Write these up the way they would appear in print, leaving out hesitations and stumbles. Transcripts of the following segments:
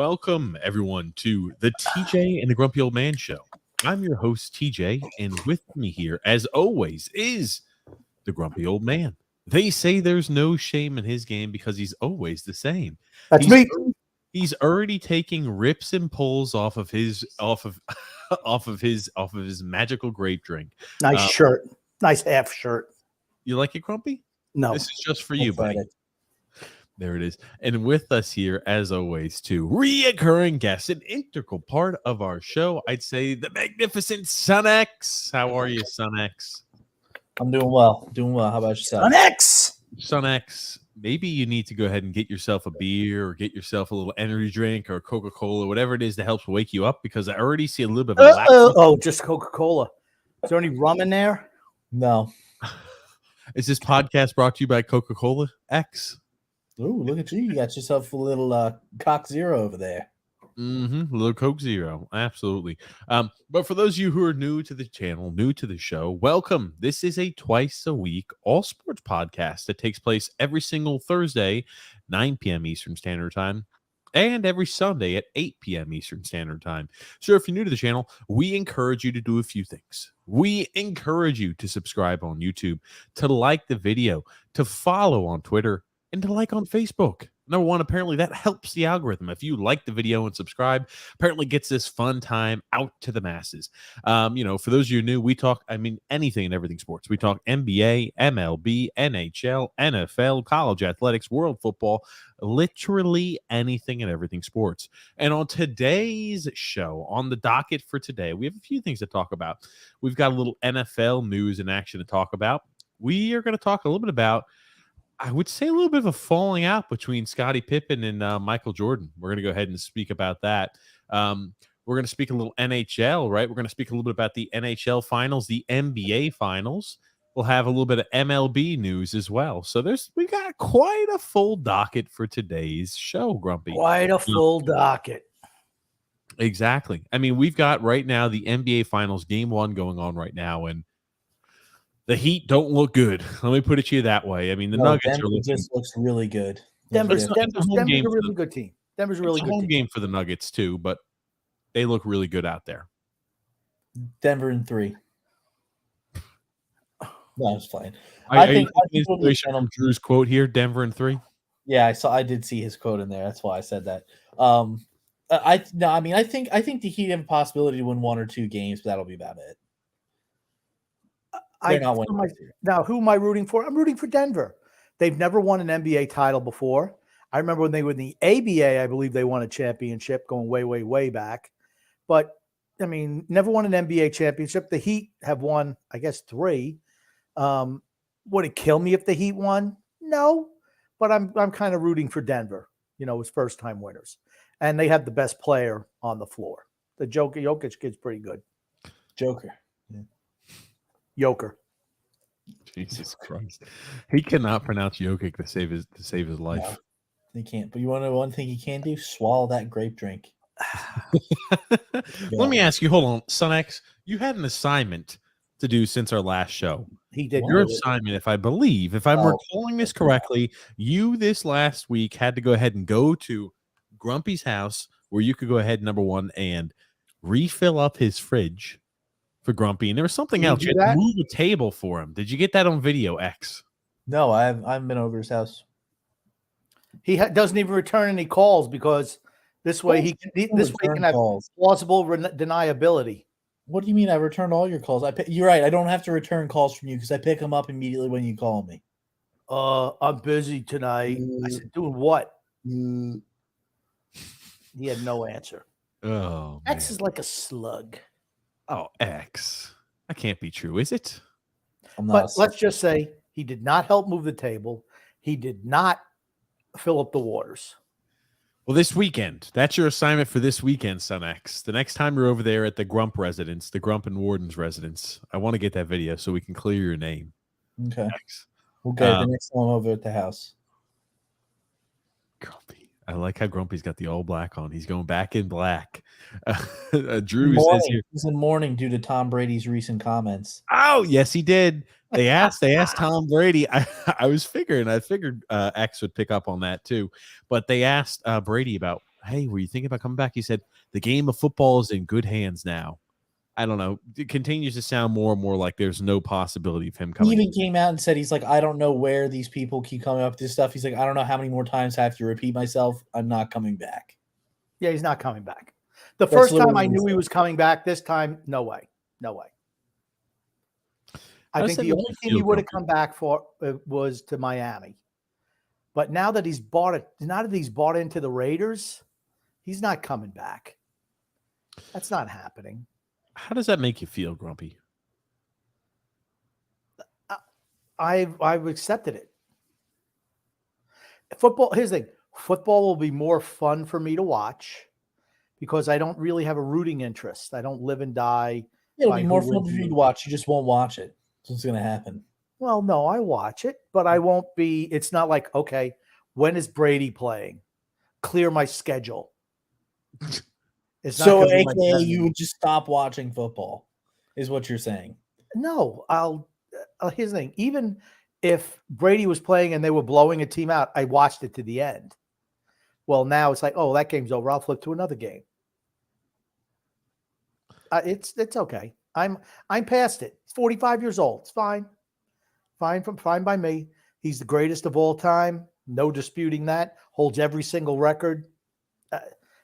welcome everyone to the TJ and the Grumpy Old Man Show. I'm your host, TJ, and with me here, as always, is the Grumpy Old Man. They say there's no shame in his game because he's always the same. That's me. He's already taking rips and pulls off of his magical grape drink. Nice shirt. Nice half shirt. You like it, Grumpy? No. This is just for you, buddy. There it is. And with us here, as always, too, reoccurring guest, an integral part of our show, I'd say the magnificent Son X. How are you, Son X? I'm doing well. How about yourself? Son X. Son X, maybe you need to go ahead and get yourself a beer or get yourself a little energy drink or Coca-Cola, whatever it is that helps wake you up, because I already see a little bit of just Coca-Cola. Is there any rum in there? No. Is this podcast brought to you by Coca-Cola X? Ooh, look at you. You got yourself a little Coke Zero over there. A little Coke Zero. Absolutely. But for those of you who are new to the channel, new to the show, welcome. This is a twice a week all sports podcast that takes place every single Thursday, 9 p.m. Eastern Standard Time, and every Sunday at 8 p.m. Eastern Standard Time. So if you're new to the channel, we encourage you to do a few things. We encourage you to subscribe on YouTube, to like the video, to follow on Twitter, and to like on Facebook. Number one, apparently that helps the algorithm. If you like the video and subscribe, apparently gets this fun time out to the masses. For those of you new, we talk, anything and everything sports. We talk NBA, MLB, NHL, NFL, college athletics, world football, literally anything and everything sports. And on today's show, on the docket for today, we have a few things to talk about. We've got a little NFL news and action to talk about. We are going to talk a little bit about, I would say, a little bit of a falling out between Scottie Pippen and Michael Jordan. We're going to go ahead and speak about that. We're going to speak a little NHL, right? We're going to speak a little bit about the NHL Finals, the NBA Finals. We'll have a little bit of MLB news as well. So we got quite a full docket for today's show, Grumpy. Quite a full docket. Exactly. We've got right now the NBA Finals Game 1 going on right now, and the Heat don't look good. Let me put it to you that way. The Nuggets Denver just looks really good. Denver's a really good team. Denver's a really good home game for the Nuggets too, but they look really good out there. Denver in 3. No, it's fine. I think inspiration from Drew's quote here. Denver in 3. Yeah, I did see his quote in there. That's why I said that. I think the Heat have a possibility to win 1 or 2 games, but that'll be about it. Now, who am I rooting for? I'm rooting for Denver. They've never won an NBA title before. I remember when they were in the ABA, I believe they won a championship going way, way, way back. But, never won an NBA championship. The Heat have won, I guess, 3. Would it kill me if the Heat won? No. But I'm kind of rooting for Denver, as first-time winners. And they have the best player on the floor. The Jokic kid's pretty good. Joker. Joker. Jesus Christ. He cannot pronounce Jokic to save his life. No, he can't. But you want to know one thing he can do? Swallow that grape drink. Let me ask you, hold on, Son X, you had an assignment to do since our last show. He did. Your assignment, if I'm recalling this correctly, you this last week had to go ahead and go to Grumpy's house where you could go ahead, number one, and refill up his fridge for Grumpy, and there was something else. You had to move a table for him. Did you get that on video, X? No, I haven't been over his house. He doesn't even return any calls because this way he can have plausible deniability. What do you mean? I returned all your calls. You're right. I don't have to return calls from you because I pick them up immediately when you call me. I'm busy tonight. I said, doing what? He had no answer. Oh, X is like a slug. Oh, X. That can't be true, is it? But let's just say he did not help move the table. He did not fill up the waters. Well, this weekend, that's your assignment for this weekend, Son X. The next time you're over there at the Grump residence, the Grump and Warden's residence, I want to get that video so we can clear your name. Okay. X. Okay, the next time I'm over at the house. Grumpy. I like how Grumpy's got the all black on. He's going back in black. Drew says here, he's in mourning due to Tom Brady's recent comments. Oh, yes, he did. They asked Tom Brady. I figured X would pick up on that too. But they asked Brady about hey, were you thinking about coming back? He said, the game of football is in good hands now. I don't know. It continues to sound more and more like there's no possibility of him He coming. even came out and said he's like, I don't know where these people keep coming up with this stuff. He's like, I don't know how many more times I have to repeat myself. I'm not coming back. Yeah, he's not coming back. The That's first time literally I what he knew he said. was coming back, this time, no way. No way. I How think does that the make only you team feel, he would have Grumpy? come back for was to Miami. But now that he's bought into the Raiders, he's not coming back. That's not happening. How does that make you feel, Grumpy? I've accepted it. Football. Here's the thing: football will be more fun for me to watch because I don't really have a rooting interest. I don't live and die. It'll by be who more fun wins for the you to league. watch. You just won't watch it. That's what's going to happen. Well, no, I watch it, but I won't be. It's not like, okay, when is Brady playing? Clear my schedule. It's not So, going to be my AKA, thing. you would just stop watching football, is what you're saying. No, here's the thing. Even if Brady was playing and they were blowing a team out, I watched it to the end. Well, now it's like, oh, that game's over. I'll flip to another game. It's okay. I'm past it. He's 45 years old. It's fine. Fine by me. He's the greatest of all time. No disputing that. Holds every single record.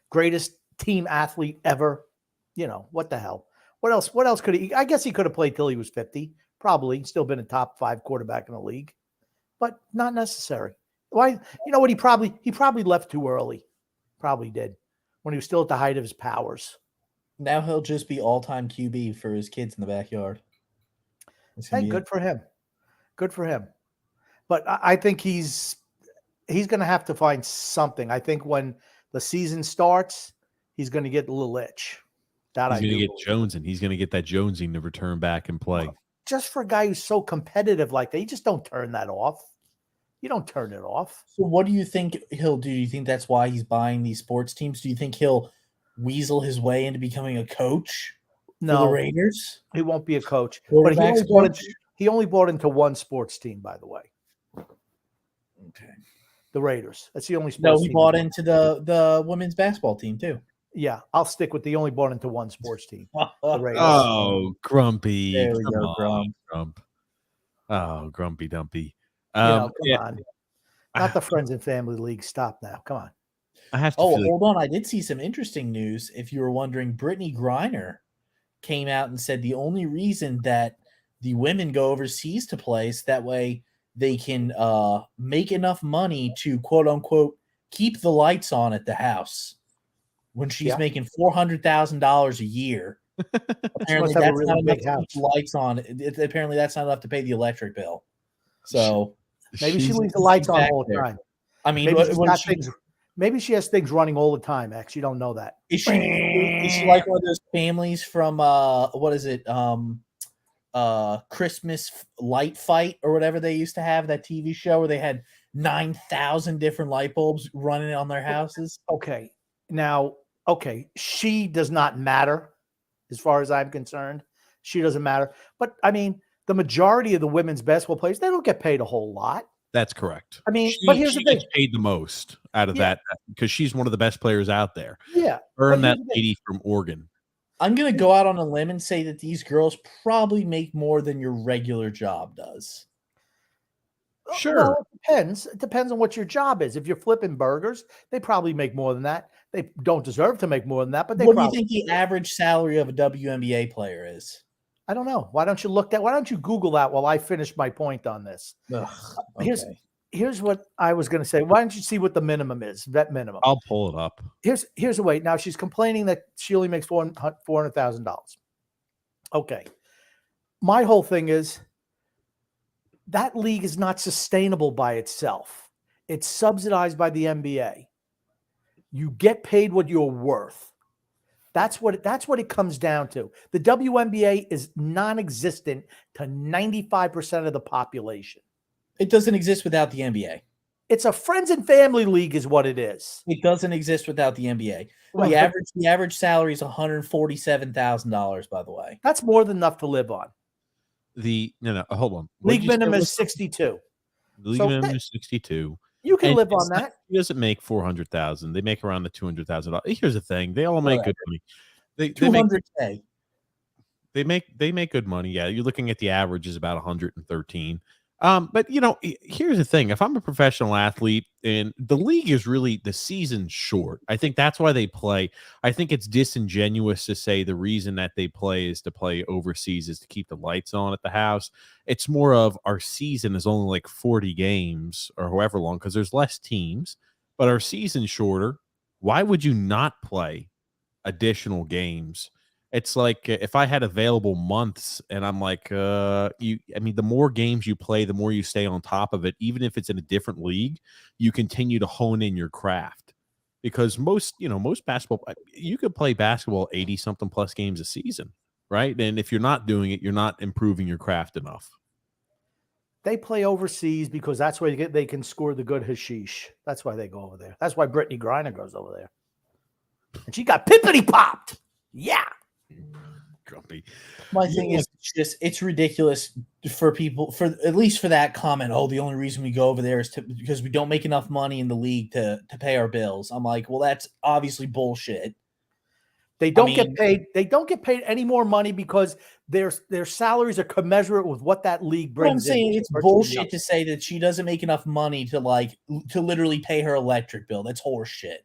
Greatest team athlete ever. You know, what the hell? What else could he? I guess he could have played till he was 50. Probably still been a top 5 quarterback in the league, but not necessary. Why? You know what? He probably left too early. Probably did when he was still at the height of his powers. Now he'll just be all-time QB for his kids in the backyard. Hey, good for him. Good for him. But I think he's going to have to find something. I think when the season starts, he's going to get a little itch. He's going to get Jonesing. He's going to get that Jonesing to return back and play. Just for a guy who's so competitive like that, you just don't turn that off. You don't turn it off. So what do you think he'll do? Do you think that's why he's buying these sports teams? Do you think he'll weasel his way into becoming a coach for the Raiders? He won't be a coach. But he only bought into one sports team, by the way. Okay. The Raiders. That's the only sports No, team. he bought into the women's basketball team too. Yeah, I'll stick with the only bought into one sports team. The Raiders. Oh, Grumpy. There we go, Grump. Oh, Grumpy Dumpy. Come on. Not the Friends and Family League. Stop now. Come on. I have to. Hold on. I did see some interesting news. If you were wondering, Brittany Griner came out and said the only reason that the women go overseas to play is that way they can make enough money to quote unquote keep the lights on at the house when she's making $400,000 a year. Apparently, that's not enough to keep the lights on. Apparently, that's not enough to pay the electric bill. So maybe she leaves the lights on all the time. I mean, maybe she has things running all the time, X. You don't know that. Is she like one of those families from what is it? Christmas Light Fight or whatever they used to have, that TV show where they had 9,000 different light bulbs running on their houses. Okay. Now, she does not matter as far as I'm concerned. She doesn't matter. But I mean, the majority of the women's basketball players, they don't get paid a whole lot. That's correct. I mean, but here's the thing. Gets paid the most out of that because she's one of the best players out there. Yeah. Her and that lady from Oregon. I'm going to go out on a limb and say that these girls probably make more than your regular job does. Sure. Well, it depends. It depends on what your job is. If you're flipping burgers, they probably make more than that. They don't deserve to make more than that, but they What do you think the average salary of a WNBA player is? I don't know. Why don't you Google that while I finish my point on this? Okay. Here's what I was going to say. Why don't you see what the minimum is, vet minimum? I'll pull it up. Here's the way. Now she's complaining that she only makes $400,000. Okay. My whole thing is that league is not sustainable by itself. It's subsidized by the NBA. You get paid what you're worth. That's what it comes down to. The WNBA is non-existent to 95% of the population. It doesn't exist without the NBA. It's a friends and family league is what it is. It doesn't exist without the NBA. Well, the average salary is $147,000, by the way. That's more than enough to live on. No, hold on. League minimum is 62. League minimum is 62. You can And live it's on not, that. he doesn't make 400,000. They make around the $200,000. Here's the thing: they all make good money. They make 200K. they make good money. Yeah, you're looking at the average is about 113. But here's the thing: if I'm a professional athlete and the league is really the season's short, I think that's why they play. I think it's disingenuous to say the reason that they play is to play overseas is to keep the lights on at the house. It's more of our season is only like 40 games or however long because there's less teams, but our season's shorter. Why would you not play additional games? It's like if I had available months and I'm like, the more games you play, the more you stay on top of it. Even if it's in a different league, you continue to hone in your craft because most basketball, you could play basketball 80 something plus games a season, right? And if you're not doing it, you're not improving your craft enough. They play overseas because that's where they can score the good hashish. That's why they go over there. That's why Brittany Griner goes over there. And she got pippity popped. Yeah. Grumpy. My thing is it's ridiculous for people, for at least for that comment. Oh, the only reason we go over there is because we don't make enough money in the league to pay our bills. I'm like, well, that's obviously bullshit. They don't get paid. They don't get paid any more money because their salaries are commensurate with what that league brings. I'm saying it's bullshit to say that she doesn't make enough money to literally pay her electric bill. That's horseshit.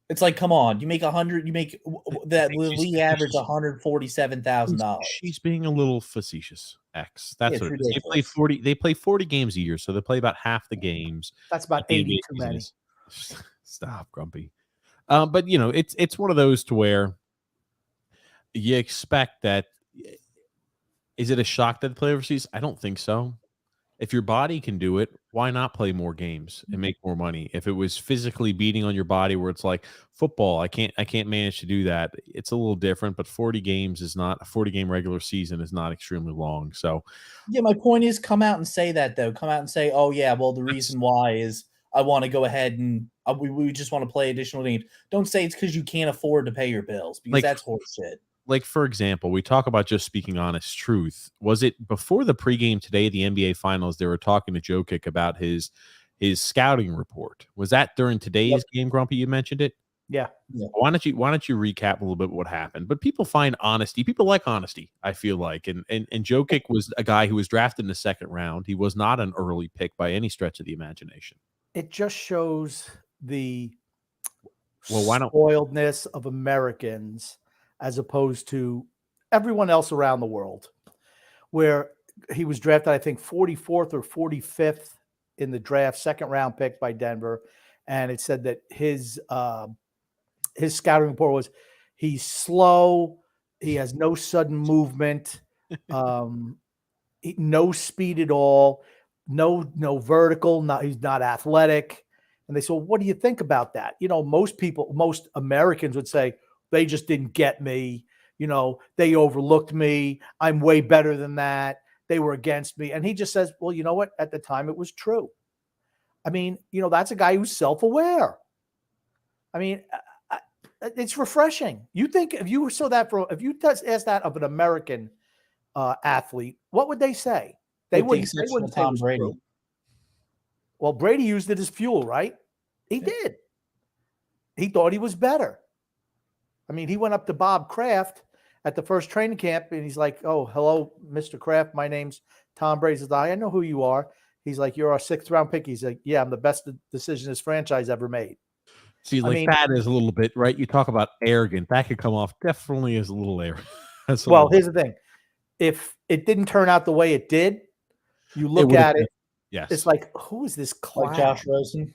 It's like, come on, you make $100, you make that the league average $147,000. She's being a little facetious. That's what ridiculous. They play 40 games a year, so they play about half the games. That's about 80 too many. Stop, Grumpy. But it's one of those to where you expect that. Is it a shock that they play overseas? I don't think so. If your body can do it, why not play more games and make more money? If it was physically beating on your body where it's like football, I can't manage to do that. It's a little different, but 40 games is not a 40-game regular season is not extremely long. So yeah, my point is come out and say that though. Come out and say, oh yeah, well the reason why is I want to go ahead and we just want to play additional games. Don't say it's because you can't afford to pay your bills because that's horseshit. Like, for example, we talk about just speaking honest truth. Was it before the pregame today, the NBA Finals, they were talking to Jokic about his scouting report? Was that during today's game, Grumpy? You mentioned it? Yeah. Why don't you recap a little bit what happened? But people find honesty. People like honesty, I feel like. And Jokic was a guy who was drafted in the second round. He was not an early pick by any stretch of the imagination. It just shows the spoiledness of Americans as opposed to everyone else around the world, where he was drafted, I think, 44th or 45th in the draft, second round pick by Denver. And it said that his scouting report was he's slow, he has no sudden movement, no speed at all, no vertical, he's not athletic. And they said, well, what do you think about that? Most Americans would say, they just didn't get me. They overlooked me. I'm way better than that. They were against me. And he just says, well, you know what? At the time, it was true. I mean, that's a guy who's self-aware. I mean, it's refreshing. You think if you asked that of an American athlete, what would they say? They wouldn't say Tom Brady. True. Well, Brady used it as fuel, right? He did. He thought he was better. I mean, he went up to Bob Kraft at the first training camp, and he's like, oh, hello, Mr. Kraft. My name's Tom Brady. He says, I know who you are. He's like, you're our 6th round pick. He's like, yeah, I'm the best decision this franchise ever made. See, that is a little bit, right? You talk about arrogant. That could come off definitely as a little arrogant. Well, here's the thing. If it didn't turn out the way it did, you look at it. Yes. It's like, who is this clown? Like Josh Rosen?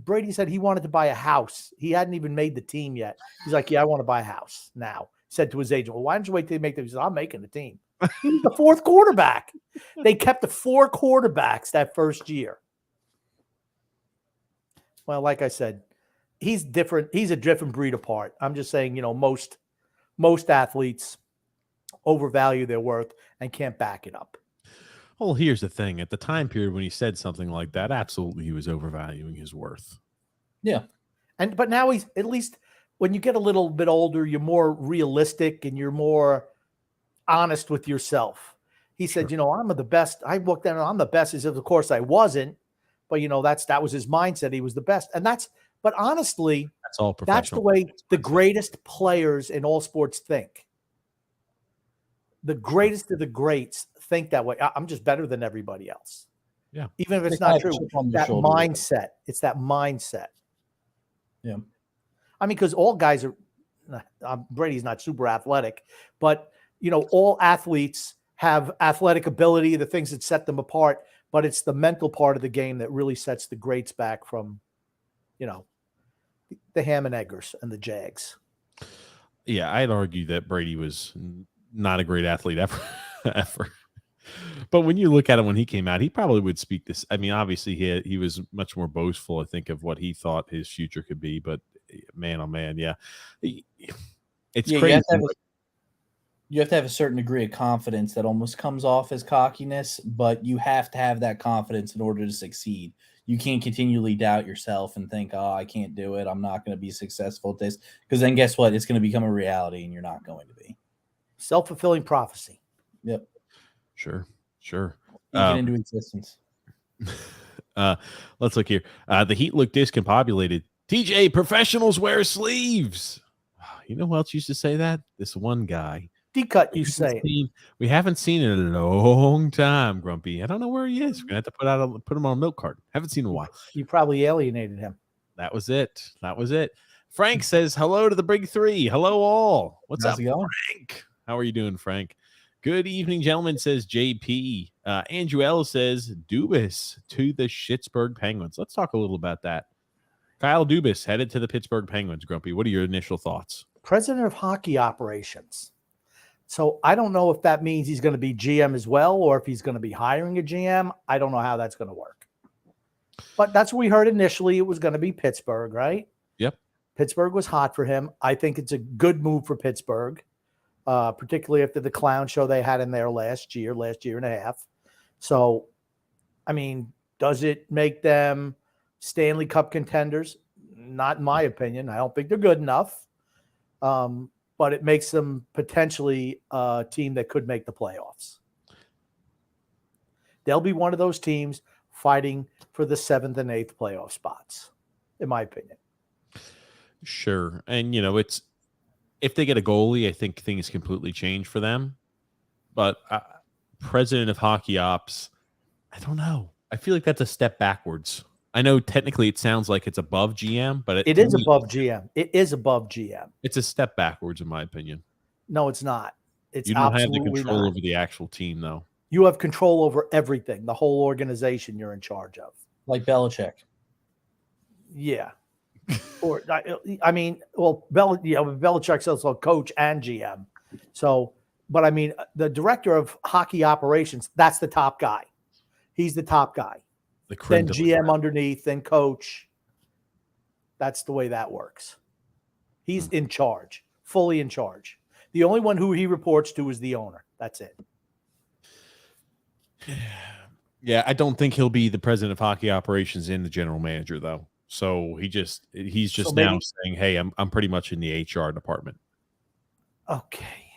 Brady said he wanted to buy a house. He hadn't even made the team yet. He's like, yeah, I want to buy a house now. He said to his agent, well, why don't you wait till they make the team? He said, I'm making the team. He was the 4th quarterback. They kept the 4 quarterbacks that first year. Well, like I said, he's different. He's a different breed apart. I'm just saying, most athletes overvalue their worth and can't back it up. Well, here's the thing. At the time period when he said something like that, absolutely he was overvaluing his worth. Yeah. But now he's, at least when you get a little bit older, you're more realistic and you're more honest with yourself. He said, I'm the best. I walked down, I'm the best. He said, of course I wasn't, but that was his mindset. He was the best. But honestly, that's all that's professional. the way the greatest players in all sports think. The greatest of the greats think that way. I'm just better than everybody else. Yeah. Even if it's not true, that mindset. It's that mindset. Yeah. I mean, because all guys are, Brady's not super athletic, but, all athletes have athletic ability, the things that set them apart, but it's the mental part of the game that really sets the greats back from, the Ham and Eggers and the Jags. Yeah, I'd argue that Brady was not a great athlete ever. But when you look at him when he came out, he probably would speak this. I mean, obviously he was much more boastful, I think, of what he thought his future could be. But man, oh man, yeah, it's crazy. You have to have a certain degree of confidence that almost comes off as cockiness, but you have to have that confidence in order to succeed. You can't continually doubt yourself and think, oh, I can't do it. I'm not going to be successful at this. Because then guess what? It's going to become a reality and you're not going to be. Self-fulfilling prophecy. Yep. Sure. Get into existence. Let's look here. The Heat look discombobulated. TJ, professionals wear sleeves. You know who else used to say that? This one guy. D-Cut, you say it. We haven't seen it in a long time, Grumpy. I don't know where he is. We're going to have to put him on a milk carton. Haven't seen him in a while. You probably alienated him. That was it. Frank says, hello to the Big Three. Hello, all. What's up, Frank? How are you doing, Frank? Good evening, gentlemen, says JP. Andrew L says, Dubas to the Pittsburgh Penguins. Let's talk a little about that. Kyle Dubas headed to the Pittsburgh Penguins, Grumpy. What are your initial thoughts? President of hockey operations. So I don't know if that means he's going to be GM as well, or if he's going to be hiring a GM. I don't know how that's going to work. But that's what we heard initially. It was going to be Pittsburgh, right? Yep. Pittsburgh was hot for him. I think it's a good move for Pittsburgh, particularly after the clown show they had in there last year and a half. So, I mean, does it make them Stanley Cup contenders? Not in my opinion. I don't think they're good enough. But it makes them potentially a team that could make the playoffs. They'll be one of those teams fighting for the 7th and 8th playoff spots, in my opinion. Sure. And, it's if they get a goalie, I think things completely change for them. But president of hockey ops, I don't know. I feel like that's a step backwards. I know technically it sounds like it's above GM, but it is above GM. It is above GM. It's a step backwards, in my opinion. No, it's not. You don't have the control over the actual team, though. You have control over everything. The whole organization you're in charge of. Like Belichick. Yeah. Belichick's also coach and GM. So, but I mean, the director of hockey operations, that's the top guy. He's the top guy. Then GM underneath, then coach. That's the way that works. He's in charge, fully in charge. The only one who he reports to is the owner. That's it. Yeah, I don't think he'll be the president of hockey operations and the general manager, though. So he's just now saying, "Hey, I'm pretty much in the HR department." Okay,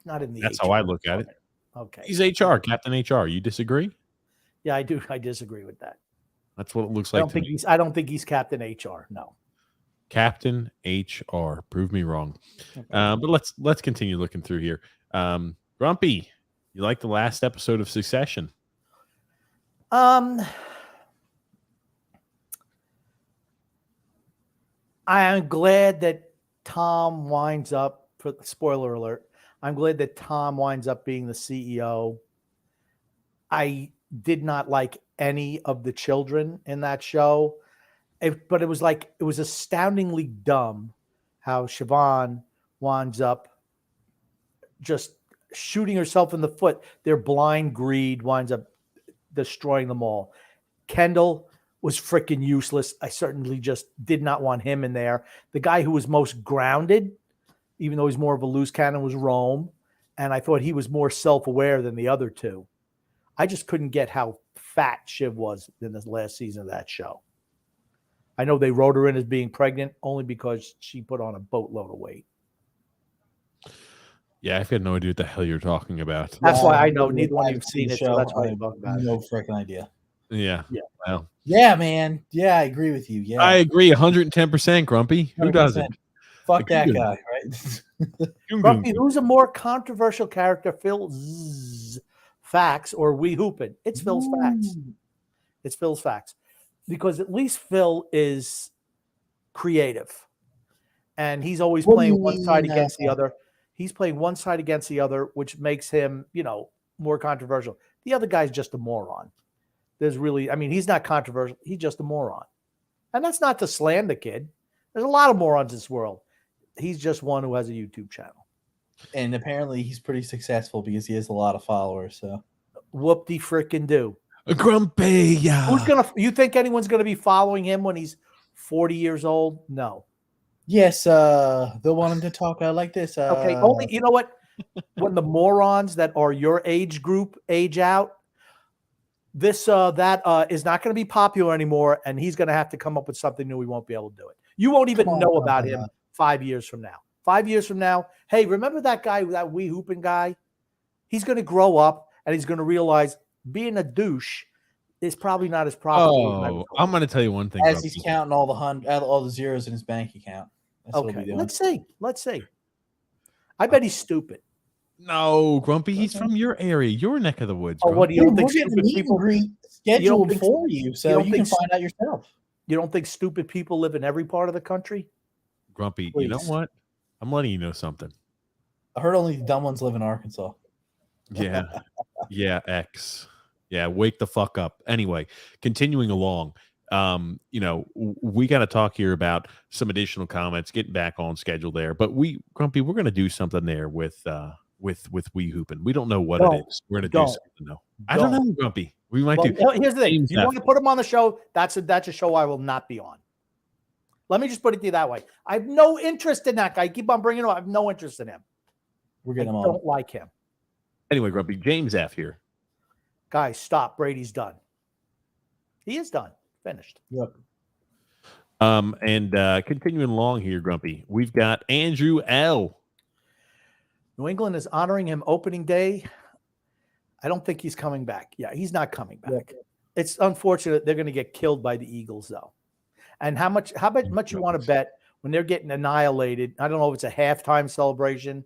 not in the. That's HR how I look at it. Okay, he's HR, Captain HR. You disagree? Yeah, I do. I disagree with that. That's what it looks like. I don't think he's Captain HR. No. Captain HR. Prove me wrong. Okay. But let's continue looking through here. Grumpy, you like the last episode of Succession? I am glad that Tom winds up. Spoiler alert. I'm glad that Tom winds up being the CEO. I did not like any of the children in that show, but it was astoundingly dumb how Siobhan winds up just shooting herself in the foot. Their blind greed winds up destroying them all. Kendall was freaking useless. I certainly just did not want him in there. The guy who was most grounded, even though he's more of a loose cannon, was Rome, and I thought he was more self-aware than the other two. I just couldn't get how fat Shiv was in the last season of that show. I know they wrote her in as being pregnant only because she put on a boatload of weight. Yeah, I have no idea what the hell you're talking about. That's why I know really, neither one of I've you've seen the it, so show. that's why I you have talk about it. no freaking idea. Yeah. Yeah. Well, Yeah, man. Yeah, I agree with you. Yeah, I agree 110%, Grumpy. Who 100%. doesn't? Fuck The that Goon. guy, right? Goon, Grumpy, goon. who's a more controversial character, Phil Facts or We Hoopin'? It's Phil's Facts. Ooh. It's Phil's Facts. Because at least Phil is creative. And he's always What do playing you one side mean, against the other. He's playing one side against the other, which makes him, more controversial. The other guy's just a moron. He's not controversial. He's just a moron. And that's not to slam the kid. There's a lot of morons in this world. He's just one who has a YouTube channel. And apparently he's pretty successful because he has a lot of followers. So Whoop-de frickin' do. Grumpy. Yeah. You think anyone's gonna be following him when he's 40 years old? No. yes, they'll want him to talk like this. Okay. Only you know what? When the morons that are your age group age out, this that is not going to be popular anymore, and he's going to have to come up with something new. We won't be able to do it. You won't even know about him 5 years from now. 5 years from now, hey, remember that guy, that wee hooping guy? He's going to grow up and he's going to realize being a douche is probably not as profitable. Oh, I'm going to tell you one thing. As Grumpy. he's counting all the zeros in his bank account. That's what he'll Okay, be doing. let's see. I bet he's stupid. No, Grumpy, he's from your area, your neck of the woods. Oh, what do you don't think We're getting stupid meet and people greet scheduled think- for you, so don't you can think- find out yourself. You don't think stupid people live in every part of the country? Grumpy, Please. you know what? I'm letting you know something. I heard only the dumb ones live in Arkansas. Yeah. Yeah, X. Yeah, wake the fuck up. Anyway, continuing along. We got to talk here about some additional comments, getting back on schedule there. But Grumpy, we're going to do something there with We Hoopin'. We don't know what it is. We're going to do something though. I don't know, Grumpy. We might do. Here's the thing. James You want to put him on the show? That's a show I will not be on. Let me just put it to you that way. I have no interest in that guy. I keep on bringing him up. I have no interest in him. We're I getting him on. don't like him. Anyway, Grumpy, James F here. Guys, stop. Brady's done. He is done. Finished. Yep. And continuing along here, Grumpy, we've got Andrew L. New England is honoring him opening day. I don't think he's coming back. Yeah, he's not coming back. Yep. It's unfortunate they're going to get killed by the Eagles, though. And how much you want to bet when they're getting annihilated? I don't know if it's a halftime celebration,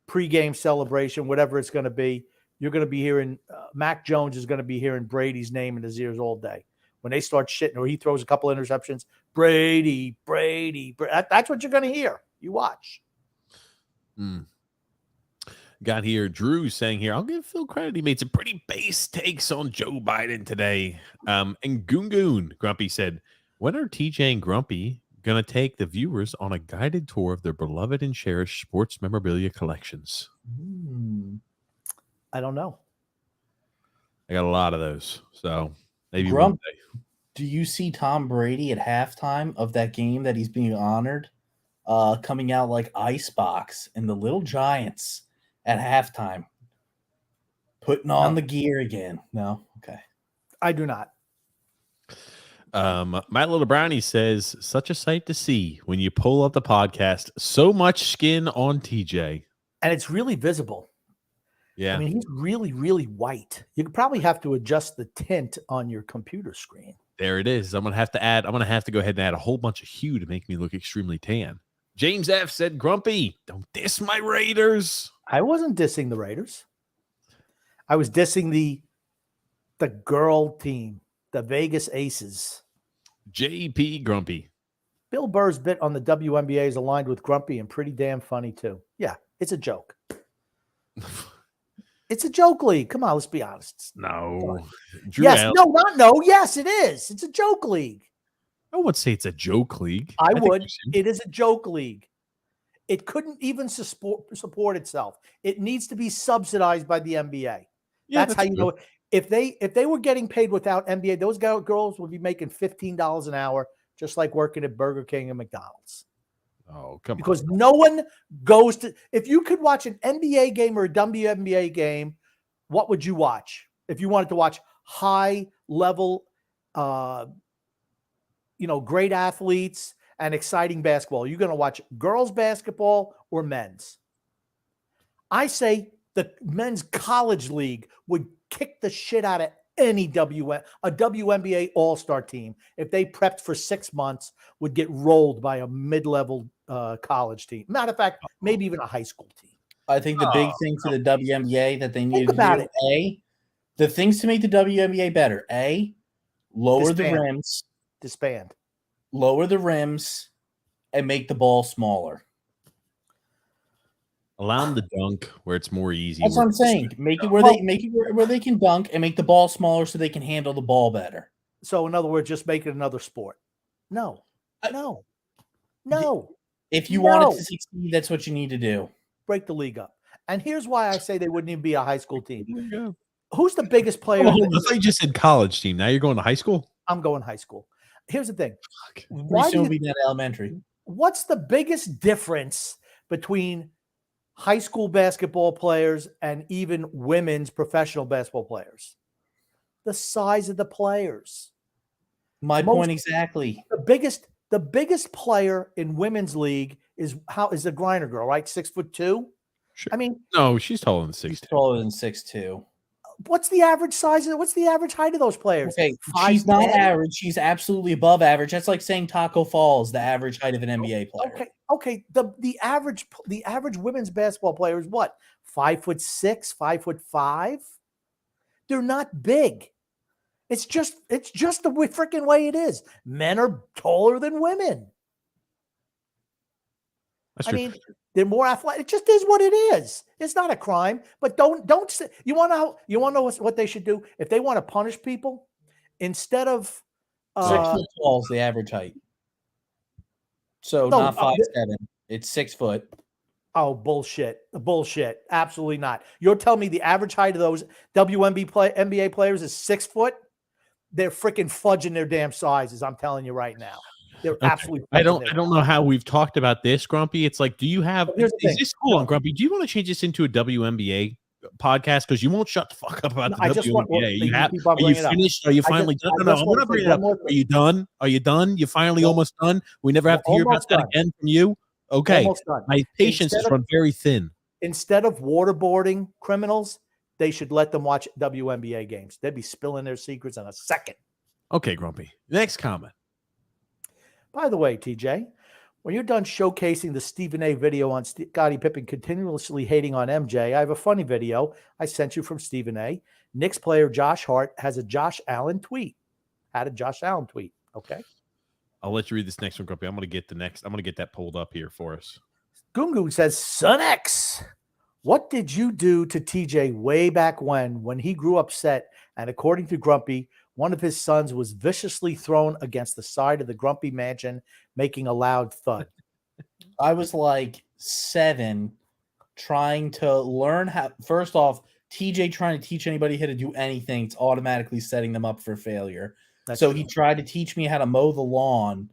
pregame celebration, whatever it's going to be. You're going to be hearing Mac Jones is going to be hearing Brady's name in his ears all day. When they start shitting or he throws a couple interceptions, Brady. That's what you're going to hear. You watch. Got here, Drew saying here, I'll give Phil credit. He made some pretty base takes on Joe Biden today. And Goon Grumpy said, when are TJ and Grumpy going to take the viewers on a guided tour of their beloved and cherished sports memorabilia collections? I don't know. I got a lot of those. So maybe Grump, one day. do you see Tom Brady at halftime of that game that he's being honored coming out like Icebox and the Little Giants at halftime putting on the gear again? No? Okay. I do not. My Little Brownie says, such a sight to see when you pull up the podcast. So much skin on TJ. And it's really visible. Yeah. I mean, he's really, really white. You could probably have to adjust the tint on your computer screen. There it is. I'm going to have to go ahead and add a whole bunch of hue to make me look extremely tan. James F said, Grumpy, don't diss my Raiders. I wasn't dissing the Raiders. I was dissing the girl team, the Vegas Aces. JP Grumpy. Bill Burr's bit on the WNBA is aligned with Grumpy and pretty damn funny too. Yeah, it's a joke. It's a joke league. Come on, let's be honest. No. Yes, it is. It's a joke league. I would say it's a joke league. I would. It is a joke league. It couldn't even support itself. It needs to be subsidized by the NBA. Yeah, that's how you know. If they were getting paid without NBA, those girls would be making $15 an hour, just like working at Burger King and McDonald's. Oh, come on. Because no one goes to – if you could watch an NBA game or a WNBA game, what would you watch? If you wanted to watch high-level, great athletes and exciting basketball, you're going to watch girls basketball or men's. I say the men's college league would kick the shit out of any WNBA all-star team if they prepped for 6 months would get rolled by a mid-level college team. Matter of fact, maybe even a high school team. I think the big thing for the WNBA that they need to about do, the things to make the WNBA better, lower the Disband. rims, Disband. and make the ball smaller. Allow them to dunk where it's more easy. That's what I'm saying. Make it where they can dunk and make the ball smaller so they can handle the ball better. So in other words, just make it another sport. No. If you want it to succeed, that's what you need to do. Break the league up. And here's why I say they wouldn't even be a high school team. Who's the biggest player? I thought you just said college team. Now you're going to high school? I'm going high school. Here's the thing. Why do you be that elementary? What's the biggest difference between high school basketball players and even women's professional basketball players? The size of the players. My point exactly. The biggest player in women's league is the Griner girl, right? 6'2". Sure. I mean, no, she's taller than 6'2". She's taller than 6'2". What's the average size? What's the average height of those players? Okay, she's not average. She's absolutely above average. That's like saying Taco Fall is the average height of an NBA player. Okay. The average women's basketball player is what? 5'6", 5'5". They're not big. It's just the freaking way it is. Men are taller than women. That's I true. mean, they're more athletic. It just is what it is. It's not a crime. But don't say, you want to know what they should do if they want to punish people instead of 6 foot tall is the average height. So not 5'7". It's 6 foot. Oh, bullshit. Absolutely not. You're telling me the average height of those NBA players is 6 foot? They're freaking fudging their damn sizes. I'm telling you right now. They're absolutely. I don't know how we've talked about this, Grumpy. It's like, do you have? Is this cool, Grumpy? Do you want to change this into a WNBA podcast? Because you won't shut the fuck up about the WNBA. Are you finished? Are you finally done? No, I'm going to bring it up. Are you done? Are you done? You finally almost done? We never have to hear about that again from you. Okay, my patience is run very thin. Instead of waterboarding criminals, they should let them watch WNBA games. They'd be spilling their secrets in a second. Okay, Grumpy. Next comment. By the way, TJ, when you're done showcasing the Stephen A video on Scottie Pippen continuously hating on MJ, I have a funny video I sent you from Stephen A. Knicks player Josh Hart has a Josh Allen tweet. Had a Josh Allen tweet. Okay. I'll let you read this next one, Grumpy. I'm going to get that pulled up here for us. Gungu says, Son X, what did you do to TJ way back when he grew upset? And according to Grumpy, one of his sons was viciously thrown against the side of the Grumpy mansion, making a loud thud. I was like 7, trying to learn how. First off, TJ trying to teach anybody how to do anything, it's automatically setting them up for failure. So he tried to teach me how to mow the lawn,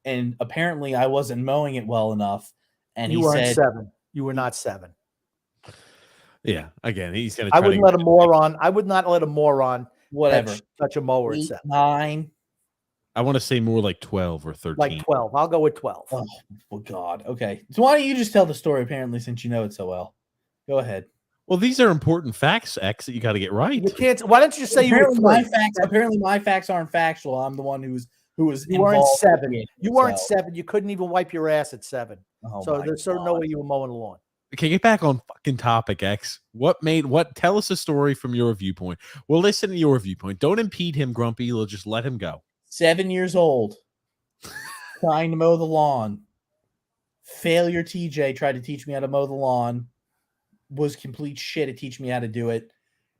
and apparently I wasn't mowing it well enough. And you weren't 7. You were not 7. Yeah, again, he's going to. I wouldn't let a moron. I would not let a moron. Whatever. Touch a mower. 8, 9. I want to say more like 12 or 13. Like 12. I'll go with 12. Oh God. Okay. So why don't you just tell the story? Apparently, since you know it so well, go ahead. Well, these are important facts, X, that you got to get right. You can't. Why don't you just say Apparently, my facts aren't factual. I'm the one who was. You weren't 7. You weren't 7. You couldn't even wipe your ass at 7. Oh, so there's no way you were mowing the lawn. Okay, get back on fucking topic, X. Tell us a story from your viewpoint. We'll listen to your viewpoint. Don't impede him, Grumpy. We'll just let him go. 7 years old, trying to mow the lawn. Failure TJ tried to teach me how to mow the lawn. Was complete shit at teaching me how to do it.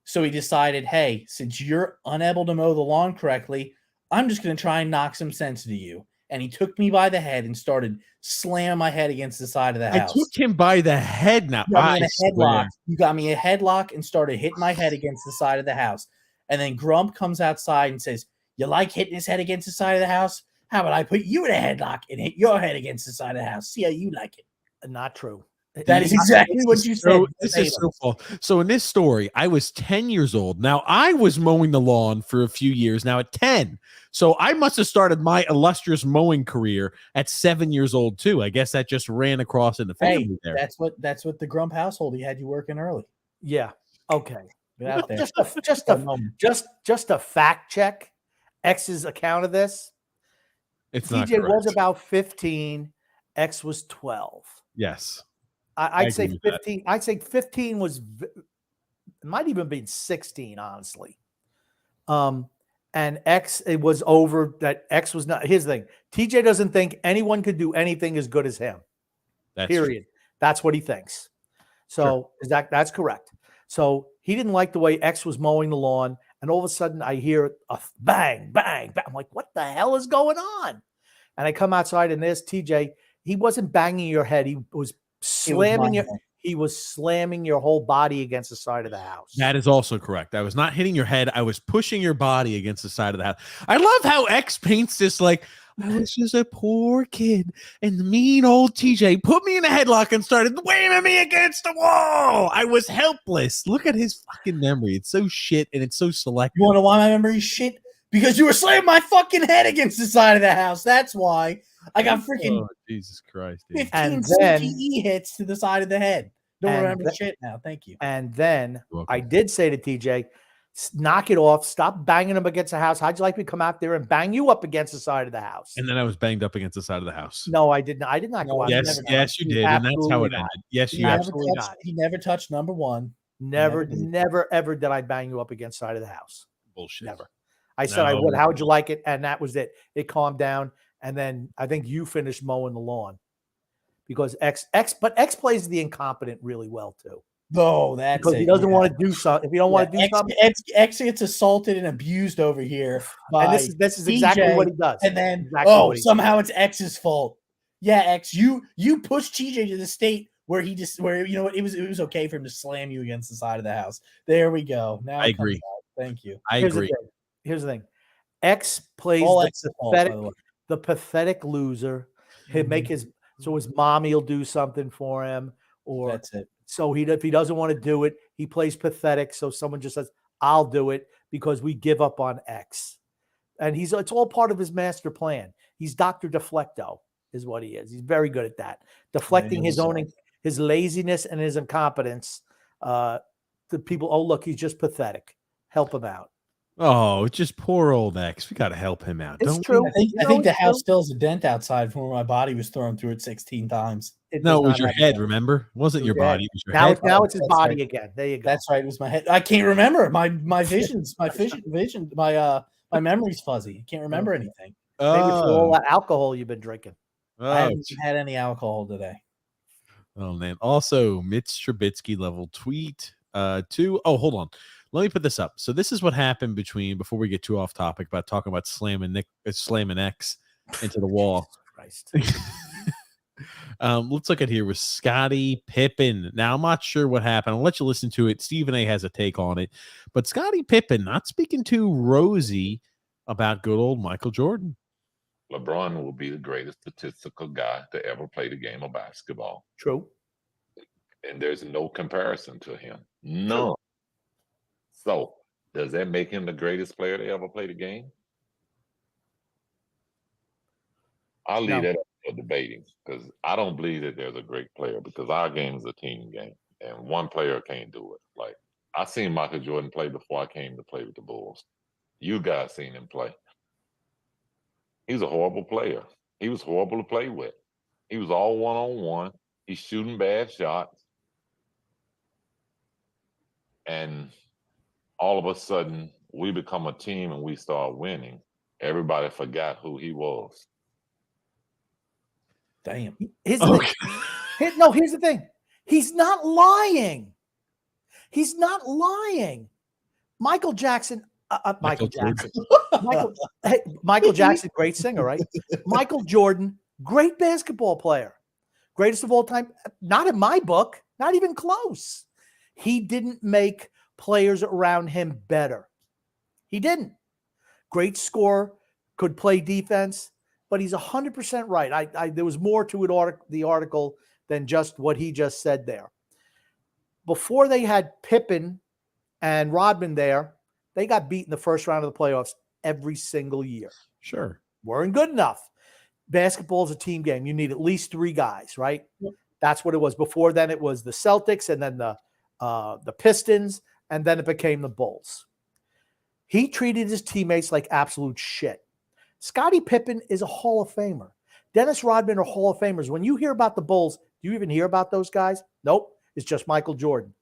So he decided, hey, since you're unable to mow the lawn correctly, I'm just going to try and knock some sense into you. And he took me by the head and started slamming my head against the side of the house. I took him by the head now. You got me a headlock and started hitting my head against the side of the house. And then Grump comes outside and says, you like hitting his head against the side of the house? How about I put you in a headlock and hit your head against the side of the house? See how you like it. Not true. That is exactly what you said. So, this is so false. So in this story, I was 10 years old. Now I was mowing the lawn for a few years now at 10. So I must have started my illustrious mowing career at 7 years old too. I guess that just ran across in the family there. That's what the Grump household. He had you working early. Yeah. Okay. Get out there. Just a fact check. X's account of this. It's not TJ correct. was about 15. X was 12. Yes. I'd say agree with 15. I'd say 15 was. It might even be 16, honestly. And X, it was over. That X was not. Here's the thing: TJ doesn't think anyone could do anything as good as him. That's Period. That's what he thinks. So that's correct. So he didn't like the way X was mowing the lawn, and all of a sudden I hear a bang, bang, bang. I'm like, what the hell is going on? And I come outside, and there's TJ. He wasn't banging your head. He was slamming your. He was slamming your whole body against the side of the house. That is also correct. I was not hitting your head. I was pushing your body against the side of the house. I love how X paints this like I was just a poor kid, and the mean old TJ put me in a headlock and started waving me against the wall. I was helpless. Look at his fucking memory. It's so shit, and it's so selective. You want to know why my memory is shit? Because you were slamming my fucking head against the side of the house. That's why I got freaking Jesus Christ, dude. 15 CTE hits to the side of the head. Don't remember shit now. Thank you. And then I did say to TJ, knock it off. Stop banging him against the house. How'd you like me to come out there and bang you up against the side of the house? And then I was banged up against the side of the house. No, I did not. I did not go out. Yes, you did. And that's how it ended. Yes, you absolutely not. He never touched number one. Never, ever did I bang you up against the side of the house. Bullshit. Never. I said I would. How would you like it? And that was it. It calmed down. And then I think you finished mowing the lawn because X plays the incompetent really well too. No, that's because he doesn't want to do something. If you don't want to do something, X gets assaulted and abused over here. And this is exactly what he does. And then exactly somehow it's X's fault. Yeah, X, you pushed TJ to the state where you know it was okay for him to slam you against the side of the house. There we go. Now I agree. Thank you. I agree. Here's the thing. X plays the pathetic loser. He'll make his mommy will do something for him, or that's it. So if he doesn't want to do it, he plays pathetic. So someone just says, "I'll do it," because we give up on X, and it's all part of his master plan. He's Dr. Deflecto, is what he is. He's very good at that, deflecting his laziness and his incompetence to people. Oh, look, he's just pathetic. Help him out. Oh, just poor old X. We got to help him out. It's true. I think the house still has a dent outside from where my body was thrown through it 16 times. It was your head, remember? It wasn't your body. It was your head. Now it's his body again. There you go. That's right. It was my head. I can't remember. My vision, my memory's fuzzy. I can't remember anything. Maybe it's all that alcohol you've been drinking. I haven't had any alcohol today. Oh, man. Also, Mitch Trubisky level tweet hold on. Let me put this up. So this is what happened before we get too off topic about talking about slamming X into the wall. Christ. Let's look at here with Scottie Pippen. Now, I'm not sure what happened. I'll let you listen to it. Stephen A has a take on it. But Scottie Pippen not speaking too rosy about good old Michael Jordan. LeBron will be the greatest statistical guy to ever play the game of basketball. True. And there's no comparison to him. None. So, does that make him the greatest player to ever play the game? I'll leave that up for debating because I don't believe that there's a great player because our game is a team game and one player can't do it. Like, I seen Michael Jordan play before I came to play with the Bulls. You guys seen him play. He's a horrible player. He was horrible to play with. He was all one-on-one. He's shooting bad shots. And all of a sudden, we become a team and we start winning. Everybody forgot who he was. Damn. Here's the thing. He's not lying. He's not lying. Michael Jackson, Michael Jackson, great singer, right? Michael Jordan, great basketball player. Greatest of all time. Not in my book, not even close. He didn't make players around him better. He didn't. Great scorer, could play defense, but he's 100% right. There was more to it, the article than just what he just said there. Before they had Pippen and Rodman there, they got beat in the first round of the playoffs every single year. Sure. Weren't good enough. Basketball is a team game. You need at least 3 guys, right? Yep. That's what it was. Before then, it was the Celtics and then the Pistons, and then it became the Bulls. He treated his teammates like absolute shit. Scottie Pippen is a Hall of Famer. Dennis Rodman are Hall of Famers. When you hear about the Bulls, do you even hear about those guys? Nope. It's just Michael Jordan.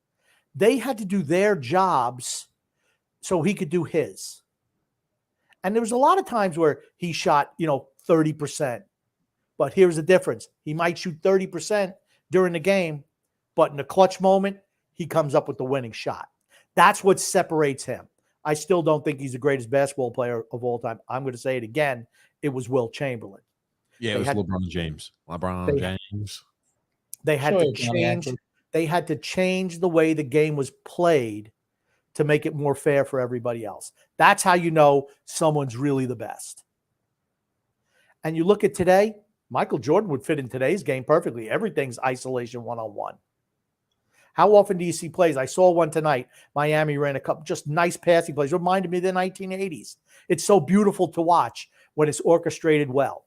They had to do their jobs so he could do his. And there was a lot of times where he shot, 30%. But here's the difference. He might shoot 30% during the game, but in a clutch moment, he comes up with the winning shot. That's what separates him. I still don't think he's the greatest basketball player of all time. I'm going to say it again. It was Wilt Chamberlain. Yeah, it was LeBron James. They had to change. They had to change the way the game was played to make it more fair for everybody else. That's how you know someone's really the best. And you look at today, Michael Jordan would fit in today's game perfectly. Everything's isolation one-on-one. How often do you see plays? I saw one tonight. Miami ran a couple just nice passing plays. Reminded me of the 1980s. It's so beautiful to watch when it's orchestrated well.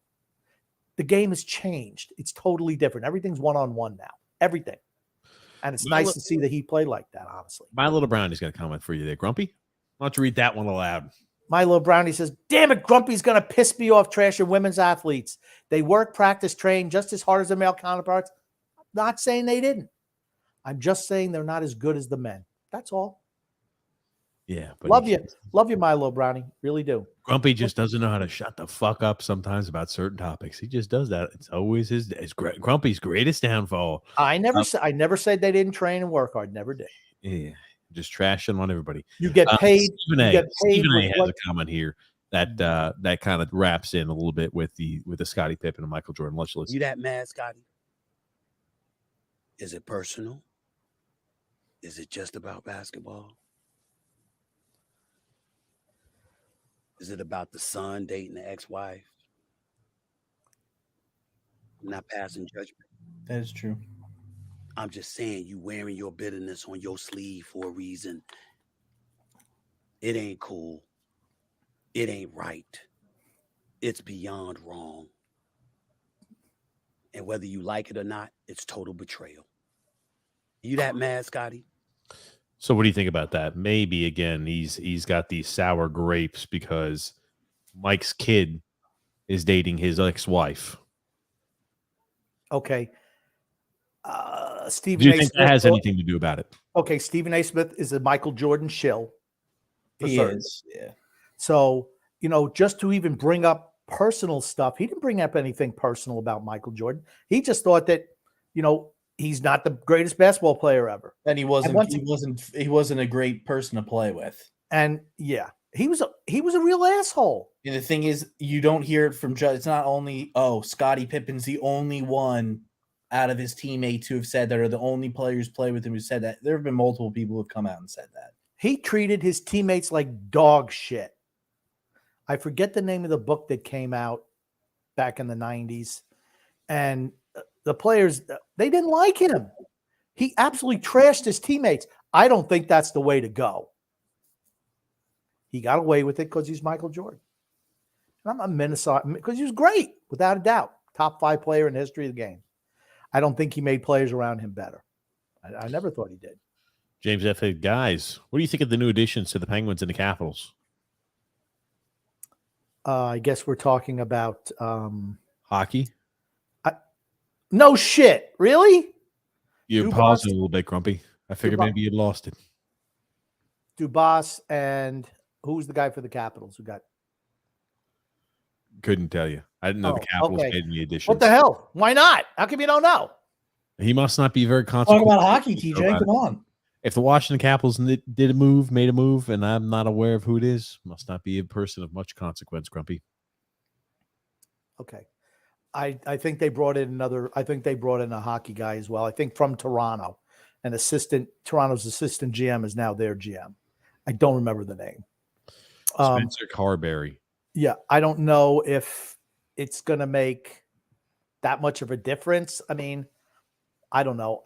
The game has changed. It's totally different. Everything's one-on-one now. Everything. And it's nice to see that he played like that, honestly. My Little Brownie's got a comment for you there, Grumpy. Why don't you read that one aloud? My Little Brownie says, damn it, Grumpy's going to piss me off trashing women's athletes. They work, practice, train just as hard as their male counterparts. I'm not saying they didn't. I'm just saying they're not as good as the men. That's all. Yeah. But Love you, my Little Brownie. Really do. Grumpy just doesn't know how to shut the fuck up sometimes about certain topics. He just does that. It's always his Grumpy's greatest downfall. I never said they didn't train and work hard. Never did. Yeah. Just trashing on everybody. You get paid. Stephen A has a comment here that kind of wraps in a little bit with the Scottie Pippen and Michael Jordan. Let's listen. You that mad, Scottie? Is it personal? Is it just about basketball? Is it about the son dating the ex-wife? I'm not passing judgment. That is true. I'm just saying you wearing your bitterness on your sleeve for a reason. It ain't cool. It ain't right. It's beyond wrong. And whether you like it or not, it's total betrayal. You that mad, Scottie? So what do you think about that? Maybe again, he's got these sour grapes because Mike's kid is dating his ex-wife. Okay. Stephen Do you A. think Smith that has anything to do about it? Okay, Stephen A. Smith is a Michael Jordan shill. He is. Yeah. So, just to even bring up personal stuff, he didn't bring up anything personal about Michael Jordan. He just thought that, he's not the greatest basketball player ever. And he wasn't a great person to play with. And yeah, he was a real asshole. And the thing is, you don't hear it from It's not only, Scottie Pippen's the only one out of his teammates who have said that, or the only players play with him who said that. There have been multiple people who have come out and said that. He treated his teammates like dog shit. I forget the name of the book that came out back in the 90s. And the players, they didn't like him. He absolutely trashed his teammates. I don't think that's the way to go. He got away with it because he's Michael Jordan. And I'm a Minnesota, because he was great, without a doubt. Top 5 player in the history of the game. I don't think he made players around him better. I never thought he did. James F. Guys, what do you think of the new additions to the Penguins and the Capitals? I guess we're talking about hockey. No shit. Really? You paused a little bit, Grumpy. I figured maybe you'd lost it. Dubas and who's the guy for the Capitals who got? Couldn't tell you. I didn't know the Capitals made any additions. What the hell? Why not? How come you don't know? He must not be very consequential. Talk about hockey, TJ. Come on. If the Washington Capitals made a move, and I'm not aware of who it is, must not be a person of much consequence, Grumpy. Okay. I think they brought in a hockey guy as well. I think from Toronto. Toronto's assistant GM is now their GM. I don't remember the name. Spencer Carberry. Yeah, I don't know if it's going to make that much of a difference. I mean, I don't know.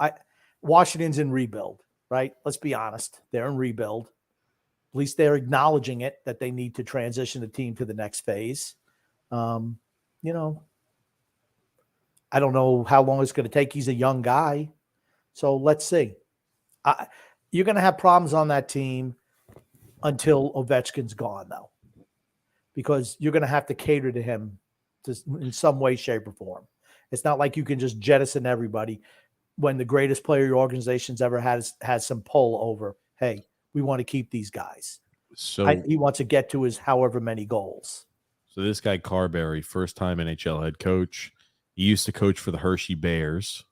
Washington's in rebuild, right? Let's be honest. They're in rebuild. At least they're acknowledging it, that they need to transition the team to the next phase. You know, I don't know how long it's going to take. He's a young guy. So let's see. You're going to have problems on that team until Ovechkin's gone, though, because you're going to have to cater to him in some way, shape, or form. It's not like you can just jettison everybody when the greatest player your organization's ever had has some pull over, hey, we want to keep these guys. So he wants to get to his however many goals. So this guy Carberry, first-time NHL head coach. He used to coach for the Hershey Bears,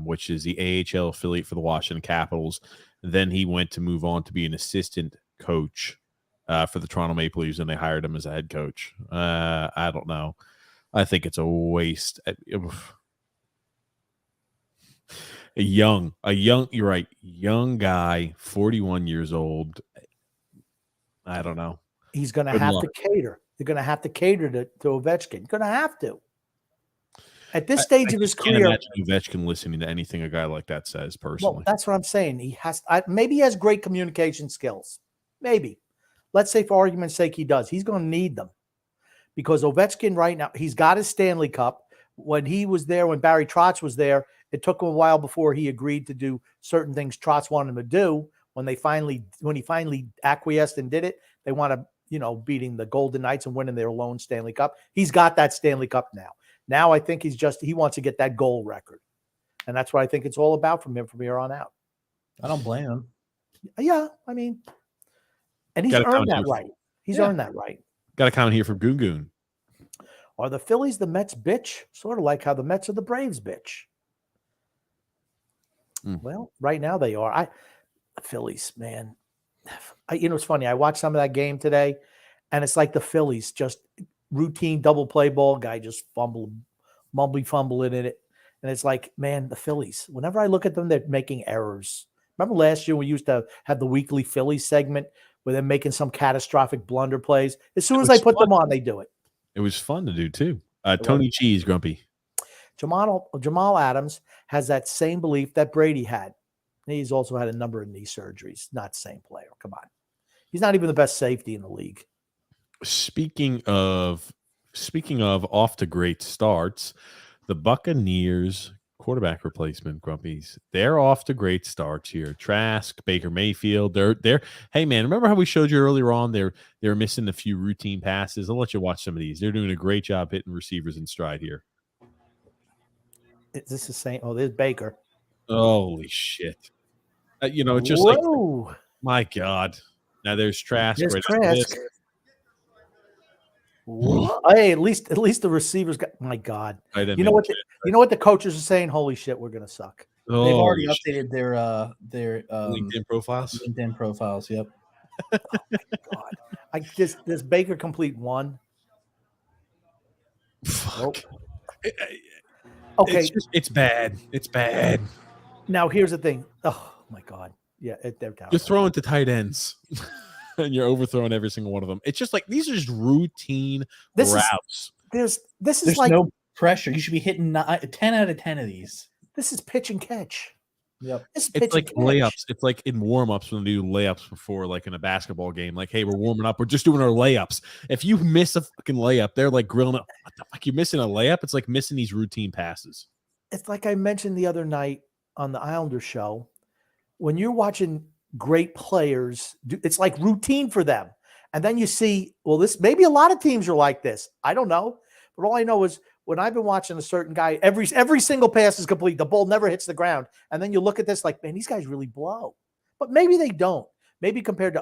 which is the AHL affiliate for the Washington Capitals. Then he went to move on to be an assistant coach for the Toronto Maple Leafs, and they hired him as a head coach. I don't know. I think it's a waste. You're right. Young guy, 41 years old. I don't know. He's going to have to cater. They're going to have to cater to Ovechkin. You're going to have to. At this stage of his career, I can't imagine Ovechkin listening to anything a guy like that says personally. Well, that's what I'm saying. He has maybe he has great communication skills. Maybe. Let's say for argument's sake he does. He's going to need them because Ovechkin right now, he's got his Stanley Cup. When he was there, when Barry Trotz was there, it took him a while before he agreed to do certain things Trotz wanted him to do. When he finally acquiesced and did it, they want to, beating the Golden Knights and winning their lone Stanley Cup. He's got that Stanley Cup now. Now I think he wants to get that goal record. And that's what I think it's all about from him from here on out. I don't blame him. Yeah, I mean, and he's earned that right. He's earned that right. Got a comment here from Goon Goon. Are the Phillies the Mets bitch? Sort of like how the Mets are the Braves bitch. Well, right now they are. The Phillies, man. It's funny. I watched some of that game today, and it's like the Phillies just routine double play ball guy just fumbling in it. And it's like, man, the Phillies, whenever I look at them, they're making errors. Remember last year we used to have the weekly Phillies segment where they're making some catastrophic blunder plays. As soon as I put them on, they do it. It was fun to do too. Tony Cheese, Grumpy. Jamal Adams has that same belief that Brady had. He's also had a number of knee surgeries. Not the same player. Come on. He's not even the best safety in the league. Speaking of off to great starts, the Buccaneers quarterback replacement, Grumpies, they're off to great starts here. Trask, Baker Mayfield, they're hey man, remember how we showed you earlier on they're missing a few routine passes? I'll let you watch some of these. They're doing a great job hitting receivers in stride here. Is this the same? Oh, there's Baker. Holy shit. It's just like, my God. Now there's Trask. There's Trask. Hey, at least the receivers got. My God, you know what the coaches are saying? Holy shit, we're gonna suck. They've already updated their LinkedIn profiles. LinkedIn profiles. Yep. Oh my God, does Baker complete one? Fuck. Nope. Okay, it's bad. It's bad. Now here's the thing. Oh my God, yeah, they're down. You're throwing to tight ends. And you're overthrowing every single one of them. It's just like these are just routine routes. This is There's like no pressure. You should be hitting 10 out of 10 of these. This is pitch and catch. Yep. It's like layups. It's like in warm-ups when they do layups before, like in a basketball game. Like, hey, we're warming up. We're just doing our layups. If you miss a fucking layup, they're like grilling up. What the fuck? You're missing a layup? It's like missing these routine passes. It's like I mentioned the other night on the Islander show. When you're watching great players, it's like routine for them. And then you see, well, this maybe a lot of teams are like this. I don't know. But all I know is when I've been watching a certain guy, every single pass is complete. The ball never hits the ground. And then you look at this like, man, these guys really blow. But maybe they don't. Maybe compared to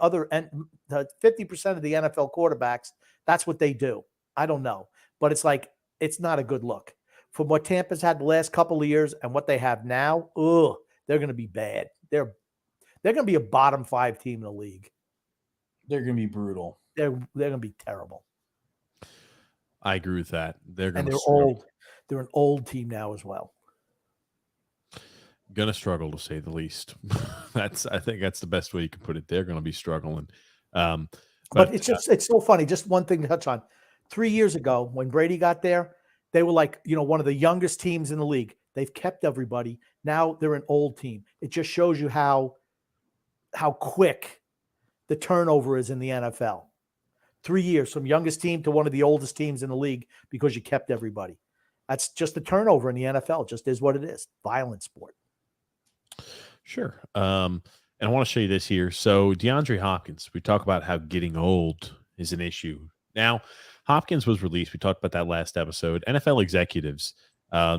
the 50% of the NFL quarterbacks, that's what they do. I don't know. But it's like, it's not a good look. From what Tampa's had the last couple of years and what they have now, they're going to be bad. They're going to be a bottom 5 team in the league. They're going to be brutal. They're going to be terrible. I agree with that. They're old. They're an old team now as well. Going to struggle to say the least. I think that's the best way you can put it. They're going to be struggling. But it's so funny. Just one thing to touch on. 3 years ago, when Brady got there, they were like, one of the youngest teams in the league. They've kept everybody. Now they're an old team. It just shows you how quick the turnover is in the NFL. 3 years from youngest team to one of the oldest teams in the league because you kept everybody. That's just the turnover in the NFL. Just is what it is. Violent sport. Sure. And I want to show you this here. So DeAndre Hopkins, we talk about how getting old is an issue. Now, Hopkins was released. We talked about that last episode. NFL executives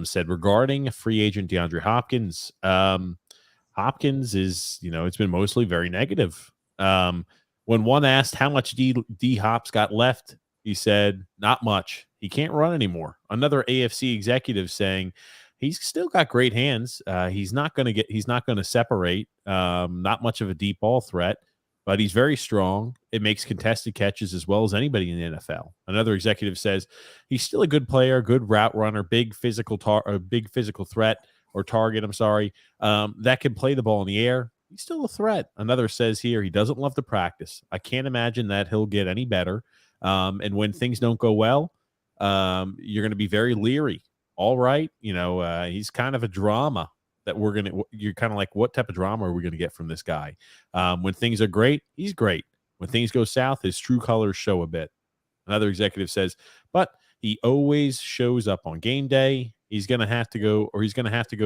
said regarding free agent DeAndre Hopkins, Hopkins is, it's been mostly very negative. When one asked how much D Hops got left, he said, not much. He can't run anymore. Another AFC executive saying he's still got great hands. He's not going to separate. Not much of a deep ball threat, but he's very strong. It makes contested catches as well as anybody in the NFL. Another executive says he's still a good player, good route runner, big physical threat or target. I'm sorry, that can play the ball in the air. He's still a threat. Another says here he doesn't love to practice. I can't imagine that he'll get any better. And when things don't go well, you're going to be very leery. All right, he's kind of a drama that you're kind of like, what type of drama are we going to get from this guy? When things are great, he's great. When things go south, his true colors show a bit. Another executive says, but he always shows up on game day. He's going to have to go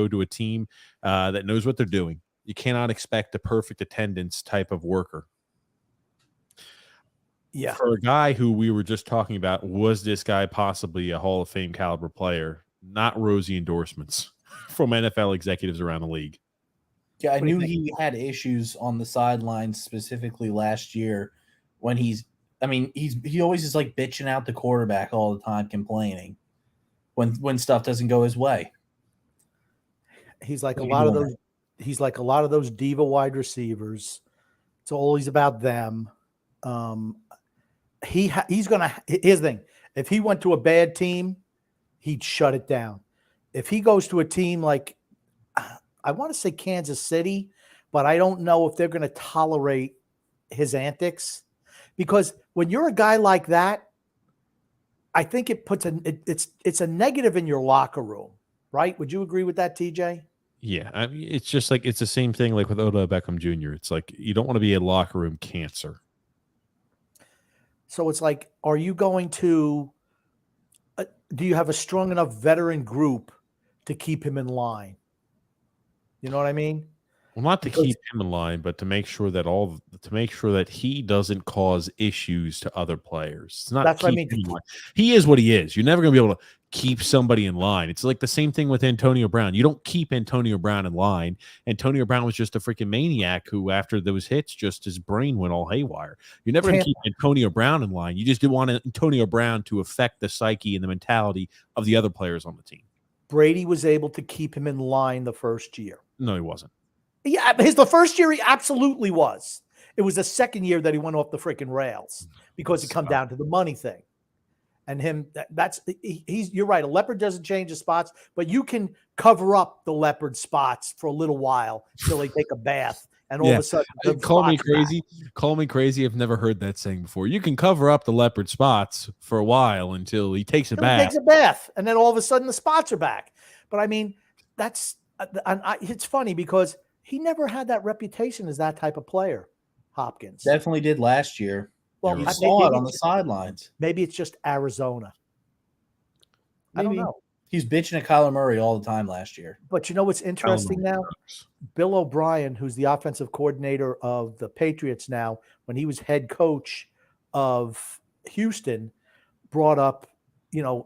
to a team that knows what they're doing. You cannot expect a perfect attendance type of worker. Yeah. For a guy who we were just talking about, was this guy possibly a Hall of Fame caliber player? Not rosy endorsements from NFL executives around the league. Yeah, I knew he had issues on the sidelines specifically last year when he always is like bitching out the quarterback all the time, complaining when stuff doesn't go his way. He's like a lot of those diva wide receivers. It's always about them. Here's the thing. If he went to a bad team, he'd shut it down. If he goes to a team like, I want to say Kansas City, but I don't know if they're going to tolerate his antics, because when you're a guy like that, I think it puts it's a negative in your locker room, right? Would you agree with that, TJ? Yeah, I mean, it's just like, it's the same thing like with Odell Beckham Jr. It's like, you don't want to be a locker room cancer. So it's like, are you going to do you have a strong enough veteran group to keep him in line? You know what I mean? Well, not to keep him in line, but to make sure that he doesn't cause issues to other players. It's not that's what I mean. He is what he is. You're never going to be able to keep somebody in line. It's like the same thing with Antonio Brown. You don't keep Antonio Brown in line. Antonio Brown was just a freaking maniac who, after those hits, just his brain went all haywire. You're never going to keep Antonio Brown in line. You just didn't want Antonio Brown to affect the psyche and the mentality of the other players on the team. Brady was able to keep him in line the first year. No, he wasn't. Yeah, the first year he absolutely was. It was the second year that he went off the freaking rails because it come down to the money thing. And you're right. A leopard doesn't change the spots, but you can cover up the leopard spots for a little while until they take a bath. And all of a sudden, call me crazy. Call me crazy. I've never heard that saying before. You can cover up the leopard spots for a while until he takes a bath. He takes a bath, and then all of a sudden the spots are back. But I mean, it's funny because he never had that reputation as that type of player, Hopkins. Definitely did last year. Well, you saw it on the sidelines. Maybe it's just Arizona. I don't know. He's bitching at Kyler Murray all the time last year. But you know what's interesting now? Bill O'Brien, who's the offensive coordinator of the Patriots now, when he was head coach of Houston, brought up,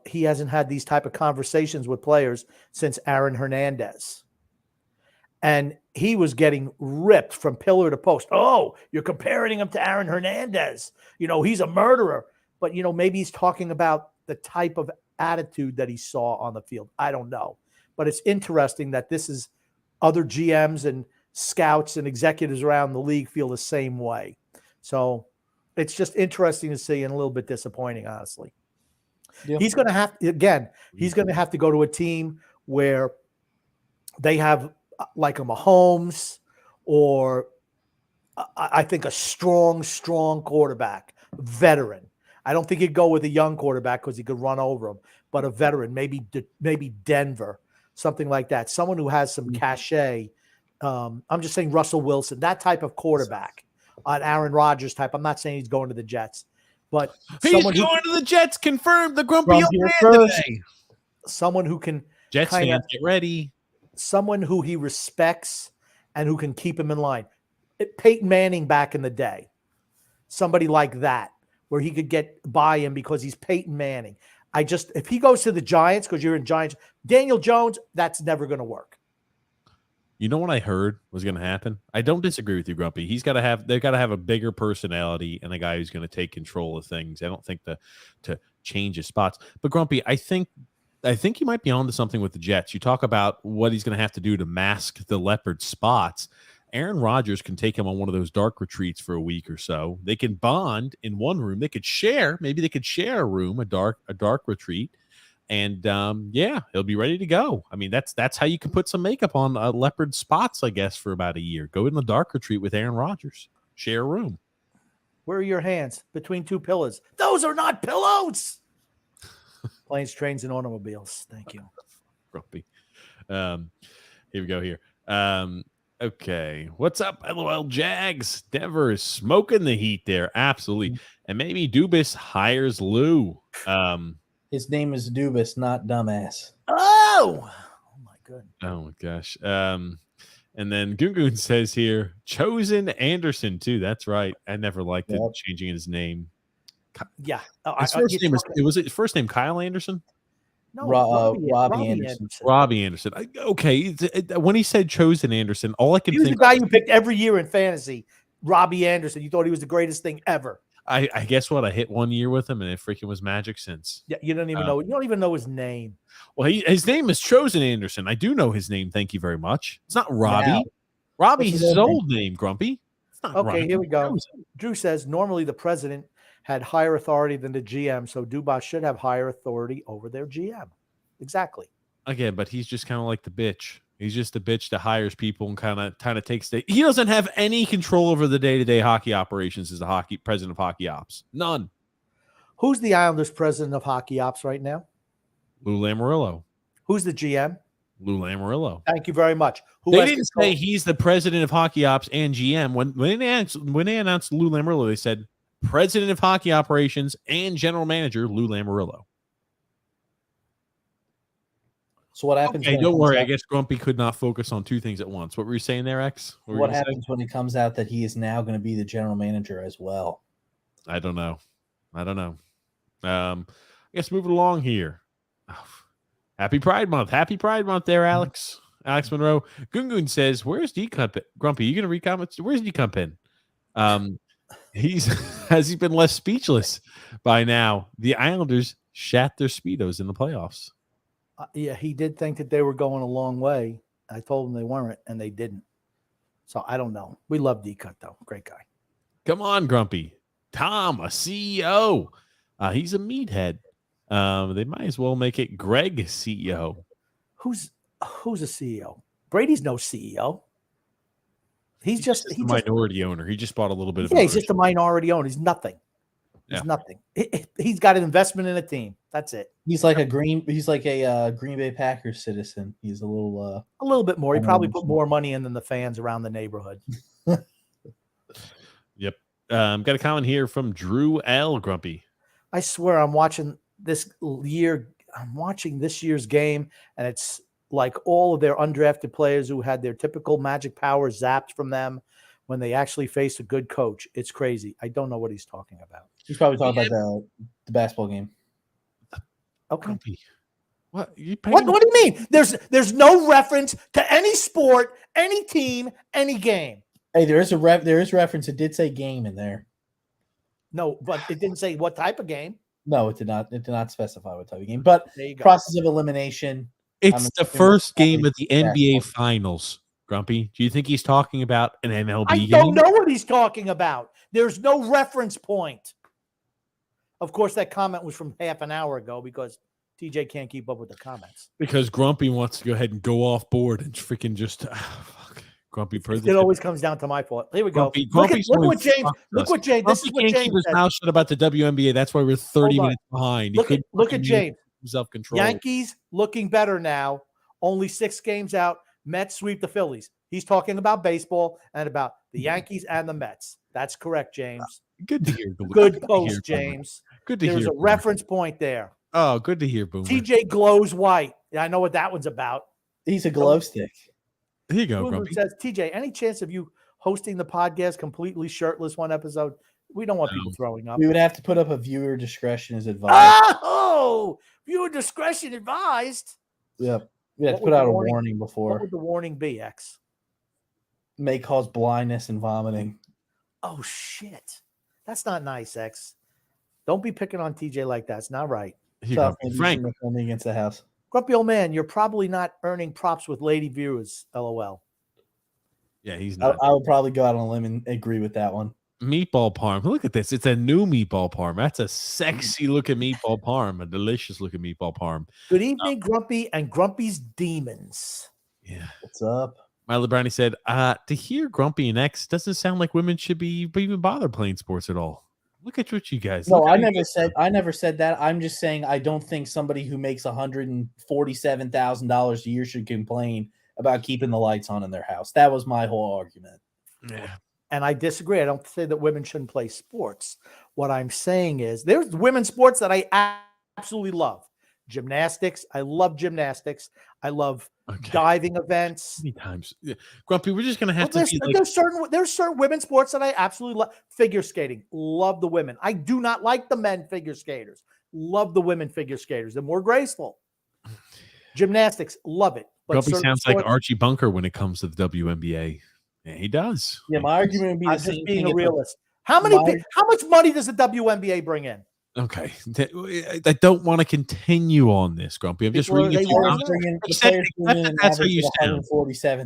he hasn't had these type of conversations with players since Aaron Hernandez. And he was getting ripped from pillar to post. Oh, you're comparing him to Aaron Hernandez. He's a murderer. But, maybe he's talking about the type of attitude that he saw on the field. I don't know. But it's interesting that this is other GMs and scouts and executives around the league feel the same way. So it's just interesting to see and a little bit disappointing, honestly. Yep. He's going to have to go to a team where they have like a Mahomes or I think a strong quarterback, veteran. I don't think he'd go with a young quarterback because he could run over him, but a veteran, maybe Denver. something like that. Someone who has some cachet. I'm just saying Russell Wilson, that type of quarterback, an Aaron Rodgers type. I'm not saying he's going to the Jets, but He's someone going to the Jets. Confirmed. The grumpy old Grumpy man first. today. someone who can Jets kinda- fans, get ready. someone who he respects and who can keep him in line. Peyton Manning back in the day, somebody like that, where he could get by him because he's Peyton Manning. If he goes to the Giants, because you're in Giants, Daniel Jones, that's never going to work. You know what I heard was going to happen? I don't disagree with you, Grumpy. They've got to have a bigger personality and a guy who's going to take control of things. I don't think to change his spots. But Grumpy, I think you might be onto something with the Jets. You talk about what he's going to have to do to mask the leopard spots. Aaron Rodgers can take him on one of those dark retreats for a week or so. They can bond in one room. They could share. Maybe they could share a room, a dark retreat. And he'll be ready to go. I mean, that's how you can put some makeup on leopard spots, I guess, for about a year. Go in the dark retreat with Aaron Rodgers. Share a room. Where are your hands? Between two pillows. Those are not pillows. Planes, trains, and automobiles. Thank you. Grumpy. Here we go here. Okay. What's up, LOL Jags? Denver is smoking the heat there. Absolutely. And maybe Dubas hires Lou. His name is Dubas, not dumbass. Oh my goodness. Oh my gosh. And then Gungun says here, Chosen Anderson too. That's right. I never liked it changing his name. Yeah. His first name Kyle Anderson? No, Robbie Anderson. Robbie Anderson. Okay. When he said Chosen Anderson, all I could think he was the guy you picked every year in fantasy. Robbie Anderson. You thought he was the greatest thing ever. I guess what? I hit 1 year with him and it freaking was magic since. Yeah, you don't even know. You don't even know his name. Well, his name is Chosen Anderson. I do know his name. Thank you very much. It's not Robbie. Wow. Robbie's his old name, Grumpy. It's not Okay, Robbie. here we go. Drew says normally the president had higher authority than the GM, so Dubas should have higher authority over their GM. Exactly. Again, but he's just kind of like the bitch. He's just the bitch that hires people and kind of takes he doesn't have any control over the day-to-day hockey operations as the president of hockey ops. None. Who's the Islanders president of hockey ops right now? Lou Lamoriello. Who's the GM? Lou Lamoriello. Thank you very much. They didn't say he's the president of hockey ops and GM. When they announced Lou Lamoriello, they said president of hockey operations and general manager Lou Lamoriello. So what happens? Okay, don't worry. I guess Grumpy could not focus on two things at once. What were you saying there, X? What happens when it comes out that he is now going to be the general manager as well? I don't know. I guess moving along here. Oh, happy Pride Month. Happy Pride Month there, Alex. Alex Monroe. Gungun says, where's D-Cup? Grumpy, you going to read comments? Where's D-Cup in? Has he been less speechless by now? The Islanders shat their Speedos in the playoffs. Yeah, he did think that they were going a long way. I told him they weren't, and they didn't. So I don't know. We love D-Cut, though. Great guy. Come on, Grumpy. Tom, a CEO. He's a meathead. They might as well make it Greg CEO. Who's a CEO? Brady's no CEO. He's just a minority owner. He just bought a little bit of. Yeah, he's just a minority owner. He's nothing. He's Yeah. nothing. He's got an investment in a team. That's it. He's like a Green Bay Packers citizen. He's a little bit more. He probably put more money in than the fans around the neighborhood. Yep. Got a comment here from Drew L. Grumpy. I swear I'm watching this year's game, and it's like all of their undrafted players who had their typical magic powers zapped from them when they actually faced a good coach. It's crazy. I don't know what he's talking about. He's probably talking about the basketball game. Okay. Grumpy. What do you mean? There's no reference to any sport, any team, any game. Hey, there is reference. It did say game in there. No, but it didn't say what type of game. No, it did not. It did not specify what type of game. But there you go. Process of elimination. It's the first game of the NBA Finals. Grumpy, do you think he's talking about an MLB game? I don't know what he's talking about. There's no reference point. Of course, that comment was from half an hour ago because TJ can't keep up with the comments. Because Grumpy wants to go ahead and go off board and freaking just Grumpy. It always comes down to my fault. Here we go. Look what James. This is what James can't keep his mouth shut about the WNBA. That's why we're 30 minutes behind. Look at James. Self-control. Yankees looking better now. only 6 games out. Mets sweep the Phillies. He's talking about baseball and about the Yankees and the Mets. That's correct, James. Good to hear. Good to hear, post, Boomer. James. Good to There's hear. a reference point there. Oh, good to hear, Boomer. TJ glows white. Yeah, I know what that one's about. He's a glow stick. Here you go, Boomer Grumpy. says, TJ, any chance of you hosting the podcast completely shirtless one episode? We don't want people throwing up. We would have to put up a viewer discretion as advised. Oh, viewer discretion advised. Yep. We have What to would put the out a warning- warning What before. would the warning be, X? May cause blindness and vomiting. Oh, shit. That's not nice, X. Don't be picking on TJ like that. It's not right. Here, Tough Grumpy. Frank. against the house. Grumpy old man, you're probably not earning props with lady viewers, LOL. Yeah, he's I, not. I would probably go out on a limb and agree with that one. Meatball parm. Look at this. It's a new meatball parm. That's a sexy looking meatball parm. A delicious looking meatball parm. Good evening, Grumpy and Grumpy's Demons. Yeah. What's up? Milo Brownie said, to hear Grumpy and X doesn't sound like women should be even bother playing sports at all. Look at what you guys. No, look I how you never said that. I'm just saying I don't think somebody who makes $147,000 a year should complain about keeping the lights on in their house. That was my whole argument. Yeah. And I disagree. I don't say that women shouldn't play sports. What I'm saying is there's women's sports that I absolutely love. Gymnastics. I love gymnastics. I love diving events. Many times. Yeah. Grumpy, we're just going to have Well, to be like, there's certain women's sports that I absolutely love. Figure skating. Love the women. I do not like the men figure skaters. Love the women figure skaters. They're more graceful. Gymnastics. Love it. But Grumpy certain sounds like sports- Archie Bunker when it comes to the WNBA. Yeah, he does. Yeah, my argument would be I'm the just same being thing. a if realist. How much money does the WNBA bring in? Okay. I don't want to continue on this, Grumpy. I'm just People are- reading. they you were- down. the I'm players saying bring in an that's how average you of sound.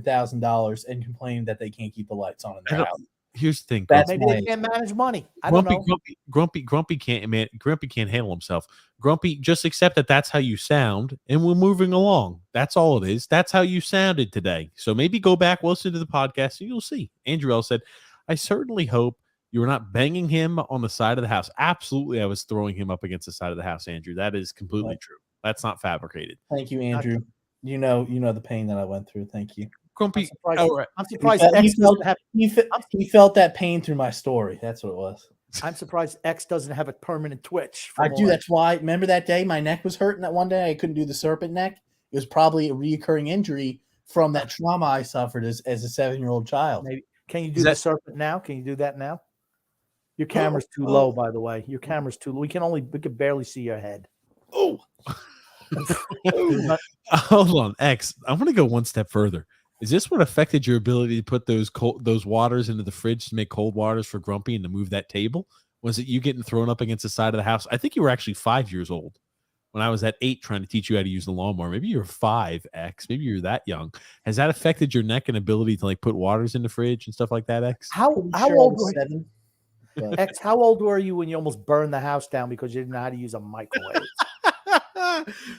$147,000 and complaining that they can't keep the lights on in I their don't- house. Here's the thing. That's Maybe they can't manage money. I don't know. Grumpy can't handle himself. Grumpy, just accept that that's how you sound, and we're moving along. That's all it is. That's how you sounded today. So maybe go back, listen to the podcast, and you'll see. Andrew L said, "I certainly hope you were not banging him on the side of the house." Absolutely, I was throwing him up against the side of the house, Andrew. That is completely true. That's not fabricated. Thank you, Andrew. You know the pain that I went through. Thank you. Grumpy, I'm surprised He X felt- doesn't have. He felt that pain through my story. That's what it was. I'm surprised X doesn't have a permanent twitch. I from do. all That's why. Remember that day my neck was hurting. That one day I couldn't do the serpent neck. It was probably a reoccurring injury from that trauma I suffered as a 7-year-old child. Maybe. Can you do the serpent now? Can you do that now? Your camera's too Oh. low, by the way. Your camera's too low. We can barely see your head. Oh, Hold on, X. I want to go one step further. Is this what affected your ability to put those waters into the fridge to make cold waters for Grumpy and to move that table? Was it you getting thrown up against the side of the house? I think you were actually 5 years old when I was at 8 trying to teach you how to use the lawnmower. Maybe you were 5, X. Maybe you're that young. Has that affected your neck and ability to like put waters in the fridge and stuff like that, X? How Sure I old was were 7. But X? How old were you when you almost burned the house down because you didn't know how to use a microwave?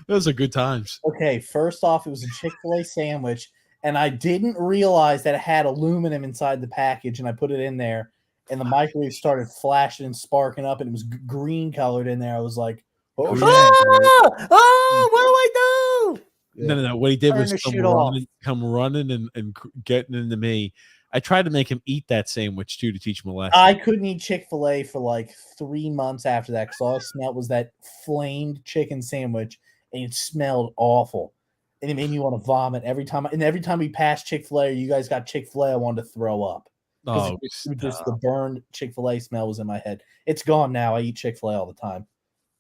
Those are good times. okay, first off, it was a Chick-fil-A sandwich, and I didn't realize that it had aluminum inside the package, and I put it in there, and the microwave started flashing and sparking up, and it was green colored in there. I was like, oh, shit. What do I do? No. What he did Turn was the shit off. come running and getting into me. I tried to make him eat that sandwich too to teach him a lesson. I couldn't eat Chick-fil-A for like 3 months after that because all I smelled was that flamed chicken sandwich, and it smelled awful. And it made me want to vomit every time. And every time we passed Chick-fil-A or you guys got Chick-fil-A, I wanted to throw up. Oh, Just the burned Chick-fil-A smell was in my head. It's gone now. I eat Chick-fil-A all the time.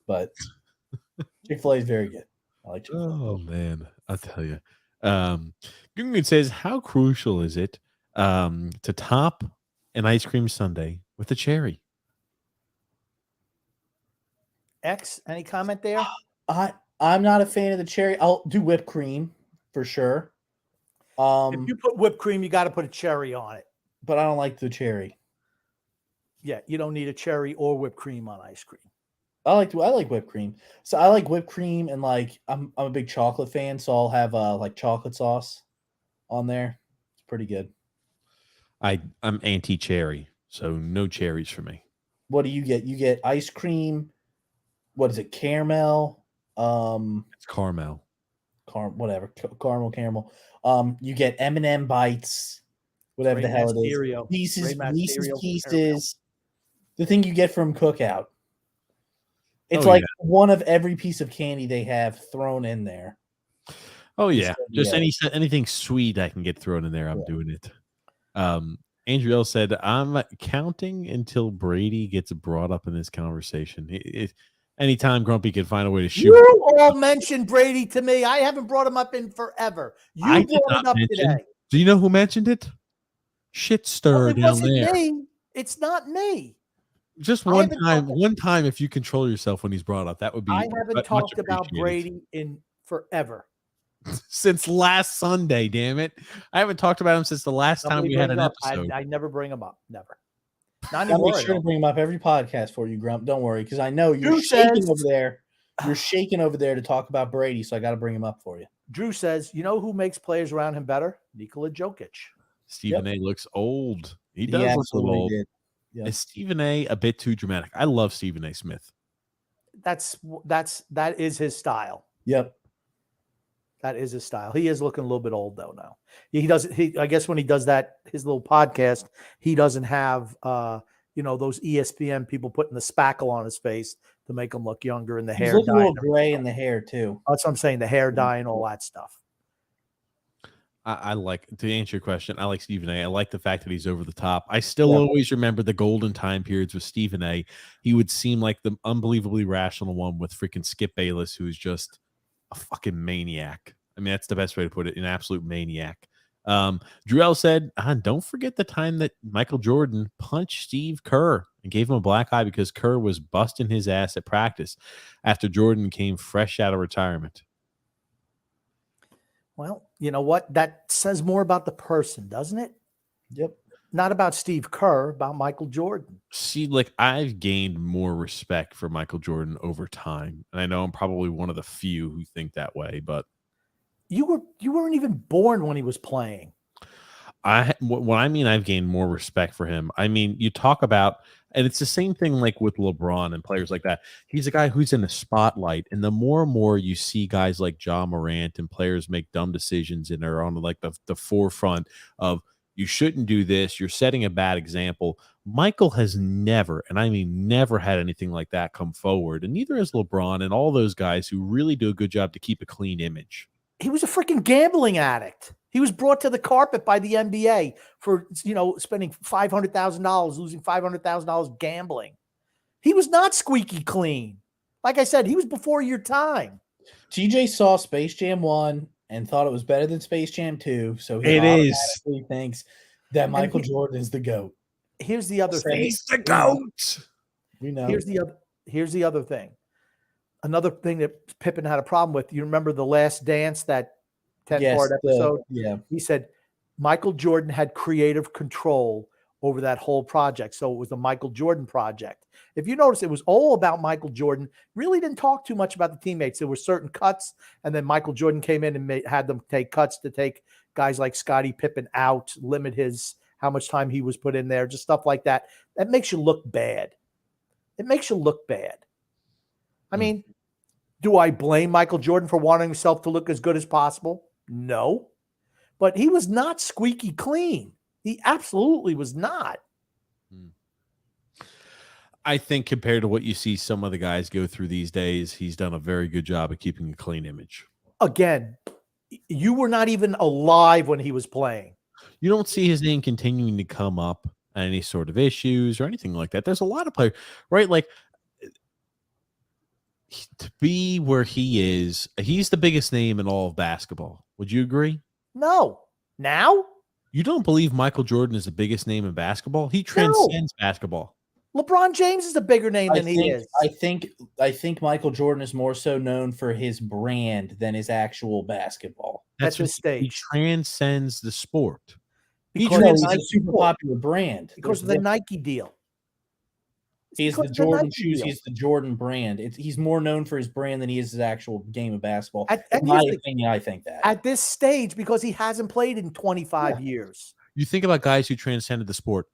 But Chick-fil-A is very good. I like Chick-fil-A. Oh man, I'll tell you. Gungun says, how crucial is it to top an ice cream sundae with a cherry? X, any comment there? I'm not a fan of the cherry. I'll do whipped cream for sure. If you put whipped cream, you got to put a cherry on it. But I don't like the cherry. Yeah, you don't need a cherry or whipped cream on ice cream. I like whipped cream. So I like whipped cream, and like I'm a big chocolate fan, so I'll have like chocolate sauce on there. It's pretty good. I'm anti-cherry, so no cherries for me. What do you get? You get ice cream. What is it? Caramel. It's caramel. caramel. You get M&M bites, whatever the hell it is. Reese's Pieces. The thing you get from Cookout. It's one of every piece of candy they have thrown in there. Oh yeah, just anything sweet I can get thrown in there, I'm doing it. Andrew L said, "I'm counting until Brady gets brought up in this conversation. Anytime Grumpy can find a way to shoot." You all mentioned Brady to me. I haven't brought him up in forever. You brought it up today. Do you know who mentioned it? Shit stir down there. Me. It's not me. Just one time, if you control yourself when he's brought up, that would be. I haven't talked about Brady in forever. Since last Sunday, damn it! I haven't talked about him since the last time we had an episode. I never bring him up. Never. I'll make sure to bring him up every podcast for you, Grump. Don't worry, because I know you're shaking over there. You're shaking over there to talk about Brady, so I got to bring him up for you. Drew says, "You know who makes players around him better? Nikola Jokic." Stephen A. looks old. He does look a little old. Yep. Is Stephen A. a bit too dramatic? I love Stephen A. Smith. That is his style. Yep. That is his style. He is looking a little bit old though now. I guess when he does his little podcast, he doesn't have those ESPN people putting the spackle on his face to make him look younger, and the hair looking a little gray in the hair too. That's what I'm saying. The hair dye and all that stuff. I like, to answer your question, I like Stephen A. I like the fact that he's over the top. I still always remember the golden time periods with Stephen A. He would seem like the unbelievably rational one with freaking Skip Bayless, who's just a fucking maniac. I mean, that's the best way to put it, an absolute maniac. Drew L said, don't forget the time that Michael Jordan punched Steve Kerr and gave him a black eye because Kerr was busting his ass at practice after Jordan came fresh out of retirement. Well, you know what? That says more about the person, doesn't it? Yep. Not about Steve Kerr, about Michael Jordan. See, like, I've gained more respect for Michael Jordan over time. And I know I'm probably one of the few who think that way, but you weren't even born when he was playing. What I mean, I've gained more respect for him. I mean, you talk about, and it's the same thing like with LeBron and players like that. He's a guy who's in the spotlight, and the more and more you see guys like Ja Morant and players make dumb decisions and are on like the forefront of, you shouldn't do this, you're setting a bad example. Michael has never, and I mean never, had anything like that come forward, and neither has LeBron and all those guys who really do a good job to keep a clean image. He was a freaking gambling addict. He was brought to the carpet by the NBA for, spending $500,000, losing $500,000 gambling. He was not squeaky clean. Like I said, he was before your time. TJ saw Space Jam 1 and thought it was better than Space Jam 2, so he automatically thinks that Michael Jordan is the GOAT. Here's the other thing. He's the GOAT. We know. Here's the other thing. Another thing that Pippen had a problem with. You remember The Last Dance, that 10-part episode? He said Michael Jordan had creative control over that whole project. So it was the Michael Jordan project. If you notice, it was all about Michael Jordan. Really didn't talk too much about the teammates. There were certain cuts, and then Michael Jordan came in and had them take cuts to take guys like Scottie Pippen out, limit how much time he was put in there, just stuff like that. That makes you look bad. It makes you look bad. I mean, do I blame Michael Jordan for wanting himself to look as good as possible? No. But he was not squeaky clean. He absolutely was not. I think compared to what you see some of the guys go through these days, he's done a very good job of keeping a clean image. Again, you were not even alive when he was playing. You don't see his name continuing to come up on any sort of issues or anything like that. There's a lot of players, right? Like, to be where he is, he's the biggest name in all of basketball. Would you agree? No. Now? You don't believe Michael Jordan is the biggest name in basketball? He transcends basketball. LeBron James is a bigger name than he is. I think Michael Jordan is more so known for his brand than his actual basketball. That's his stage. He transcends the sport. He's a super popular brand because of the Nike deal. He's the Jordan shoes. He's the Jordan brand. He's more known for his brand than he is his actual game of basketball. In my opinion, I think that. At this stage, because he hasn't played in 25 years. You think about guys who transcended the sport.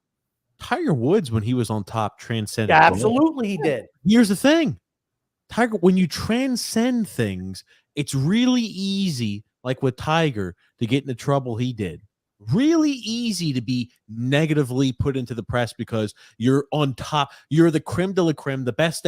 Tiger Woods, when he was on top, transcended. Yeah, absolutely, he did. Here's the thing. Tiger, when you transcend things, it's really easy, like with Tiger, to get into trouble he did. Really easy to be negatively put into the press because you're on top. You're the creme de la creme, the best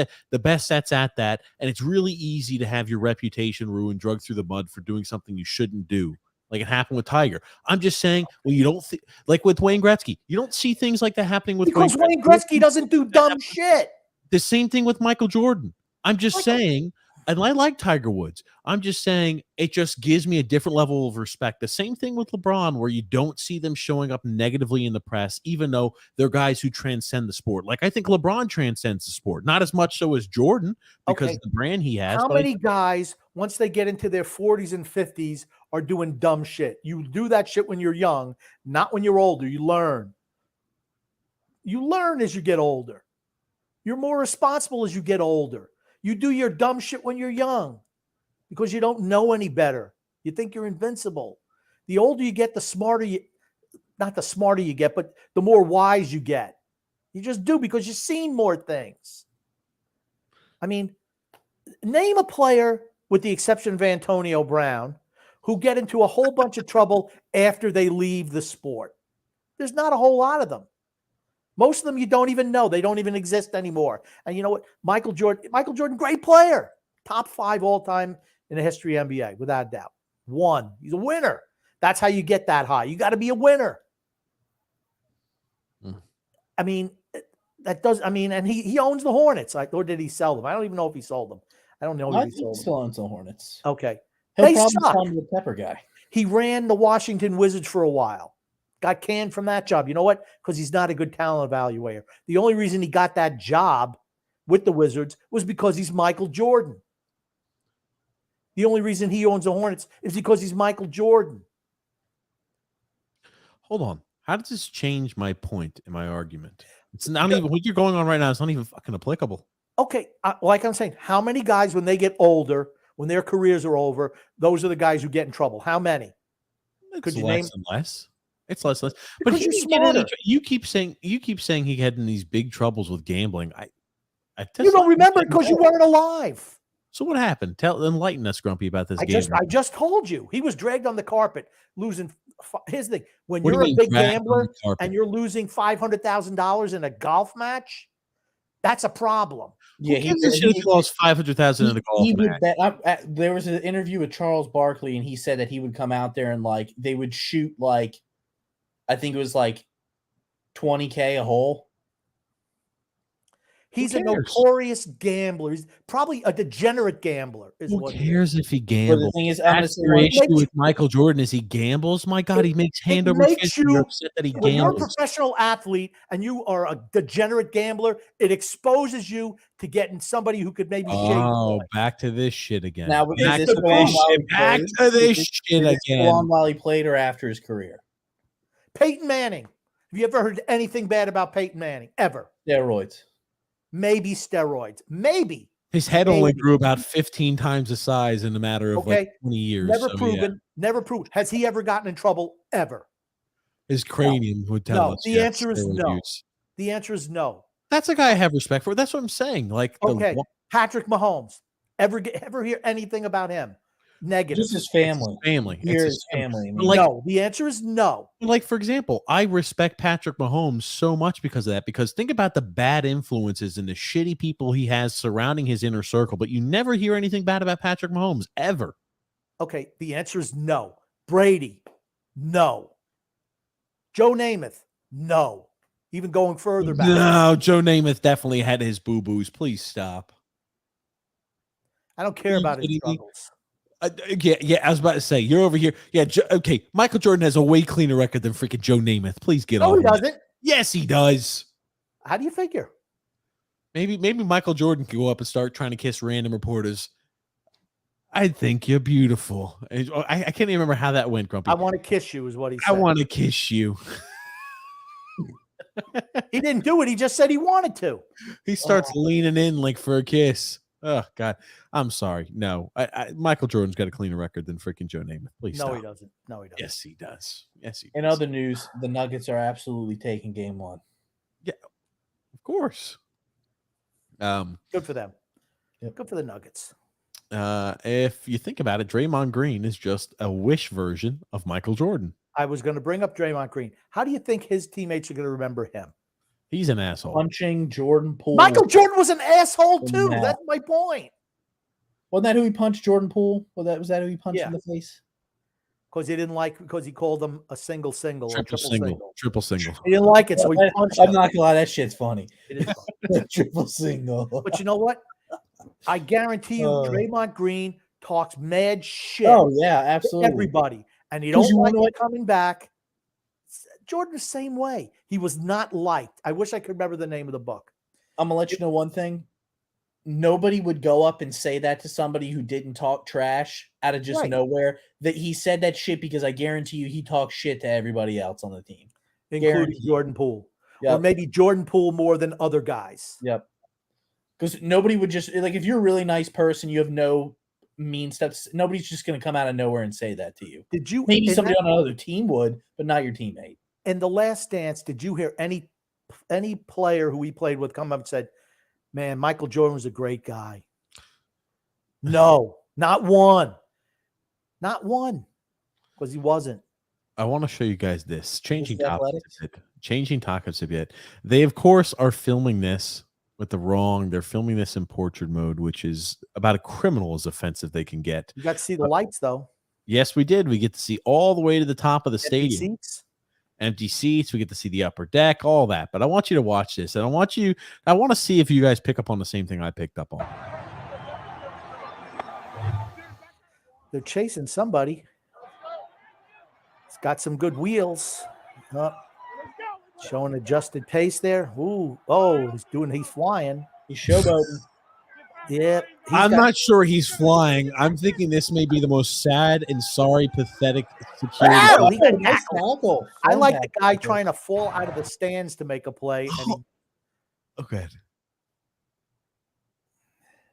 that's at that. And it's really easy to have your reputation ruined, drugged through the mud for doing something you shouldn't do. Like it happened with Tiger. I'm just saying, well, you don't like with Wayne Gretzky. You don't see things like that happening with because Wayne Gretzky doesn't do dumb shit. The same thing with Michael Jordan. I'm just saying, and I like Tiger Woods. I'm just saying it just gives me a different level of respect. The same thing with LeBron, where you don't see them showing up negatively in the press, even though they're guys who transcend the sport. Like I think LeBron transcends the sport, not as much so as Jordan because of the brand he has. How many guys, once they get into their 40s and 50s, are doing dumb shit? You do that shit when you're young, not when you're older. You learn. You learn as you get older. You're more responsible as you get older. You do your dumb shit when you're young because you don't know any better. You think you're invincible. The older you get, the smarter you, not the smarter you get, but the more wise you get. You just do because you've seen more things. I mean, name a player, with the exception of Antonio Brown, who get into a whole bunch of trouble after they leave the sport. There's not a whole lot of them. Most of them you don't even know. They don't even exist anymore. And you know what? Michael Jordan, great player. Top 5 all-time in the history of NBA, without a doubt. One. He's a winner. That's how you get that high. You got to be a winner. I mean, and he owns the Hornets. Or did he sell them? I don't even know if he sold them. I don't know if he sold them. Still owns the Hornets. Okay. They suck. The Pepper guy. He ran the Washington Wizards for a while. Got canned from that job. You know what? Because he's not a good talent evaluator. The only reason he got that job with the Wizards was because he's Michael Jordan. The only reason he owns the Hornets is because he's Michael Jordan. Hold on. How does this change my point in my argument? It's not even what you're going on right now. It's not even fucking applicable. Okay. Like I'm saying, how many guys, when they get older, when their careers are over, those are the guys who get in trouble? How many? Could you name less? It's less. But you keep saying he had in these big troubles with gambling. You don't remember it because you weren't alive. So what happened? Enlighten us, Grumpy, about this. I just told you. He was dragged on the carpet, losing. Here's the thing: when you're a big gambler and you're losing $500,000 in a golf match, that's a problem. Yeah, he lost $500,000 in a golf match. There was an interview with Charles Barkley, and he said that he would come out there and they would shoot I think it was $20K a hole. He's a notorious gambler. He's probably a degenerate gambler. Who cares if he gambles? The thing is, that's your issue with Michael Jordan is he gambles. My God, he makes hand over fist. You're upset that he gambles. When you're a professional athlete and you are a degenerate gambler, it exposes you to getting somebody who could maybe. Oh, back to this shit again. Now, back to this shit again. While he played or after his career. Peyton Manning. Have you ever heard anything bad about Peyton Manning? Ever? Steroids. Maybe steroids. Maybe. His head only grew about 15 times the size in a matter of 20 years. Never proven. Yeah. Never proven. Has he ever gotten in trouble? Ever? His cranium would tell us. The answer is no. The answer is no. That's a guy I have respect for. That's what I'm saying. Patrick Mahomes. Ever hear anything about him? Negative. Just his family. It's his family. No, the answer is no. For example, I respect Patrick Mahomes so much because of that. Because think about the bad influences and the shitty people he has surrounding his inner circle. But you never hear anything bad about Patrick Mahomes, ever. Okay, the answer is no. Brady, no. Joe Namath, no. Even going further back. No, Joe Namath definitely had his boo-boos. Please stop. I don't care about his struggles. Yeah, I was about to say, you're over here. Yeah, okay, Michael Jordan has a way cleaner record than freaking Joe Namath. Please get on. No, he doesn't. Yes, he does. How do you figure? Maybe Michael Jordan could go up and start trying to kiss random reporters. I think you're beautiful. I can't even remember how that went, Grumpy. I want to kiss you is what he said. I want to kiss you. He didn't do it. He just said he wanted to. He starts leaning in for a kiss. Oh, God. I'm sorry. No. Michael Jordan's got a cleaner record than freaking Joe Namath. Please stop. He doesn't. No, he doesn't. Yes, he does. In other news, the Nuggets are absolutely taking game 1. Yeah, of course. Good for them. Yep. Good for the Nuggets. If you think about it, Draymond Green is just a wish version of Michael Jordan. I was going to bring up Draymond Green. How do you think his teammates are going to remember him? He's an asshole. Punching Jordan Poole. Michael Jordan was an asshole too. Yeah. That's my point. Wasn't that who he punched, Jordan Poole? Was that who he punched Yeah. in the face? Because he didn't like, because he called them a single, Triple single. He didn't like it, so he punched I'm him. not gonna lie, that shit's funny. It is funny. Triple single. But you know what? I guarantee you, Draymond Green talks mad shit. Oh yeah, to absolutely. everybody, and he 'Cause don't you like wanna it coming back. Jordan the same way. He was not liked. I wish I could remember the name of the book. I'm gonna let you know one thing. Nobody would go up and say that to somebody who didn't talk trash out of just Right. nowhere. That he said that shit because I guarantee you he talks shit to everybody else on the team. Including Guaranteed. Jordan Poole. Or Yep. maybe Jordan Poole more than other guys. Yep. Because nobody would just like if you're a really nice person, you have no mean stuff. Nobody's just gonna come out of nowhere and say that to you. Did you Maybe in somebody that- on another team would, but not your teammate. in the Last Dance, did you hear any player who he played with come up and said, "Man, Michael Jordan was a great guy"? No, not one. Not one. Because he wasn't. I want to show you guys this. Changing This is topics athletics? a bit. Changing topics a bit. They, of course, are filming this with the wrong. They're filming this in portrait mode, which is about a criminal as offensive they can get. You got to see the lights, though. Yes, we did. We get to see all the way to the top of the Empty stadium. seats. Empty seats. We get to see the upper deck, all that. But I want you to watch this, and I want to see if you guys pick up on the same thing I picked up on. They're chasing somebody. It's got some good wheels. Showing adjusted pace there. Ooh, oh, he's flying. He's showboating. Yeah. I'm not sure he's flying. I'm thinking this may be the most sad and sorry, pathetic security. Oh, he got Nice tackled. tackle. I Phone like the tackle. guy trying to fall out of the stands to make a play. And Okay.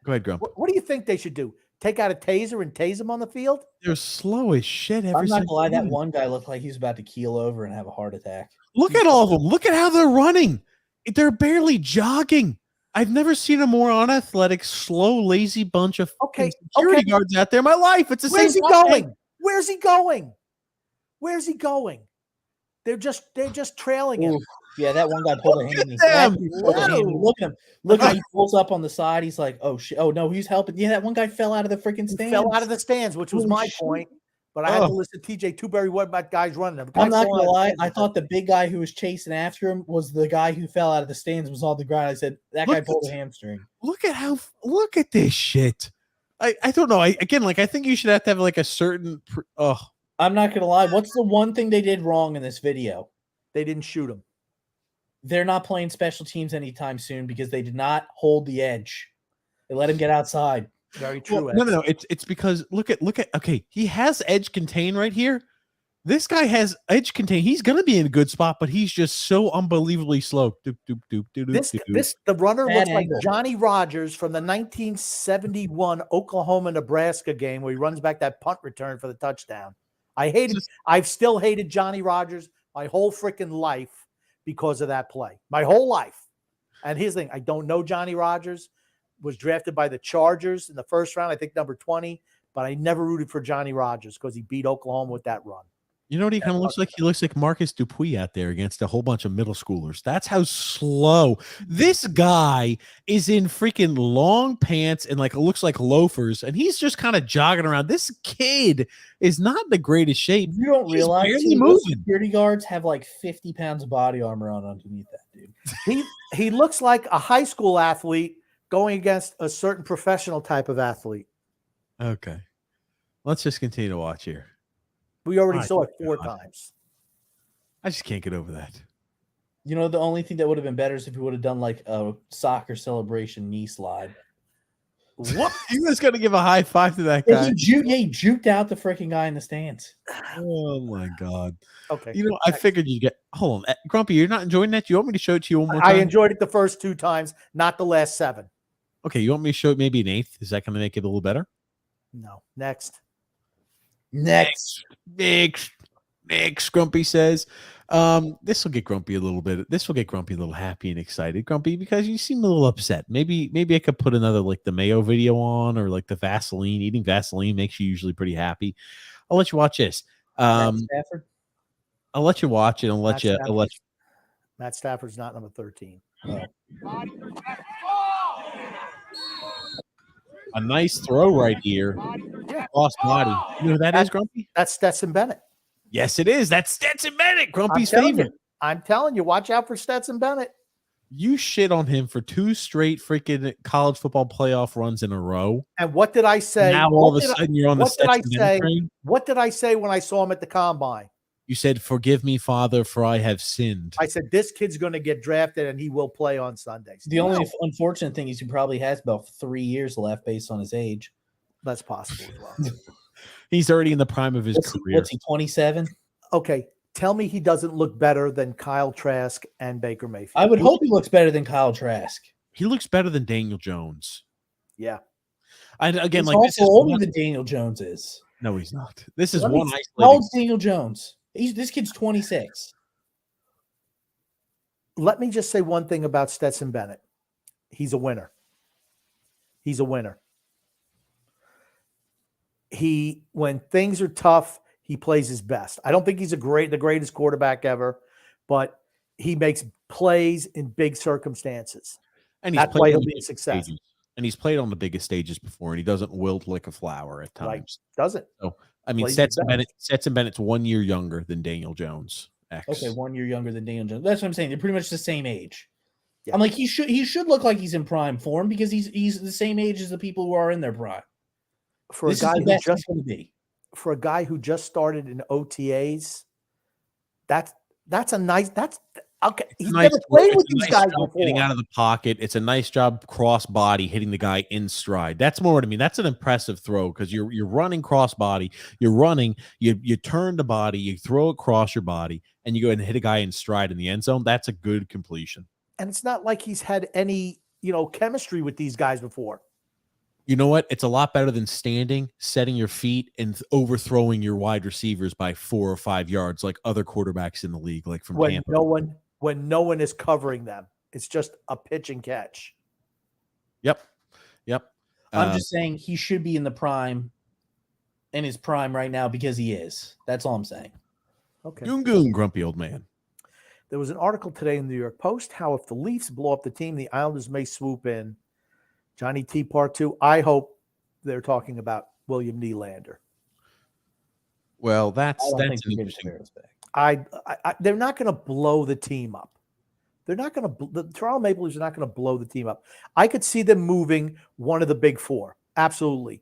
Go ahead, Grump. what do you think they should do? Take out a taser and tase him on the field? They're slow as shit. I'm not gonna single lie, that time. one guy looked like he was about to keel over and have a heart attack. Look at all of them. Look at how they're running. They're barely jogging. I've never seen a more unathletic, slow, lazy bunch of Okay, security okay. guards out there in my life. It's the Where's same he guy. going? Where's he going? Where's he going? They're just trailing him. Oof. Yeah, that one guy pulled a Look hammy. at them. That dude pulled a hammy. Look at him. Look how he pulls up on the side. He's like, oh shit. Oh no, he's helping. Yeah, that one guy fell out of the freaking He stand. fell out of the stands, which was Holy my shit. point. But I had to listen to TJ Twoberry. What about guys running? The guy I'm not falling gonna out of lie. the I stands. thought the big guy who was chasing after him was the guy who fell out of the stands. Was all the ground. I said that guy Look pulled a at- hamstring. Look at this shit. I don't know. I think you should have to have like a certain. I'm not gonna lie. What's the one thing they did wrong in this video? They didn't shoot him. They're not playing special teams anytime soon because they did not hold the edge. They let him get outside. Very true. Well, no. It's because look at. Okay, he has edge contain right here. This guy has edge contain. He's gonna be in a good spot, but he's just so unbelievably slow. Doop, doop, doop, doop, doop, doop. The runner Bad looks angle. like Johnny Rogers from the 1971 Oklahoma-Nebraska game where he runs back that punt return for the touchdown. I've still hated Johnny Rogers my whole freaking life because of that play. My whole life. And here's the thing, I don't know Johnny Rogers. Was drafted by the Chargers in the first round, I think number 20, but I never rooted for Johnny Rogers because he beat Oklahoma with that run. You know what he kind of looks like? He looks like Marcus Dupuis out there against a whole bunch of middle schoolers. That's how slow. This guy is in freaking long pants and like looks like loafers, and he's just kind of jogging around. This kid is not in the greatest shape. You don't He's realize barely too, those moving. security guards have like 50 pounds of body armor on underneath that dude. He looks like a high school athlete going against a certain professional type of athlete. Okay. Let's just continue to watch here. We already My saw it 4 God. times. I just can't get over that. You know, the only thing that would have been better is if he would have done like a soccer celebration knee slide. What? He was going to give a high five to that Yeah, guy. he juked out the freaking guy in the stands. Oh, my God. Okay. You know, I figured you'd get. Hold on. Grumpy, you're not enjoying that? You want me to show it to you one more I time? enjoyed it the first 2 times, not the last 7. Okay, you want me to show it maybe an 8th? Is that going to make it a little better? No. Next. Next. Next, Grumpy says. This will get Grumpy a little bit. This will get Grumpy a little happy and excited, Grumpy, because you seem a little upset. Maybe I could put another like the Mayo video on, or like the Vaseline. Eating Vaseline makes you usually pretty happy. I'll let you watch this. Stafford. I'll let you watch it. I'll let you. Matt Stafford's not number 13. A nice throw right here. Yeah. Cross body. You know who that is, Grumpy? That's Stetson Bennett. Yes, it is. That's Stetson Bennett, Grumpy's favorite. I'm telling you, watch out for Stetson Bennett. You shit on him for 2 straight freaking college football playoff runs in a row. And what did I say? Now all of a sudden you're on the Stetson Bennett train. What did I say when I saw him at the combine? You said, "Forgive me, Father, for I have sinned." I said, this kid's going to get drafted and he will play on Sundays. The only unfortunate thing is he probably has about 3 years left based on his age. That's possible as well. He's already in the prime of his career. What's he, 27? Okay. Tell me he doesn't look better than Kyle Trask and Baker Mayfield. I would hope he looks better than Kyle Trask. He looks better than Daniel Jones. Yeah. And again, He's like also this is older than Daniel Jones is. No, he's not. This is one How isolated. old's Daniel Jones? This kid's 26. Let me just say one thing about Stetson Bennett. He's a winner. He's a winner. When things are tough, he plays his best. I don't think he's the greatest quarterback ever, but he makes plays in big circumstances. And that's why he'll be a success. And he's played on the biggest stages before, and he doesn't wilt like a flower at times. Right. Doesn't. So, I mean, Stetson Bennett's 1 year younger than Daniel Jones. Okay, 1 year younger than Daniel Jones. That's what I'm saying. They're pretty much the same age. Yeah. I'm like, he should look like he's in prime form because he's the same age as the people who are in their prime. For a guy who just started in OTAs, that's okay. He's never played with these guys before. Getting out of the pocket, it's a nice job cross body hitting the guy in stride. That's more what I mean. That's an impressive throw because you're running cross body, you're running, you turn the body, you throw it across your body, and you go ahead and hit a guy in stride in the end zone. That's a good completion. And it's not like he's had any chemistry with these guys before. You know what? It's a lot better than standing, setting your feet, and overthrowing your wide receivers by 4 or 5 yards like other quarterbacks in the league, like from Tampa. When no one is covering them. It's just a pitch and catch. Yep. I'm just saying he should be in his prime right now because he is. That's all I'm saying. Okay. Goon, grumpy old man. There was an article today in the New York Post how if the Leafs blow up the team, the Islanders may swoop in. Johnny T Part 2. I hope they're talking about William Nylander. Well, that's interesting. They're not going to blow the team up. They're not going to. The Toronto Maple Leafs are not going to blow the team up. I could see them moving one of the big four. Absolutely.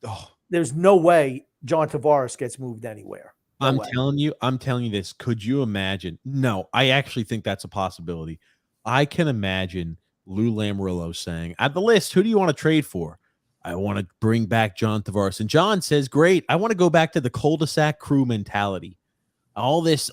Oh, there's no way John Tavares gets moved anywhere. I'm telling you this. Could you imagine? No, I actually think that's a possibility. I can imagine Lou Lamoriello saying, "At the list, who do you want to trade for?" I want to bring back John Tavares. And John says, "Great. I want to go back to the cul-de-sac crew mentality. All this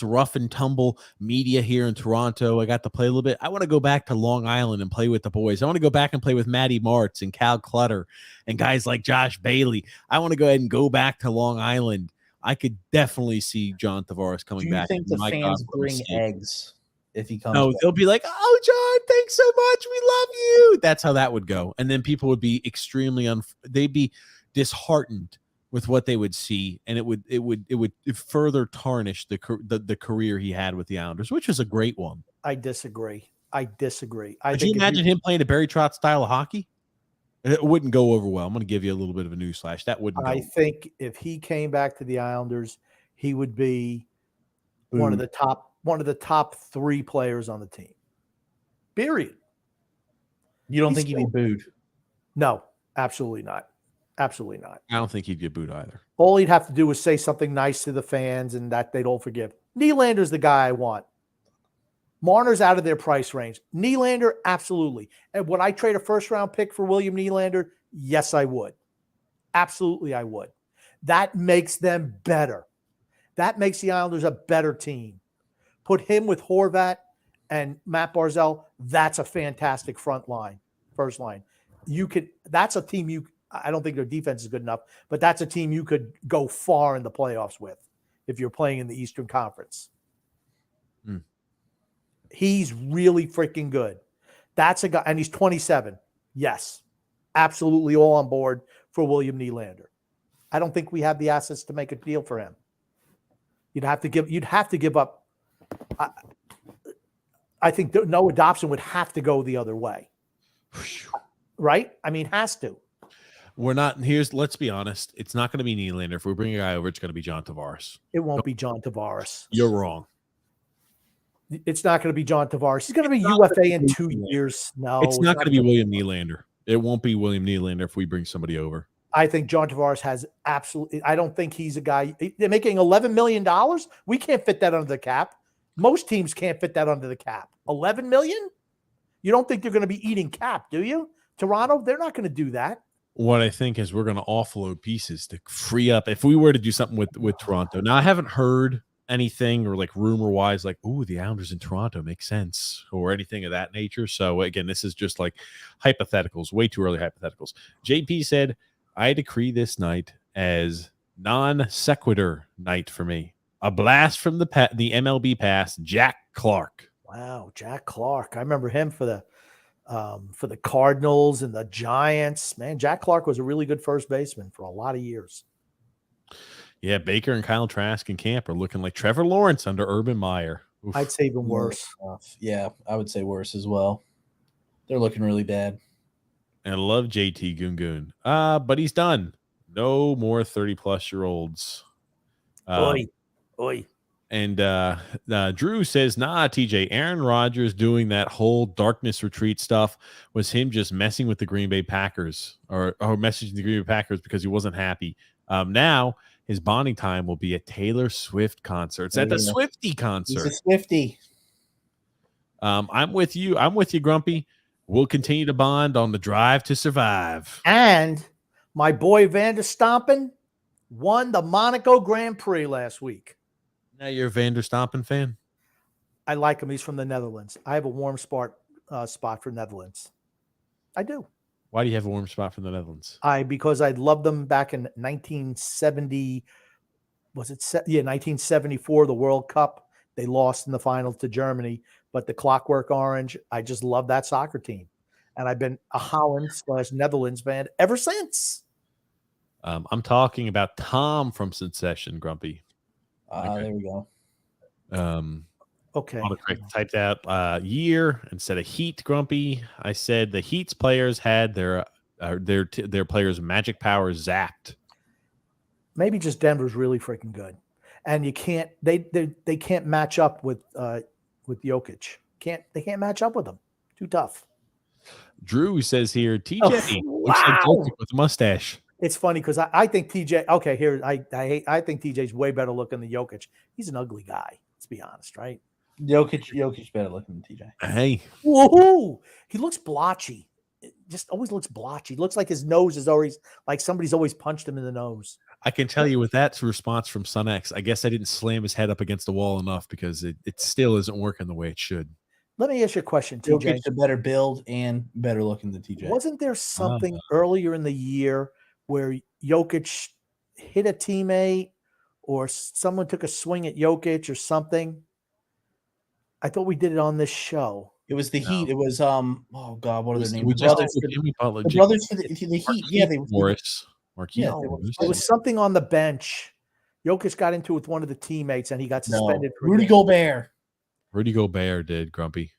rough and tumble media here in Toronto. I got to play a little bit. I want to go back to Long Island and play with the boys. I want to go back and play with Matty Martz and Cal Clutter and guys like Josh Bailey. I want to go ahead and go back to Long Island." I could definitely see John Tavares coming back. Do you think the fans bring eggs if he comes? No, they'll be like, "Oh, John, thanks so much. We love you." That's how that would go. And then people would be extremely they'd be disheartened with what they would see, and it would further tarnish the career he had with the Islanders, which was a great one. I disagree. Could you imagine him playing a Barry Trotz style of hockey? It wouldn't go over well. I'm going to give you a little bit of a newsflash. That wouldn't. I think if he came back to the Islanders, he would be one of the top 3 players on the team. Period. You don't think he'd be booed? No, absolutely not. Absolutely not. I don't think he'd get booed either. All he'd have to do is say something nice to the fans, and that they'd all forgive. Nylander's the guy I want. Marner's out of their price range. Nylander, absolutely. And would I trade a first-round pick for William Nylander? Yes, I would. Absolutely, I would. That makes them better. That makes the Islanders a better team. Put him with Horvat and Matt Barzal. That's a fantastic first line. That's a team I don't think their defense is good enough, but that's a team you could go far in the playoffs with if you're playing in the Eastern Conference. He's really freaking good. That's a guy, and he's 27. Yes, absolutely all on board for William Nylander. I don't think we have the assets to make a deal for him. You'd have to give up. I think Noah Dobson would have to go the other way. Right? I mean, has to. Let's be honest. It's not going to be Nylander. If we bring a guy over, it's going to be John Tavares. It won't be John Tavares. You're wrong. It's not going to be John Tavares. He's going to be UFA in 2 years. No, it's not going to be William Nylander. It won't be William Nylander if we bring somebody over. I think John Tavares has absolutely. I don't think he's a guy. They're making $11 million. We can't fit that under the cap. Most teams can't fit that under the cap. $11 million? You don't think they're going to be eating cap, do you? Toronto, they're not going to do that. What I think is we're going to offload pieces to free up. If we were to do something with Toronto. Now, I haven't heard anything or like rumor wise, like, ooh, the Islanders in Toronto makes sense or anything of that nature. So again, this is just like hypotheticals, way too early hypotheticals. JP said, I decree this night as non sequitur night for me. A blast from the MLB past, Jack Clark. Wow, Jack Clark. I remember him for the Cardinals and the Giants. Man, Jack Clark was a really good first baseman for a lot of years. Yeah, Baker and Kyle Trask and Camp are looking like Trevor Lawrence under Urban Meyer. Oof. I'd say even worse. Yeah, I would say worse as well. They're looking really bad. And I love JT Gungun. But he's done. No more 30-plus-year-olds. Oi. And Drew says, nah, TJ, Aaron Rodgers doing that whole darkness retreat stuff was him just messing with the Green Bay Packers or messaging the Green Bay Packers because he wasn't happy. Now his bonding time will be at Taylor Swift concerts, at the Swiftie concert. He's a Swiftie. I'm with you. I'm with you, Grumpy. We'll continue to bond on the drive to survive. And my boy Vander Stompen won the Monaco Grand Prix last week. Now you're a Vander Stompen fan? I like him. He's from the Netherlands. I have a warm spot for Netherlands. I do. Why do you have a warm spot for the Netherlands? Because I loved them back in 1970. Was it? 1974, the World Cup. They lost in the final to Germany, but the Clockwork Orange, I just love that soccer team. And I've been a Holland/Netherlands fan ever since. I'm talking about Tom from Succession, Grumpy. Okay. There we go. Okay. Typed out year instead of Heat, Grumpy. I said the Heat's players had their players' magic powers zapped. Maybe just Denver's really freaking good, and you can't they can't match up with Jokic. They can't match up with them. Too tough. Drew says here, TJ looks like Jokic with a mustache. It's funny because I think TJ. Okay, here I think TJ's way better looking than Jokic. He's an ugly guy. Let's be honest, right? Jokic better looking than TJ. Hey, woohoo! He looks blotchy. It just always looks blotchy. Looks like his nose is always like somebody's always punched him in the nose. I can tell you with that response from SunX, I guess I didn't slam his head up against the wall enough because it still isn't working the way it should. Let me ask you a question, TJ. Jokic's a better build and better looking than TJ. Wasn't there something earlier in the year where Jokic hit a teammate or someone took a swing at Jokic or something? I thought we did it on this show. It was the Heat. It was oh god, what are their names? The brothers for the Heat. Yeah, they Morris. It was something on the bench. Jokic got into it with one of the teammates and he got suspended. No. Rudy Gobert. Rudy Gobert did, Grumpy.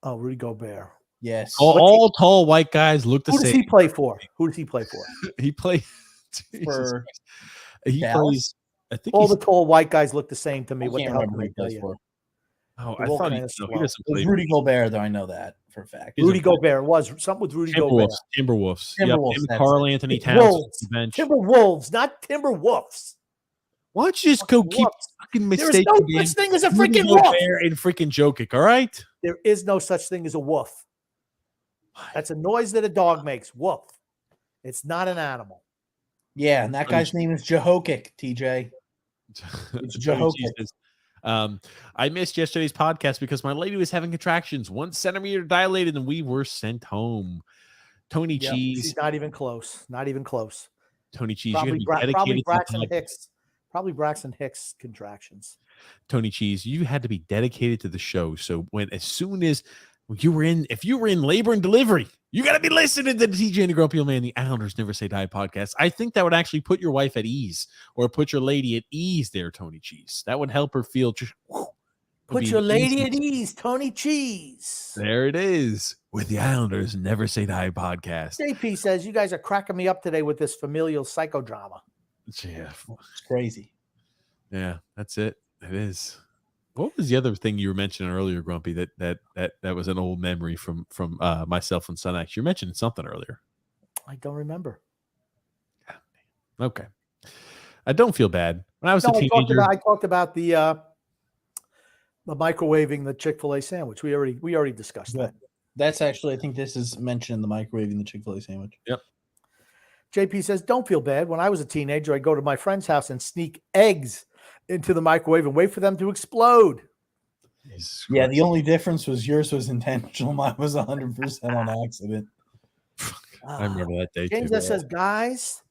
Oh, Rudy Gobert. Yes. All tall white guys look the same. Who does he play for? He plays for plays. I think all the tall white guys look the same to me. What the hell do he play for? Oh, I thought he doesn't play. Rudy Gobert, though. I know that for a fact. Rudy Gobert was something with Rudy Gobert. Timberwolves. Yep. Carl Anthony Towns. Timberwolves, not Timberwolves. Why don't you just go keep fucking mistaking? There is no such thing as a freaking wolf. And freaking Jokic, all right? There is no such thing as a wolf. That's a noise that a dog makes. Woof. It's not an animal. Yeah, and that guy's name is Jehokic, TJ. It's Jehokic. I missed yesterday's podcast because my lady was having contractions, 1 centimeter dilated, and we were sent home. Tony Cheese. She's not even close. Not even close. Tony Cheese. Probably Braxton Hicks. Probably Braxton Hicks contractions. Tony Cheese, you had to be dedicated to the show. So as soon as if you were in labor and delivery, you got to be listening to the TJ and the Grumpy Old Man, the Islanders Never Say Die podcast. I think that would actually put your wife at ease, or put your lady at ease there, Tony Cheese. That would help her feel just Put your lady at ease, Tony Cheese. There it is, with the Islanders Never Say Die podcast. JP says, you guys are cracking me up today with this familial psychodrama. Yeah, It's crazy. Yeah, that's it. It is. What was the other thing you were mentioning earlier, Grumpy? That was an old memory from myself and Son X. You mentioned something earlier. I don't remember. Okay, I don't feel bad. When I was a teenager, I talked about the microwaving the Chick-fil-A sandwich. We already discussed that. That's actually, I think this is mentioned in the microwaving the Chick-fil-A sandwich. Yep. JP says, don't feel bad. When I was a teenager, I'd go to my friend's house and sneak eggs into the microwave and wait for them to explode. Yeah, the only difference was yours was intentional. Mine was 100% on accident. I remember that day James too. says, guys,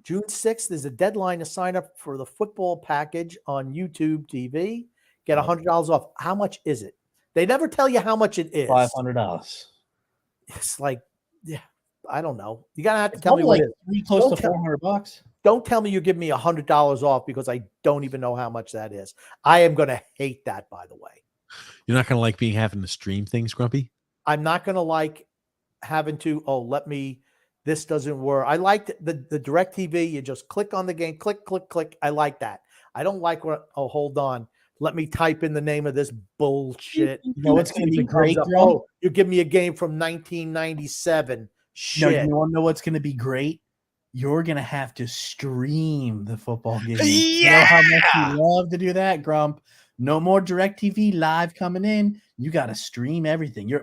June 6th is a deadline to sign up for the football package on YouTube TV. Get $100 off. How much is it? They never tell you how much it is. $500. It's like, yeah, I don't know. You gotta have to tell me what it is. Close to $400. Don't tell me you give me $100 off because I don't even know how much that is. I am gonna hate that, by the way. You're not gonna like having to stream things, Grumpy? I'm not gonna like having to, this doesn't work. I like the DirecTV. You just click on the game, click, click, click. I like that. I don't like hold on. Let me type in the name of this bullshit. You know what's going to be great, bro? You give me a game from 1997. Shit. No, you want to know what's going to be great? You're going to have to stream the football game. Yeah! You know how much you love to do that, Grump. No more DirecTV live coming in. You got to stream everything. You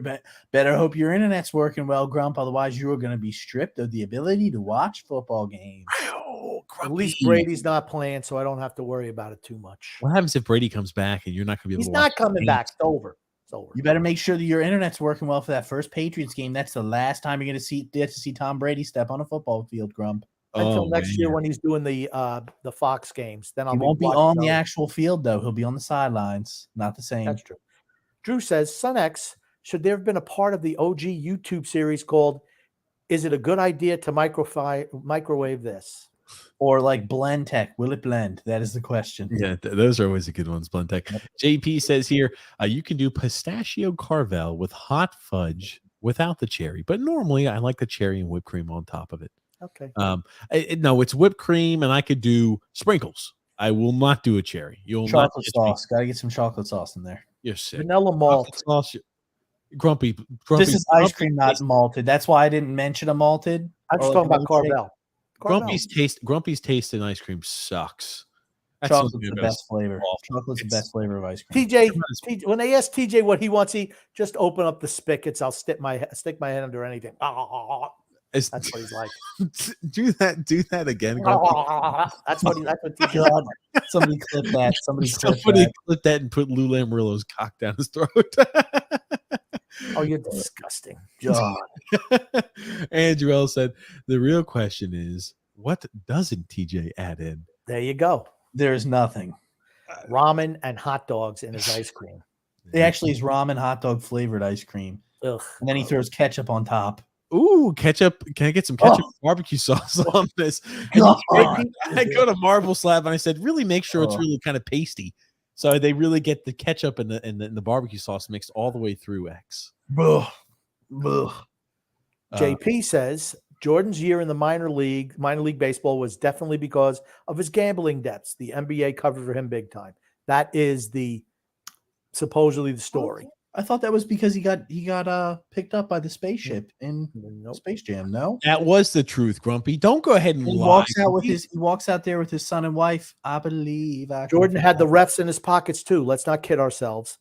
better hope your internet's working well, Grump. Otherwise, you are going to be stripped of the ability to watch football games. At least Brady's not playing, so I don't have to worry about it too much. What happens if Brady comes back and you're not going to be able to watch? He's not coming back. It's over. It's over. You better make sure that your internet's working well for that first Patriots game. That's the last time you're going to get to see Tom Brady step on a football field, Grump. Until next year when he's doing the Fox games. Then he won't be on the actual field, though. He'll be on the sidelines. Not the same. That's true. Drew says, Son X, should there have been a part of the OG YouTube series called Is It a Good Idea to Microwave This? Or like Blend Tech. Will it blend? That is the question. Yeah, those are always the good ones, Blend Tech. JP says here, you can do pistachio Carvel with hot fudge without the cherry. But normally I like the cherry and whipped cream on top of it. Okay. No, it's whipped cream, and I could do sprinkles. I will not do a cherry. You'll chocolate sauce. Got to get some chocolate sauce in there. You're sick. Vanilla malt. Sauce, Grumpy. This is ice cream, not malted. That's why I didn't mention a malted. I'm just talking about Carvel. Grumpy's taste in ice cream sucks. Chocolate's the best flavor. Chocolate's the best flavor of ice cream. TJ, when they ask TJ what he wants, he just open up the spigots. I'll stick my head under anything. That's what he's like. Do that again. That's what TJ. Somebody clip that. Somebody clip that and put Lou Lamoriello's cock down his throat. Oh, you're disgusting, John. Andrew L said the real question is, what doesn't TJ add in? There you go. There's nothing. Ramen and hot dogs in his ice cream. It actually is ramen hot dog flavored ice cream. Ugh. And then he throws ketchup on top. Ooh, ketchup. Can I get some ketchup barbecue sauce on this? I go to Marble Slab and I said, really make sure it's really kind of pasty. So they really get the ketchup and the barbecue sauce mixed all the way through X. JP says Jordan's year in the minor league baseball was definitely because of his gambling debts. The NBA covered for him big time. That is supposedly the story. I thought that was because he got picked up by the spaceship in Space Jam. No, that was the truth, Grumpy. Don't go ahead and lie. He walks out there with his son and wife. I believe Jordan had the refs in his pockets too. Let's not kid ourselves.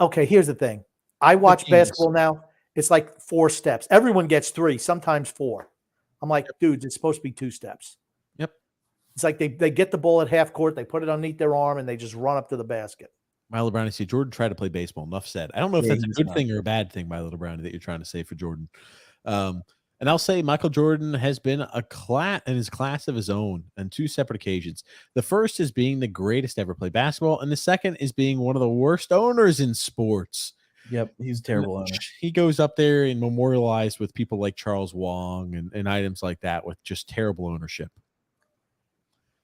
Okay, here's the thing. I watch basketball now. It's like 4 steps. Everyone gets 3, sometimes 4. I'm like, dudes, it's supposed to be 2 steps. Yep. It's like they get the ball at half court, they put it underneath their arm, and they just run up to the basket. Milo Brownie said Jordan tried to play baseball. Enough said. I don't know if that's a good thing or a bad thing, Milo Brownie, that you're trying to say for Jordan. And I'll say Michael Jordan has been in his class of his own on two separate occasions. The first is being the greatest to ever play basketball, and the second is being one of the worst owners in sports. Yep, he's a terrible owner. He goes up there and memorialized with people like Charles Wong and items like that with just terrible ownership.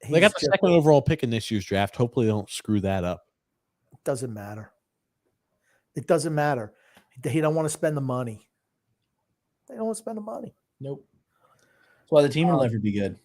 They got the second overall pick in this year's draft. Hopefully they don't screw that up. It doesn't matter. It doesn't matter. He don't want to spend the money. They don't want to spend the money. Nope. That's why the team will never be good.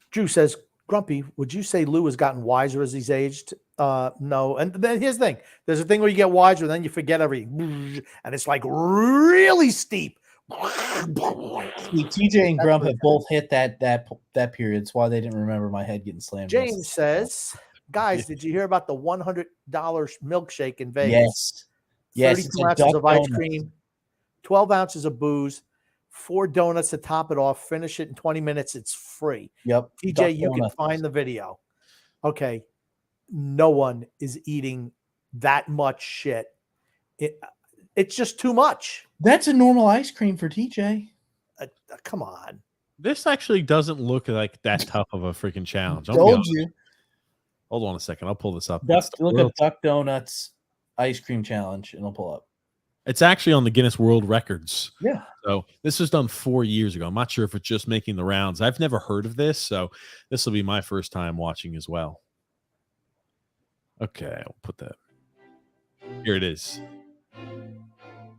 Drew says, Grumpy, would you say Lou has gotten wiser as he's aged? No. And then here's the thing. There's a thing where you get wiser, then you forget everything. And it's like really steep. TJ and Grump have both hit that period. That's why they didn't remember my head getting slammed. James says, guys, did you hear about the $100 milkshake in Vegas? Yes. 32 ounces of ice cream, 12 ounces of booze, 4 donuts to top it off. Finish it in 20 minutes. It's free. Yep. TJ, you can find the video. Okay. No one is eating that much shit. It's just too much. That's a normal ice cream for TJ. Come on. This actually doesn't look like that tough of a freaking challenge. Told you. Hold on a second. I'll pull this up. Look up Duck Donuts ice cream challenge, and it'll pull up. It's actually on the Guinness World Records. Yeah. So this was done 4 years ago. I'm not sure if it's just making the rounds. I've never heard of this, so this will be my first time watching as well. Okay, I'll put that. Here it is.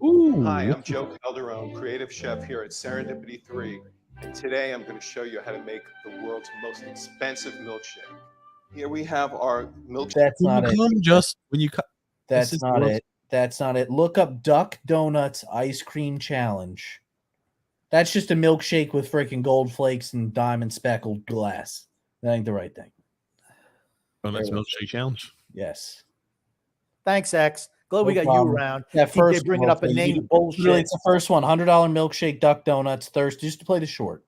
Ooh. Hi, I'm Joe Calderone, creative chef here at Serendipity 3. And today I'm going to show you how to make the world's most expensive milkshake. Here we have our milkshake. That's not it. That's not it. That's not it. Look up Duck Donuts Ice Cream Challenge. That's just a milkshake with freaking gold flakes and diamond speckled glass. That ain't the right thing. Donuts milkshake challenge. Yes. Thanks, X. Glad we got you around. That first bringing up a name bullshit. Really, it's the first one. $100 milkshake, Duck Donuts, thirst. Just to play the short.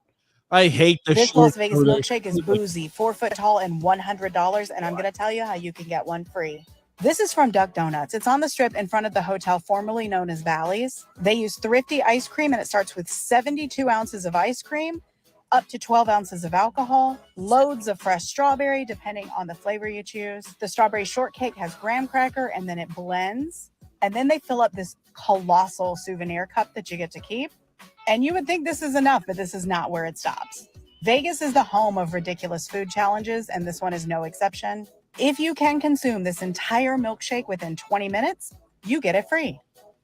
I hate the This short. Las Vegas milkshake is boozy, 4 foot tall, and $100. And I'm going to tell you how you can get one free. This is from Duck Donuts. It's on the strip in front of the hotel formerly known as Bally's. They use Thrifty ice cream, and it starts with 72 ounces of ice cream, up to 12 ounces of alcohol, loads of fresh strawberry, depending on the flavor you choose. The strawberry shortcake has graham cracker, and then it blends. And then they fill up this colossal souvenir cup that you get to keep. And you would think this is enough, but this is not where it stops. Vegas is the home of ridiculous food challenges, and this one is no exception. If you can consume this entire milkshake within 20 minutes, you get it free.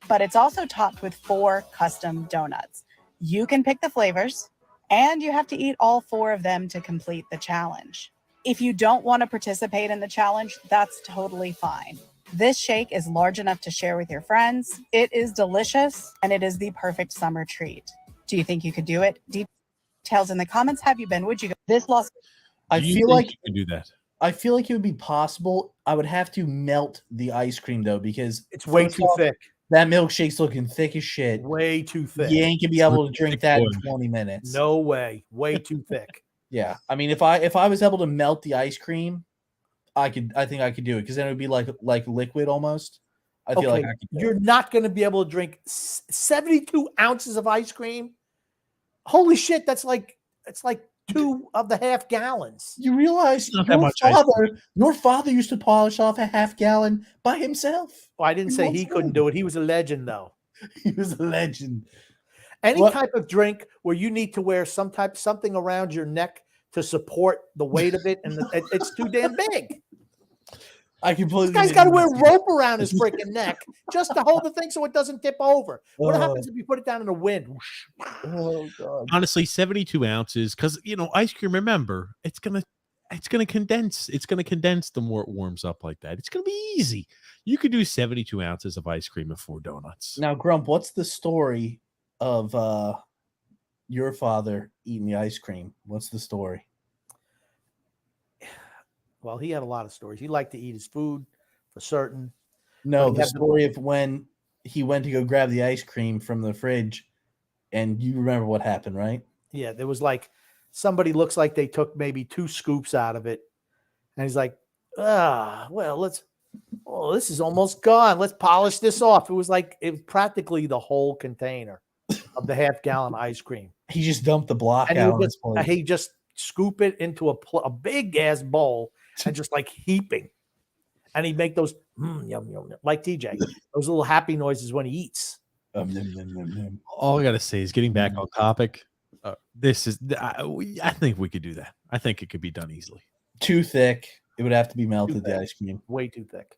But it's also topped with 4 custom donuts. You can pick the flavors, and you have to eat all 4 of them to complete the challenge. If you don't want to participate in the challenge, that's totally fine. This shake is large enough to share with your friends. It is delicious, and it is the perfect summer treat. Do you think you could do it? Details in the comments. Have you been? Would you go? This lost. I feel like you can do that. I feel like it would be possible. I would have to melt the ice cream though, because it's way too thick. That milkshake's looking thick as shit. Way too thick. You ain't gonna be able to drink that in 20 minutes. No way. Way too thick. Yeah. I mean, if I was able to melt the ice cream, I think I could do it, because then it would be like liquid almost. I feel like I could do You're not going to be able to drink 72 ounces of ice cream. Holy shit, it's like 2 of the half gallons. You realize your father used to polish off a half gallon by himself. Well, I didn't say he couldn't do it. He was a legend, though. He was a legend. Any type of drink where you need to wear something around your neck to support the weight of it, and it's too damn big. I completely. This guy's got to wear rope around his freaking neck just to hold the thing so it doesn't tip over. What happens if you put it down in the wind? Oh God! Honestly, 72 ounces, because ice cream. Remember, it's gonna condense. It's gonna condense the more it warms up like that. It's gonna be easy. You could do 72 ounces of ice cream and 4 donuts. Now, Grump, what's the story of your father eating the ice cream? What's the story? Well, he had a lot of stories. He liked to eat his food for certain. No, the story of when he went to go grab the ice cream from the fridge, and you remember what happened, right? Yeah, there was like somebody looks like they took maybe 2 scoops out of it. And he's like, this is almost gone. Let's polish this off. It was practically the whole container of the half-gallon ice cream. He just dumped the block And out on his plate. he just scoop it into a big-ass bowl and just like heaping. And he'd make those yum, yum, like TJ, those little happy noises when he eats. All I got to say is getting back on topic. I think we could do that. I think it could be done easily. Too thick. It would have to be melted, the ice cream. Way too thick.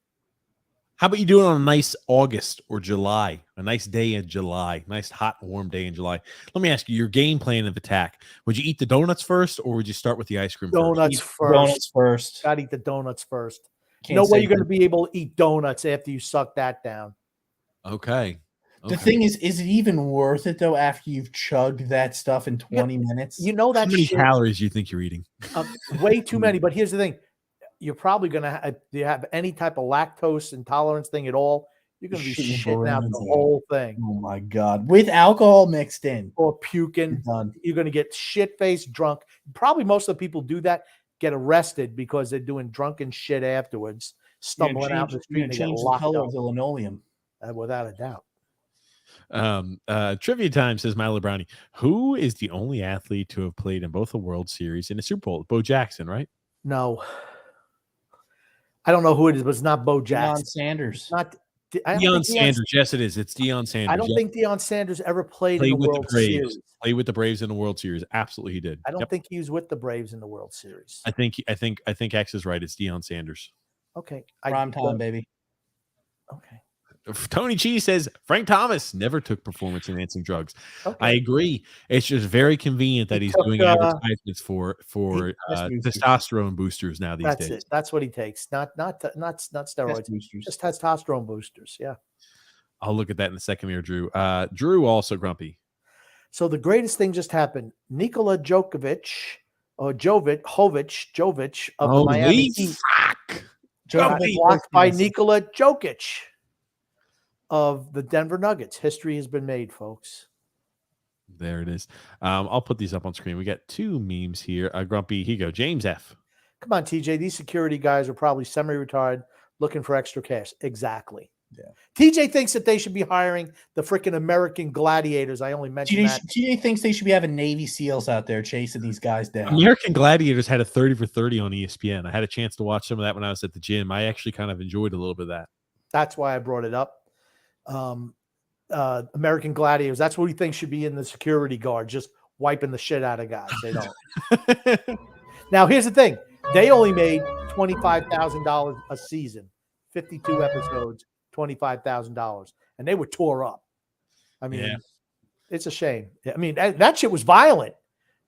How about you do it on a nice August or July, a nice day in July, nice hot, warm day in July? Let me ask you, your game plan of attack. Would you eat the donuts first or would you start with the ice cream Donuts first. Donuts first. Got to eat the donuts first. Can't No way say you're going to be able to eat donuts after you suck that down. Okay. The thing is it even worth it, though, after you've chugged that stuff in 20 minutes? You know that How many shit, calories do you think you're eating? way too many. But here's the thing. You're probably going to do you have any type of lactose intolerance thing at all, you're going to be shitting out the whole thing. Oh, my God. With alcohol mixed in. Or puking. You're going to get shit-faced drunk. Probably most of the people do that, get arrested because they're doing drunken shit afterwards, stumbling out in the street and change get the locked color up. of the linoleum. Without a doubt. Trivia time, says Milo Brownie. Who is the only athlete to have played in both a World Series and a Super Bowl? Bo Jackson, right? No. I don't know who it is, but it's not Bo Jackson. Deion Sanders. Not Deion Sanders. Yes, it is. It's Deion Sanders. I don't think Deion Sanders ever played in the with World the Braves. Series. Played with the Braves in the World Series. Absolutely, he did. I don't think he was with the Braves in the World Series. I think X is right. It's Deion Sanders. Okay. Prime time, baby. Okay. Tony Cheese says Frank Thomas never took performance-enhancing drugs. Okay. I agree. It's just very convenient that he's doing advertisements for testosterone boosters now these days. That's it. That's what he takes. Not steroids. Just testosterone boosters. Yeah. I'll look at that in a second here, Drew. Drew also grumpy. So the greatest thing just happened. Nikola Jovic of the Miami Heat got blocked by Nikola Jokic of the Denver Nuggets. History has been made, folks. There it is. I'll put these up on screen. We got two memes here. Grumpy, here you go. James F. Come on, TJ. These security guys are probably semi-retired looking for extra cash. Exactly. Yeah. TJ thinks that they should be hiring the freaking American Gladiators. I only mentioned that. TJ thinks they should be having Navy SEALs out there chasing these guys down. American Gladiators had a 30 for 30 on ESPN. I had a chance to watch some of that when I was at the gym. I actually kind of enjoyed a little bit of that. That's why I brought it up. American Gladiators. That's what we think should be in the security guard, just wiping the shit out of guys. They don't. Now, here's the thing. They only made $25,000 a season, 52 episodes, $25,000, and they were tore up. I mean, It's a shame. I mean, that shit was violent.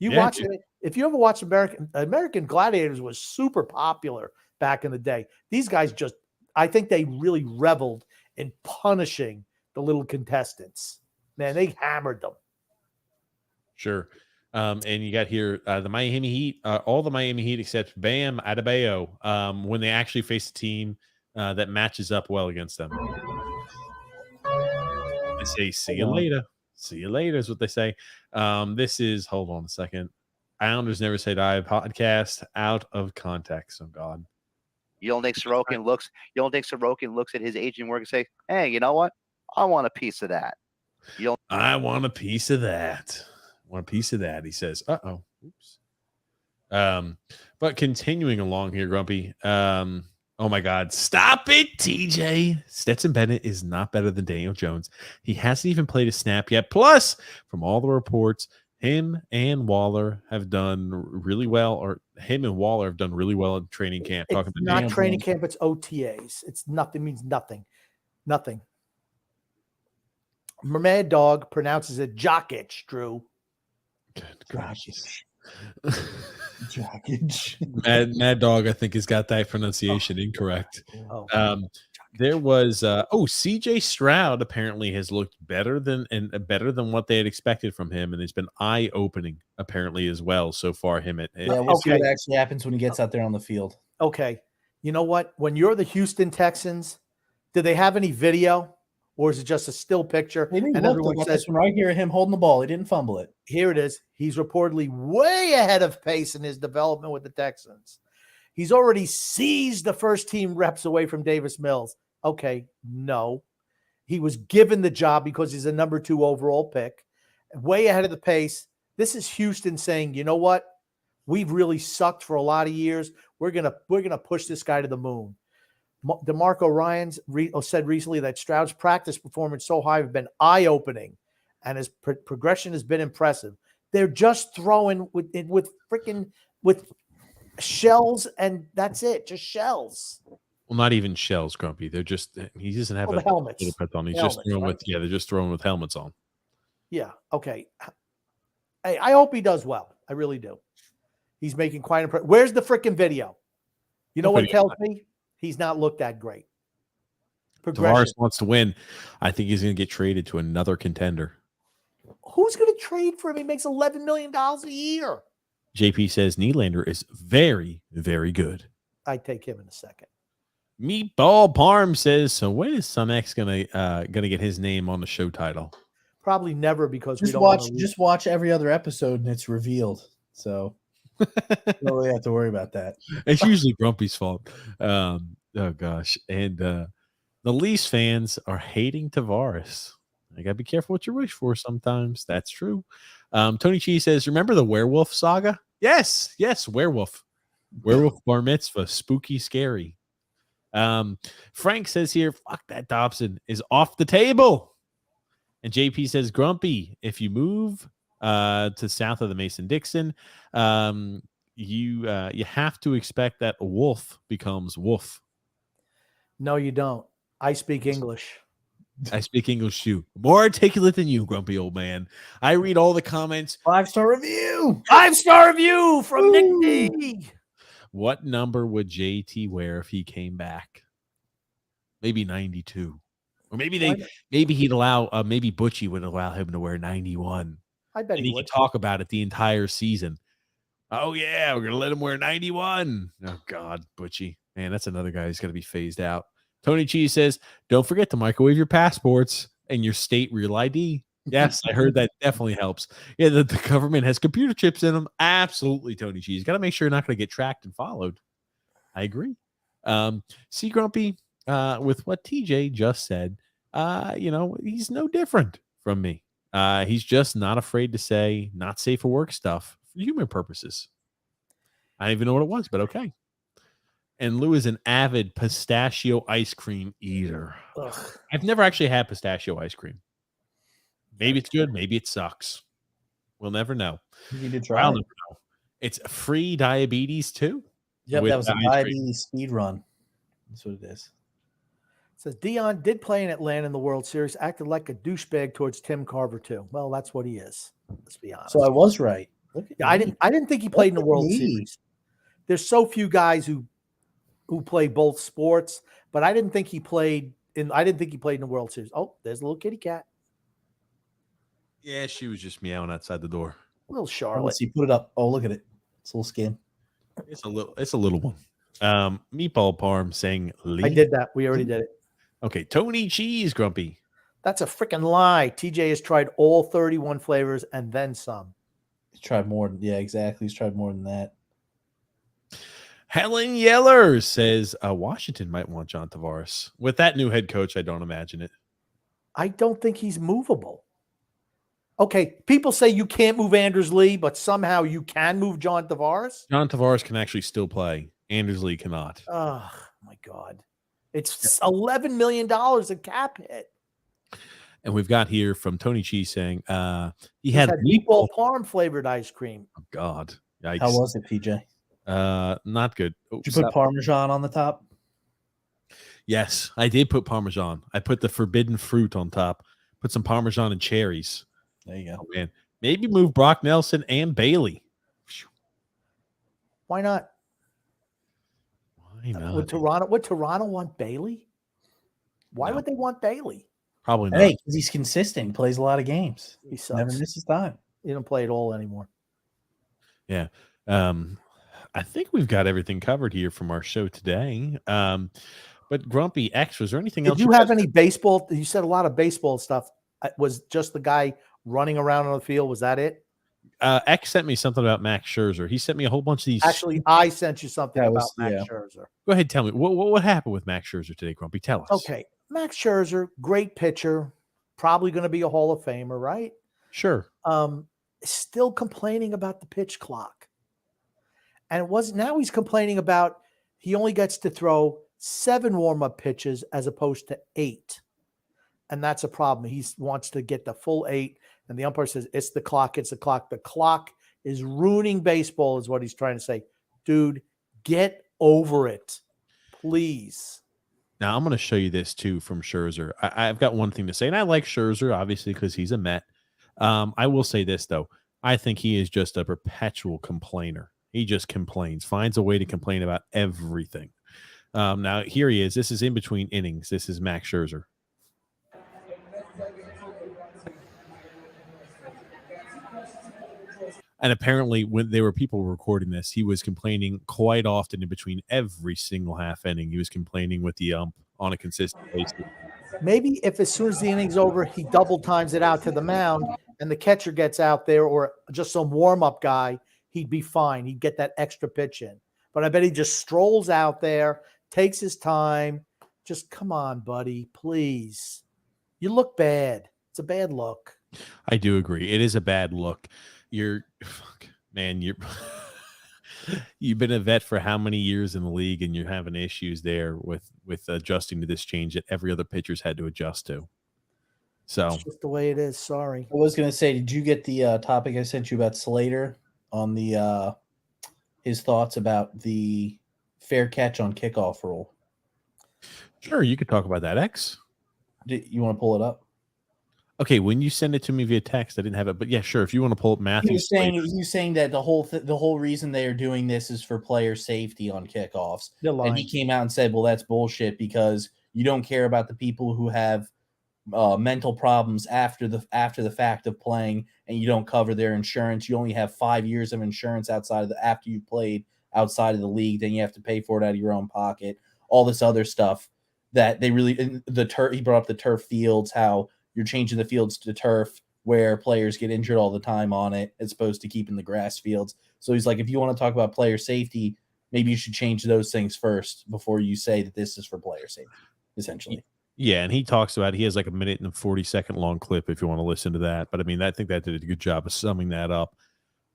Watch it. If you ever watch American Gladiators was super popular back in the day. These guys I think they really reveled in punishing the little contestants. Man, they hammered them. Sure. And you got here the Miami Heat, all the Miami Heat except Bam Adebayo, when they actually face a team that matches up well against them. They say, see you later. See you later is what they say. This is, hold on a second. Islanders Never Say Die podcast out of context. Oh, God. You don't think Sorokin looks at his agent work and say, hey, you know what? I want a piece of that. I want a piece of that. He says. Uh-oh. Oops. But continuing along here, Grumpy. Oh my God. Stop it, TJ. Stetson Bennett is not better than Daniel Jones. He hasn't even played a snap yet. Plus, from all the reports, him and Waller have done really well, in training camp. It's not training camp, it's OTAs. It's nothing, means nothing. Nothing. Mad Dog pronounces it Jokic, Drew. Jokic. Mad Dog, I think, has got that pronunciation incorrect. There was CJ Stroud apparently has looked better than what they had expected from him, and it's been eye-opening apparently as well so far. We'll see what actually happens when he gets out there on the field. Okay, you know what? When you're the Houston Texans, do they have any video, or is it just a still picture? And everyone says this one right here, him holding the ball. He didn't fumble it. Here it is. He's reportedly way ahead of pace in his development with the Texans. He's already seized the first team reps away from Davis Mills. Okay, no. He was given the job because he's a number 2 overall pick. way ahead of the pace. This is Houston saying, you know what? We've really sucked for a lot of years. We're gonna push this guy to the moon. DeMarco Ryans said recently that Stroud's practice performance so high have been eye-opening, and his progression has been impressive. They're just throwing with shells, and that's it, just shells. Well, not even shells, Grumpy. They're just he doesn't have the helmets. on. He's Helmets, just throwing right? they're just throwing with helmets on. Yeah. Okay. Hey, I hope he does well. I really do. He's making quite impressive. Where's the freaking video? You know what it tells me? He's not looked that great. Tavares wants to win. I think he's going to get traded to another contender. Who's going to trade for him? He makes $11 million a year. JP says Nylander is very, very good. I'd take him in a second. Meatball Parm says, so when is Son X gonna get his name on the show title? Probably never, because just watch every other episode and it's revealed. So you don't really have to worry about that. It's usually Grumpy's fault. Oh gosh. And the Leafs fans are hating Tavares. I gotta be careful what you wish for sometimes. That's true. Tony Cheese says, remember the werewolf saga? Yes, werewolf. Werewolf bar mitzvah, spooky, scary. Frank says here, fuck that Dobson is off the table. And JP says, Grumpy, if you move to south of the Mason-Dixon, you have to expect that a wolf becomes wolf. No, you don't. I speak English. I speak English too. More articulate than you, grumpy old man. I read all the comments. 5-star review. 5-star review from Nick D. What number would JT wear if he came back? Maybe 92. Or maybe he'd allow maybe Butchie would allow him to wear 91. I bet and he could talk about it the entire season. Oh yeah, we're gonna let him wear 91. Oh God, Butchie. Man, that's another guy who's gonna be phased out. Tony Cheese says, don't forget to microwave your passports and your state real ID. Yes, I heard that definitely helps. Yeah, the government has computer chips in them. Absolutely, Tony Cheese. Got to make sure you're not going to get tracked and followed. I agree. See, Grumpy, with what TJ just said, he's no different from me. He's just not afraid to say not safe for work stuff for human purposes. I don't even know what it was, but okay. And Lou is an avid pistachio ice cream eater. Ugh. I've never actually had pistachio ice cream. Maybe it's good. Maybe it sucks. We'll never know. You need to try. I'll never know. It's free diabetes too. Yep, that was a diabetes speed run. That's what it is. It says Dion did play in Atlanta in the World Series, acted like a douchebag towards Tim Carver too. Well, that's what he is. Let's be honest. So I was right. Yeah, I didn't think he played in the World Series. There's so few guys who play both sports, but I didn't think he played in the World Series. Oh, there's a little kitty cat. Yeah, she was just meowing outside the door. Little Charlotte. Let's see, put it up. Oh, look at it. It's a little skin. It's a little one. Meatball Parm saying Lee. I did that. We already did it. Okay, Tony Cheese, Grumpy. That's a freaking lie. TJ has tried all 31 flavors and then some. He's tried more. Yeah, exactly. He's tried more than that. Helen Yeller says Washington might want John Tavares. With that new head coach, I don't imagine it. I don't think he's movable. Okay, people say you can't move Anders Lee, but somehow you can move John Tavares. John Tavares can actually still play. Anders Lee cannot. Oh, my God. It's $11 million in cap hit. And we've got here from Tony Cheese saying he had had meatball parm flavored ice cream. Oh, God. Yikes. How was it, PJ? Not good. Did you put Parmesan on the top? Yes, I did put Parmesan. I put the forbidden fruit on top. Put some Parmesan and cherries. There you go. Oh, man. Maybe move Brock Nelson and Bailey. Why not? Why not? Would Toronto want Bailey? Why would they want Bailey? Probably not. Hey, because he's consistent. He plays a lot of games. He sucks. Never misses time. He don't play at all anymore. Yeah. I think we've got everything covered here from our show today. But Grumpy X, was there anything else? Did you have any baseball? You said a lot of baseball stuff. Was just the guy running around on the field? Was that it? X sent me something about Max Scherzer. He sent me a whole bunch of these. Actually, I sent you something about Max Scherzer. Go ahead, tell me what happened with Max Scherzer today, Grumpy. Tell us. Okay, Max Scherzer, great pitcher, probably going to be a Hall of Famer, right? Sure. Still complaining about the pitch clock. And now he's complaining about he only gets to throw 7 warm-up pitches as opposed to 8. And that's a problem. He wants to get the full 8. And the umpire says, it's the clock. It's the clock. The clock is ruining baseball is what he's trying to say. Dude, get over it, please. Now, I'm going to show you this, too, from Scherzer. I've got one thing to say, and I like Scherzer, obviously, because he's a Met. I will say this, though. I think he is just a perpetual complainer. He just complains, finds a way to complain about everything. Now, here he is. This is in between innings. This is Max Scherzer. And apparently, when there were people recording this, he was complaining quite often in between every single half inning. He was complaining with the ump on a consistent basis. Maybe if as soon as the inning's over, he double times it out to the mound and the catcher gets out there or just some warm-up guy, he'd be fine. He'd get that extra pitch in. But I bet he just strolls out there, takes his time. Just come on, buddy, please. You look bad. It's a bad look. I do agree. It is a bad look. You've been a vet for how many years in the league, and you're having issues there with adjusting to this change that every other pitcher's had to adjust to. So it's just the way it is. Sorry. I was going to say, did you get the topic I sent you about Slater on the his thoughts about the fair catch on kickoff rule? Sure, you could talk about that. X, you want to pull it up? Okay, when you send it to me via text, I didn't have it, but yeah, sure. If you want to pull up Matthew, he was saying that the whole reason they are doing this is for player safety on kickoffs, and he came out and said, "Well, that's bullshit because you don't care about the people who have mental problems after the fact of playing, and you don't cover their insurance. You only have 5 years of insurance after you've played outside of the league. Then you have to pay for it out of your own pocket. All this other stuff that they really He brought up the turf fields, how you're changing the fields to turf where players get injured all the time on it, as opposed to keeping the grass fields. So he's like, if you want to talk about player safety, maybe you should change those things first before you say that this is for player safety, essentially. Yeah, and he talks about he has like a 1 minute and 40-second long clip if you want to listen to that. But I mean, I think that did a good job of summing that up.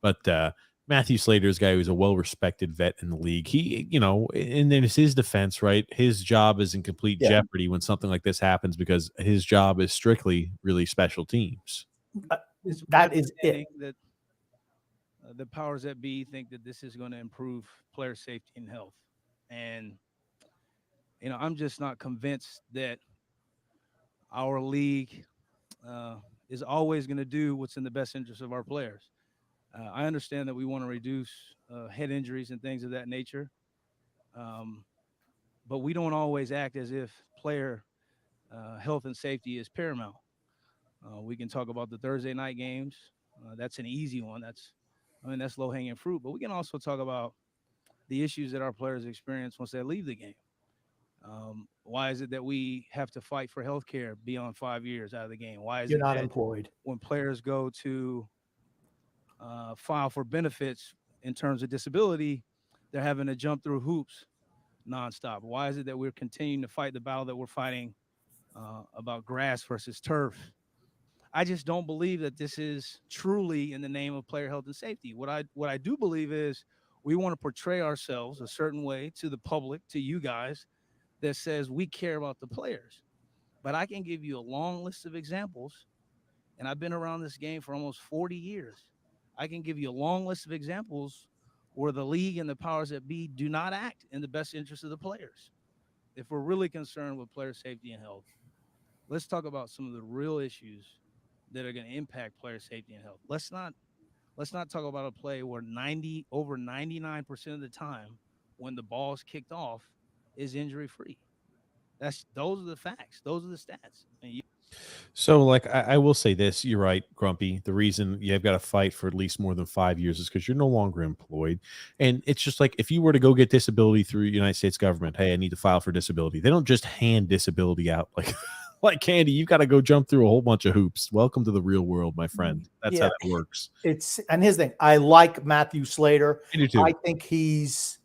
But Matthew Slater is a guy who's a well-respected vet in the league. He, and then it's his defense, right? His job is in complete jeopardy when something like this happens because his job is strictly really special teams. That is it. That the powers that be think that this is going to improve player safety and health. And, I'm just not convinced that our league is always going to do what's in the best interest of our players. I understand that we want to reduce head injuries and things of that nature, but we don't always act as if player health and safety is paramount. We can talk about the Thursday night games. That's an easy one. That's low-hanging fruit. But we can also talk about the issues that our players experience once they leave the game. Why is it that we have to fight for health care beyond 5 years out of the game? Why is You're it not that employed when players go to file for benefits in terms of disability, they're having to jump through hoops nonstop? Why is it that we're continuing to fight the battle that we're fighting about grass versus turf? I just don't believe that this is truly in the name of player health and safety. What I do believe is we want to portray ourselves a certain way to the public, to you guys, that says we care about the players. But I can give you a long list of examples, and I've been around this game for almost 40 years. I can give you a long list of examples where the league and the powers that be do not act in the best interest of the players. If we're really concerned with player safety and health, let's talk about some of the real issues that are going to impact player safety and health. Let's not talk about a play where over 99% of the time when the ball is kicked off is injury free. Those are the facts. Those are the stats. So, I will say this. You're right, Grumpy. The reason you've got to fight for at least more than 5 years is because you're no longer employed. And it's just like if you were to go get disability through the United States government, hey, I need to file for disability. They don't just hand disability out like candy. You've got to go jump through a whole bunch of hoops. Welcome to the real world, my friend. That's how it works. And his thing, I like Matthew Slater. I do too. I think he's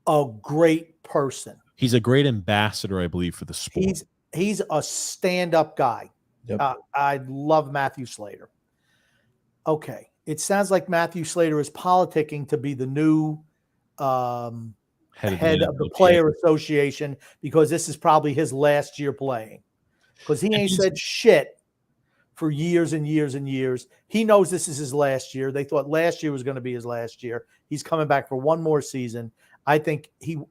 a great person. He's a great ambassador, I believe, for the sport. He's a stand-up guy. Yep. I love Matthew Slater. Okay. It sounds like Matthew Slater is politicking to be the new head of the player association, because this is probably his last year playing, because he ain't said shit for years and years and years. He knows this is his last year. They thought last year was going to be his last year. He's coming back for one more season. I think you're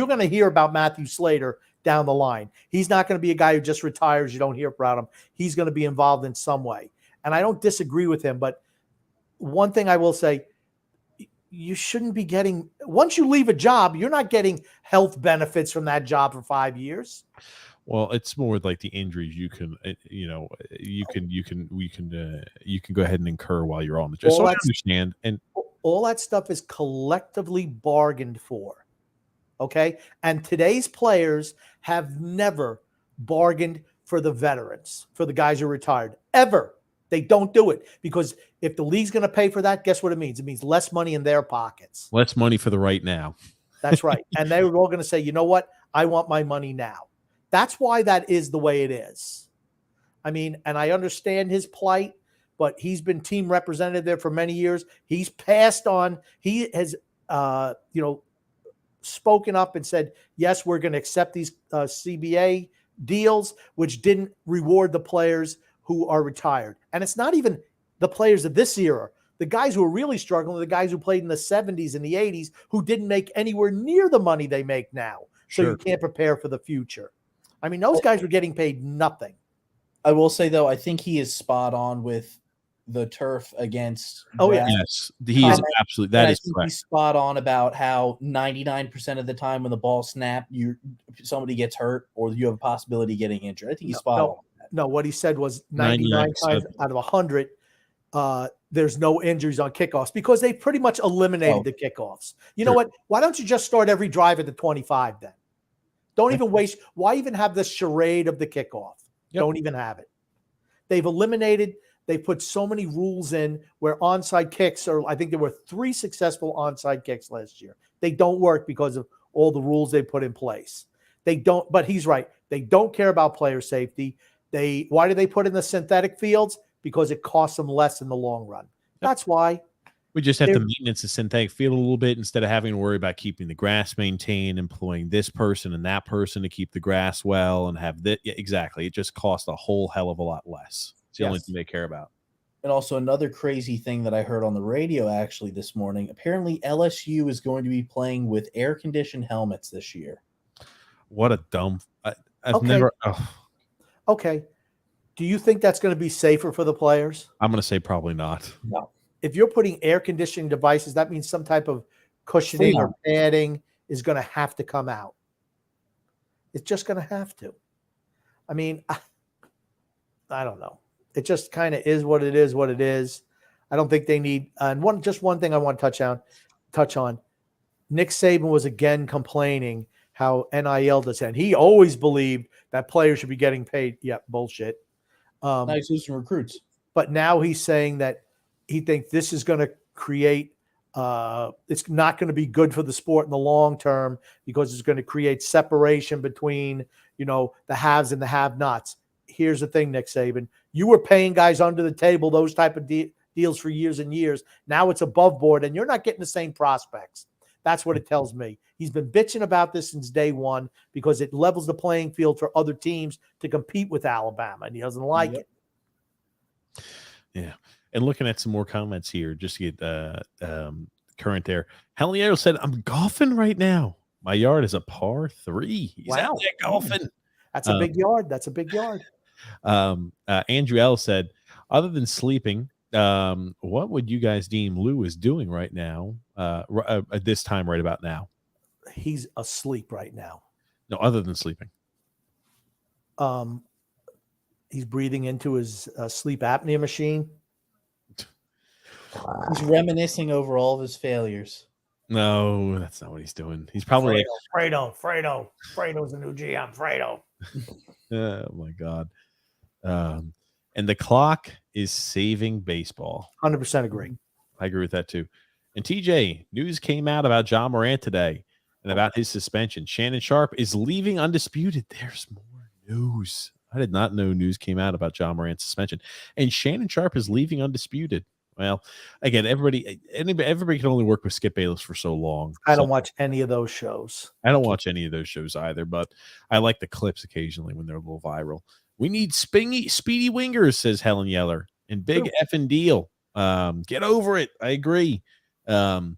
going to hear about Matthew Slater down the line. He's not going to be a guy who just retires. You don't hear about him. He's going to be involved in some way. And I don't disagree with him, but one thing I will say, you shouldn't be getting, once you leave a job, you're not getting health benefits from that job for 5 years. Well, it's more like the injuries you can go ahead and incur while you're on the job. So I understand, and all that stuff is collectively bargained for. Okay, and today's players have never bargained for the veterans, for the guys who are retired, ever. They don't do it, because if the league's going to pay for that, guess what it means? It means less money in their pockets. Less money for the right now. That's right. And they were all going to say, you know what? I want my money now. That's why that is the way it is. I mean, and I understand his plight, but he's been team representative there for many years. He's passed on. He has, spoken up and said, yes, we're going to accept these CBA deals, which didn't reward the players who are retired. And it's not even the players of this era. The guys who are really struggling are the guys who played in the 70s and the 80s, who didn't make anywhere near the money they make now. So you can't prepare for the future. I mean, those guys were getting paid nothing. I will say, though, I think he is spot on with the turf against. Oh, yeah. Yes, he is absolutely. That is correct. He's spot on about how 99% of the time when the ball snapped, somebody gets hurt or you have a possibility of getting injured. I think he's spot on. No, what he said was 99 times out of 100, there's no injuries on kickoffs, because they pretty much eliminated the kickoffs. You know what? Why don't you just start every drive at the 25 then? Don't even waste. Why even have the charade of the kickoff? Yep. Don't even have it. They've eliminated. They put so many rules in where onside kicks are. I think there were 3 successful onside kicks last year. They don't work because of all the rules they put in place. They don't. But he's right. They don't care about player safety. Why do they put in the synthetic fields? Because it costs them less in the long run. That's why. We just have to maintenance the synthetic field a little bit instead of having to worry about keeping the grass maintained, employing this person and that person to keep the grass well, and have that. Yeah, exactly. It just costs a whole hell of a lot less. It's the only thing they care about. And also another crazy thing that I heard on the radio actually this morning. Apparently LSU is going to be playing with air-conditioned helmets this year. What a dumb. I've never. Oh. Okay. Do you think that's going to be safer for the players? I'm going to say probably not. No. If you're putting air conditioning devices, that means some type of cushioning or padding is going to have to come out. It's just going to have to. I mean, I don't know. It just kind of is what it is, I don't think they need and one thing I want to touch on. Nick Saban was again complaining how NIL does, and he always believed that players should be getting paid. Yeah, bullshit. Now he's losing recruits. But now he's saying that he thinks this is going to create it's not going to be good for the sport in the long term, because it's going to create separation between, the haves and the have-nots. Here's the thing, Nick Saban. You were paying guys under the table those type of deals for years and years. Now it's above board, and you're not getting the same prospects. That's what it tells me. He's been bitching about this since day one, because it levels the playing field for other teams to compete with Alabama, and he doesn't like it. Yeah. And looking at some more comments here, just to get current there. Heliero said, I'm golfing right now. My yard is a par 3. He's out there golfing. That's a big yard. That's a big yard. Andrew L. said, other than sleeping, what would you guys deem Lou is doing right now, at this time right about now? He's asleep right now. No, other than sleeping. He's breathing into his sleep apnea machine. He's reminiscing over all of his failures. No, that's not what he's doing. He's probably Fredo's the new GM. Fredo. Oh my God. And the clock is saving baseball. 100% agree. I agree with that too. And TJ, news came out about John Morant today and about his suspension. Shannon Sharp is leaving undisputed. There's more news. I did not know news came out about John Morant's suspension. And Shannon Sharp is leaving undisputed. Well, again, everybody can only work with Skip Bayless for so long. I don't watch any of those shows. I don't watch any of those shows either, but I like the clips occasionally when they're a little viral. We need speedy wingers, says Helen Yeller, and big effing deal. Get over it. I agree. And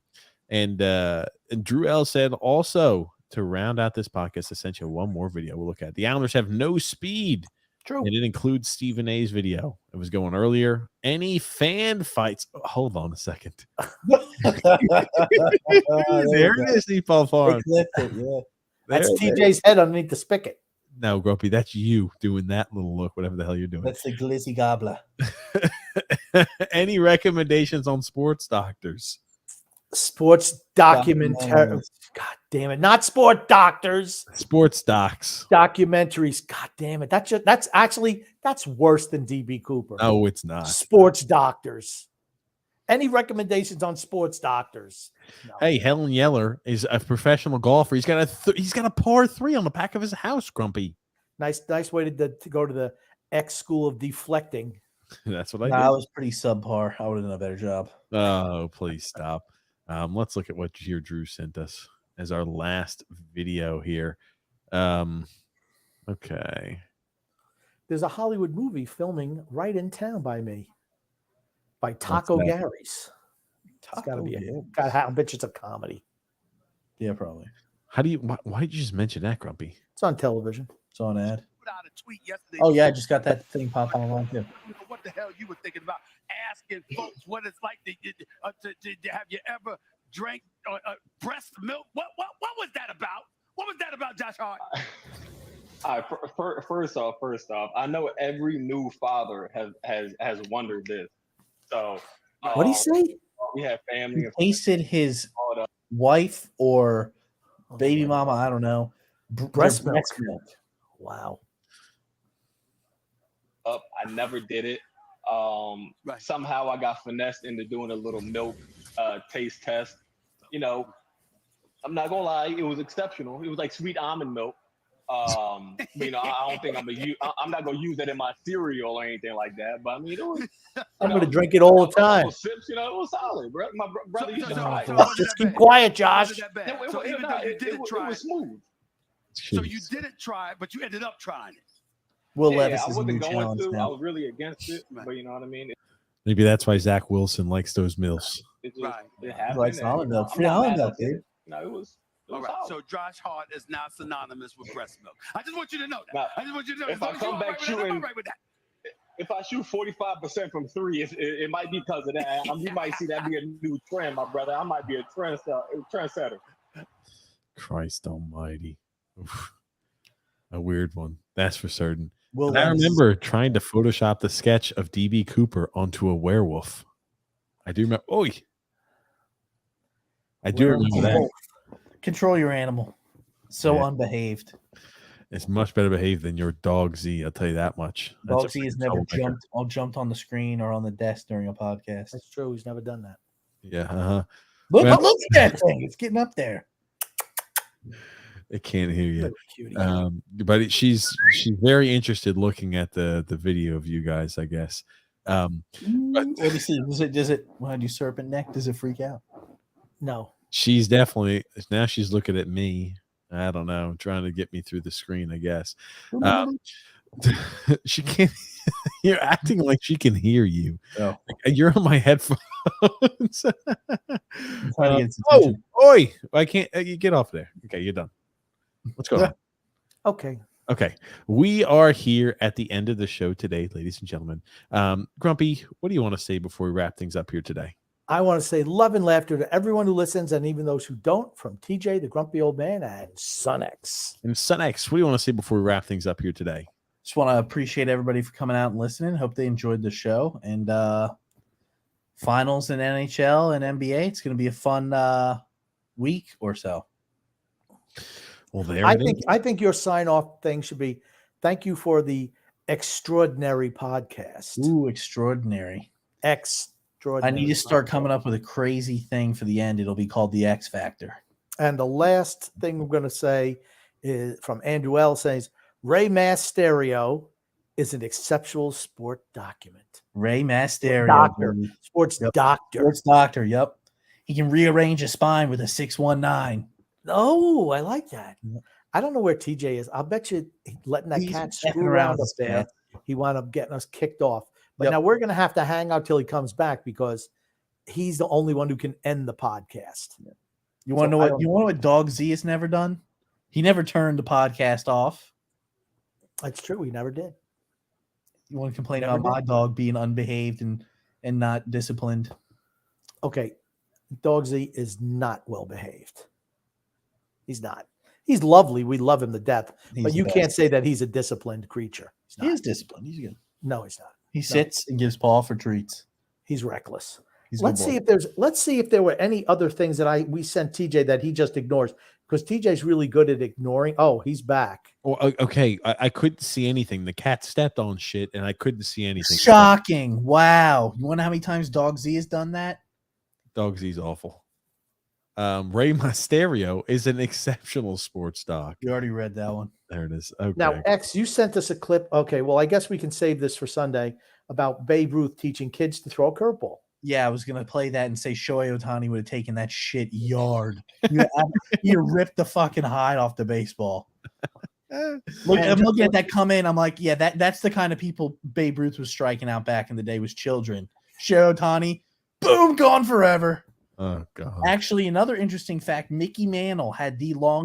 Drew L said also to round out this podcast, I sent you one more video we'll look at. The Islanders have no speed. True. And it includes Stephen A's video. It was going earlier. Any fan fights? Oh, hold on a second. There it is, Nepal Farm. Yeah. That's TJ's head underneath the spigot. No, Grumpy, that's you doing that little look, whatever the hell you're doing. That's the glizzy gobbler. Any recommendations on sports doctors? Sports documentary. God damn it. Not sport doctors. Sports docs. Documentaries. God damn it. That's worse than DB Cooper. No, it's not. Sports doctors. Any recommendations on sports doctors? No. Hey, Helen Yeller is a professional golfer. He's got a par 3 on the back of his house, Grumpy. Nice way to go to the X school of deflecting. That's what I did. I was pretty subpar. I would have done a better job. Oh, please stop. Let's look at what here Drew sent us as our last video here. Okay. There's a Hollywood movie filming right in town by me. By Taco Gary's. It's got to be I bet it's a comedy. Yeah, probably. Why did you just mention that, Grumpy? It's on television. It's on ad. Oh yeah, I just got that thing pop online too. What the hell you were thinking about asking folks what it's like to have you ever drank breast milk? What was that about? What was that about, Josh Hart? All right, first off, I know every new father has wondered this. So what do you say? We have family. He tasted his wife or baby mama, I don't know, breast milk. Wow. I never did it. Somehow I got finessed into doing a little milk taste test. You know, I'm not gonna lie, it was exceptional. It was like sweet almond milk. You know, I don't think I'm not gonna use that in my cereal or anything like that. But I mean, it was. I'm gonna drink it all the time. Sips, you know, it was solid, bro. My brother used to try it. Just keep quiet, Josh. So even though you didn't try it, was smooth. So you didn't try it, but you ended up trying it. Will Yeah, Levis I is a new wasn't going challenge to. I now. was really against it, but you know what I mean. Maybe that's why Zach Wilson likes those milfs. It just, Right. It happened. Like almond milk, I'm free not almond mad milk, at it. dude. No, it was. All right, solid. so Josh Hart is now synonymous with breast milk. I just want you to know that. Now, I just want you to know if I come back shooting, if I shoot 45% from 3, it might be because of that. You might see that be a new trend, my brother. I might be a trendsetter. Christ almighty. Oof. A weird one. That's for certain. Will And I Levis- remember trying to Photoshop the sketch of DB Cooper onto a werewolf. I do remember. Oh, I do remember that. Control your animal. So Yeah. unbehaved. It's much better behaved than your dog Z. I'll tell you that much. That's a Bogsy has freaking never troublemaker. jumped on the screen or on the desk during a podcast. That's true. He's never done that. Yeah. Look, Well- look at that thing. It's getting up there. It can't hear you. Little cutie. But she's very interested looking at the video of you guys, I guess. But Let me see. Does it when I do serpent neck, does it freak out? No. she's definitely now she's looking at me. I don't know, trying to get me through the screen, I guess. She can't. You're acting like she can hear you. Oh. You're on my headphones. Oh, oi! I can't. You get off there. Okay, you're done. What's going on? Okay. Okay, we are here at the end of the show today, ladies and gentlemen. Grumpy, what do you want to say before we wrap things up here today? I want to say love and laughter to everyone who listens and even those who don't, from TJ, the grumpy old man, and SunX. And SunX, what do you want to say before we wrap things up here today? just want to appreciate everybody for coming out and listening. Hope they enjoyed the show. And finals in NHL and NBA. It's going to be a fun week or so. Well, there I think your sign off thing should be thank you for the extraordinary podcast. Ooh, extraordinary. Extraordinary. I need to start coming up with a crazy thing for the end. It'll be called the X Factor. And the last thing we're going to say is from Andrew L. says, Ray Mass Stereo is an exceptional sport document. Ray Masterio. Doctor. Baby. Sports Yep. doctor. Sports doctor. Yep. He can rearrange a spine with a 619. Oh, I like that. I don't know where TJ is. I'll bet you letting that He's cat effing screw around around up with his there. cat. He wound up getting us kicked off. But Yep. now we're going to have to hang out till he comes back because he's the only one who can end the podcast. You want to know what? You want to know what Dog Z has never done? He never turned the podcast off. That's true. He never did. You want to complain Never about my did. dog being unbehaved and not disciplined? Okay. Dog Z is not well behaved. He's not. He's lovely. We love him to death. He's but the you can't best. say that he's a disciplined creature. He's He not. is disciplined. He's good. No, he's not. He sits and gives paw for treats. He's reckless. He's a good Let's boy. see if there were any other things that we sent TJ that he just ignores, because TJ's really good at ignoring. Oh, he's back. Well, okay, I couldn't see anything. The cat stepped on shit, and I couldn't see anything. Shocking. Wow. You wonder how many times Dog Z has done that? Dog Z's awful. Ray Mysterio is an exceptional sports doc. You already read that one. There it is. Okay. Now, X, you sent us a clip. Okay, well, I guess we can save this for Sunday about Babe Ruth teaching kids to throw a curveball. Yeah, I was gonna play that and say Shohei Ohtani would have taken that shit yard. You ripped the fucking hide off the baseball. I'm looking at that come in. I'm like, yeah, that's the kind of people Babe Ruth was striking out back in the day was children. Shohei Ohtani, boom, gone forever. Oh god. Actually, another interesting fact: Mickey Mantle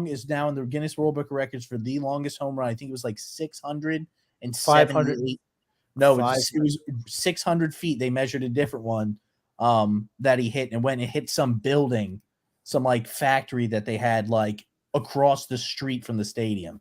is now in the Guinness World Book of Records for the longest home run. I think it was like 678. 500. No, it was 600 feet. They measured a different one that he hit, and when it hit some building, some like factory that they had like across the street from the stadium,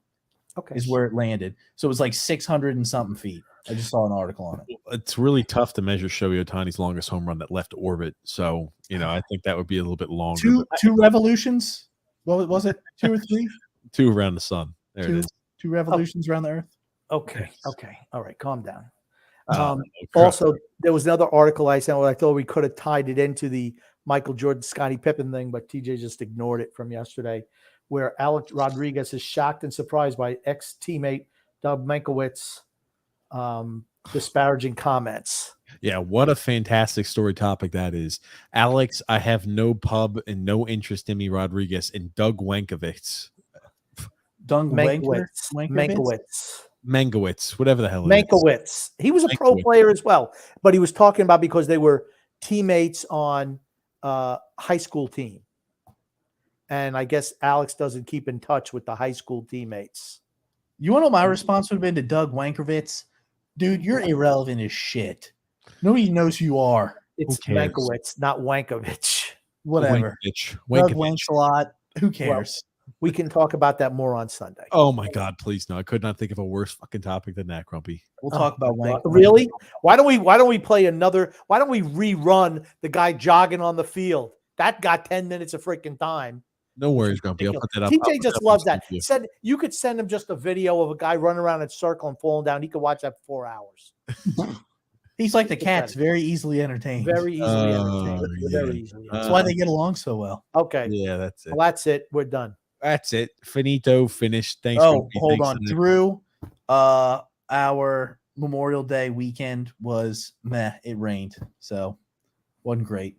Okay, is where it landed. So it was like 600 and something feet. I just saw an article on it. It's really tough to measure Shohei Ohtani's longest home run that left orbit. So, I think that would be a little bit longer. Two revolutions. What was it? 2 or 3? 2 around the sun. There it is. 2 revolutions around the earth. Okay. All right, calm down. Correct. Also, there was another article I sent where I thought we could have tied it into the Michael Jordan, Scottie Pippen thing, but TJ just ignored it from yesterday, where Alex Rodriguez is shocked and surprised by ex-teammate Doug Mankiewicz disparaging comments. Yeah, what a fantastic story topic that is. Alex, I have no pub and no interest in me, Rodriguez, and Doug Mankiewicz. Mankiewicz, whatever the hell it is. Mankiewicz. He was a pro player as well, but he was talking about because they were teammates on a high school team. And I guess Alex doesn't keep in touch with the high school teammates. You want to know my response would have been to Doug Wankervitz? Dude, you're irrelevant as shit. Nobody knows who you are. It's Mankiewicz, not Wankovich. Whatever. Doug Wanks a lot. Who cares? Well, we can talk about that more on Sunday. Oh my God, please no! I could not think of a worse fucking topic than that, Grumpy. We'll talk about Wank. Really? Why don't we play another? Why don't we rerun the guy jogging on the field? That got 10 minutes of freaking time. No worries, Grumpy. I'll put that up. TJ just loves that. Said you could send him just a video of a guy running around in a circle and falling down. He could watch that for 4 hours. He's like the cats, very easily entertained. Very easily entertained. Very easily. That's why they get along so well. Okay. Yeah, that's it. Well, that's it. We're done. That's it. Finito. Finished. Thanks. Oh, Grumpy. hold Thanks on. to Nick. Drew, our Memorial Day weekend was meh. It rained, so wasn't great.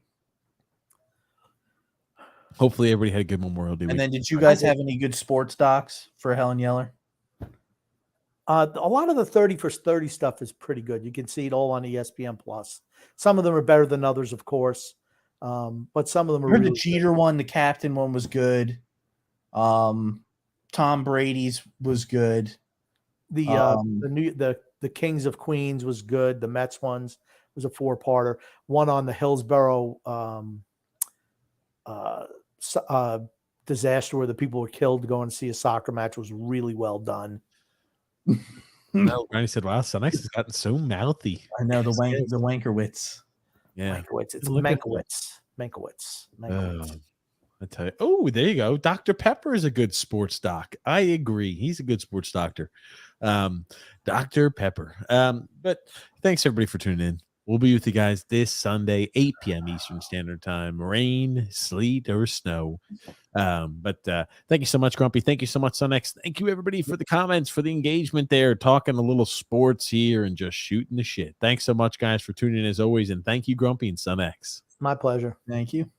Hopefully, everybody had a good Memorial Day. And then, did you guys have any good sports docs for Helen Yeller? A lot of the 30 for 30 stuff is pretty good. You can see it all on ESPN Plus. Some of them are better than others, of course, but some of them are. I heard really the Jeter one, the captain one was good. Tom Brady's was good. The Kings of Queens was good. The Mets ones was a 4-parter. One on the Hillsborough disaster where the people were killed going to see a soccer match was really well done. No, Granny said, "Wow, Sunix has gotten so mouthy." I know the Wankerwitz. Yeah, Mankiewicz. It's Mankiewicz. I tell you. Oh, there you go. Dr. Pepper is a good sports doc. I agree. He's a good sports doctor. Dr. Pepper. But thanks everybody for tuning in. We'll be with you guys this Sunday, 8 p.m. Eastern Standard Time. Rain, sleet, or snow. But thank you so much, Grumpy. Thank you so much, SunX. Thank you, everybody, for the comments, for the engagement there, talking a little sports here and just shooting the shit. Thanks so much, guys, for tuning in as always. And thank you, Grumpy and SunX. My pleasure. Thank you.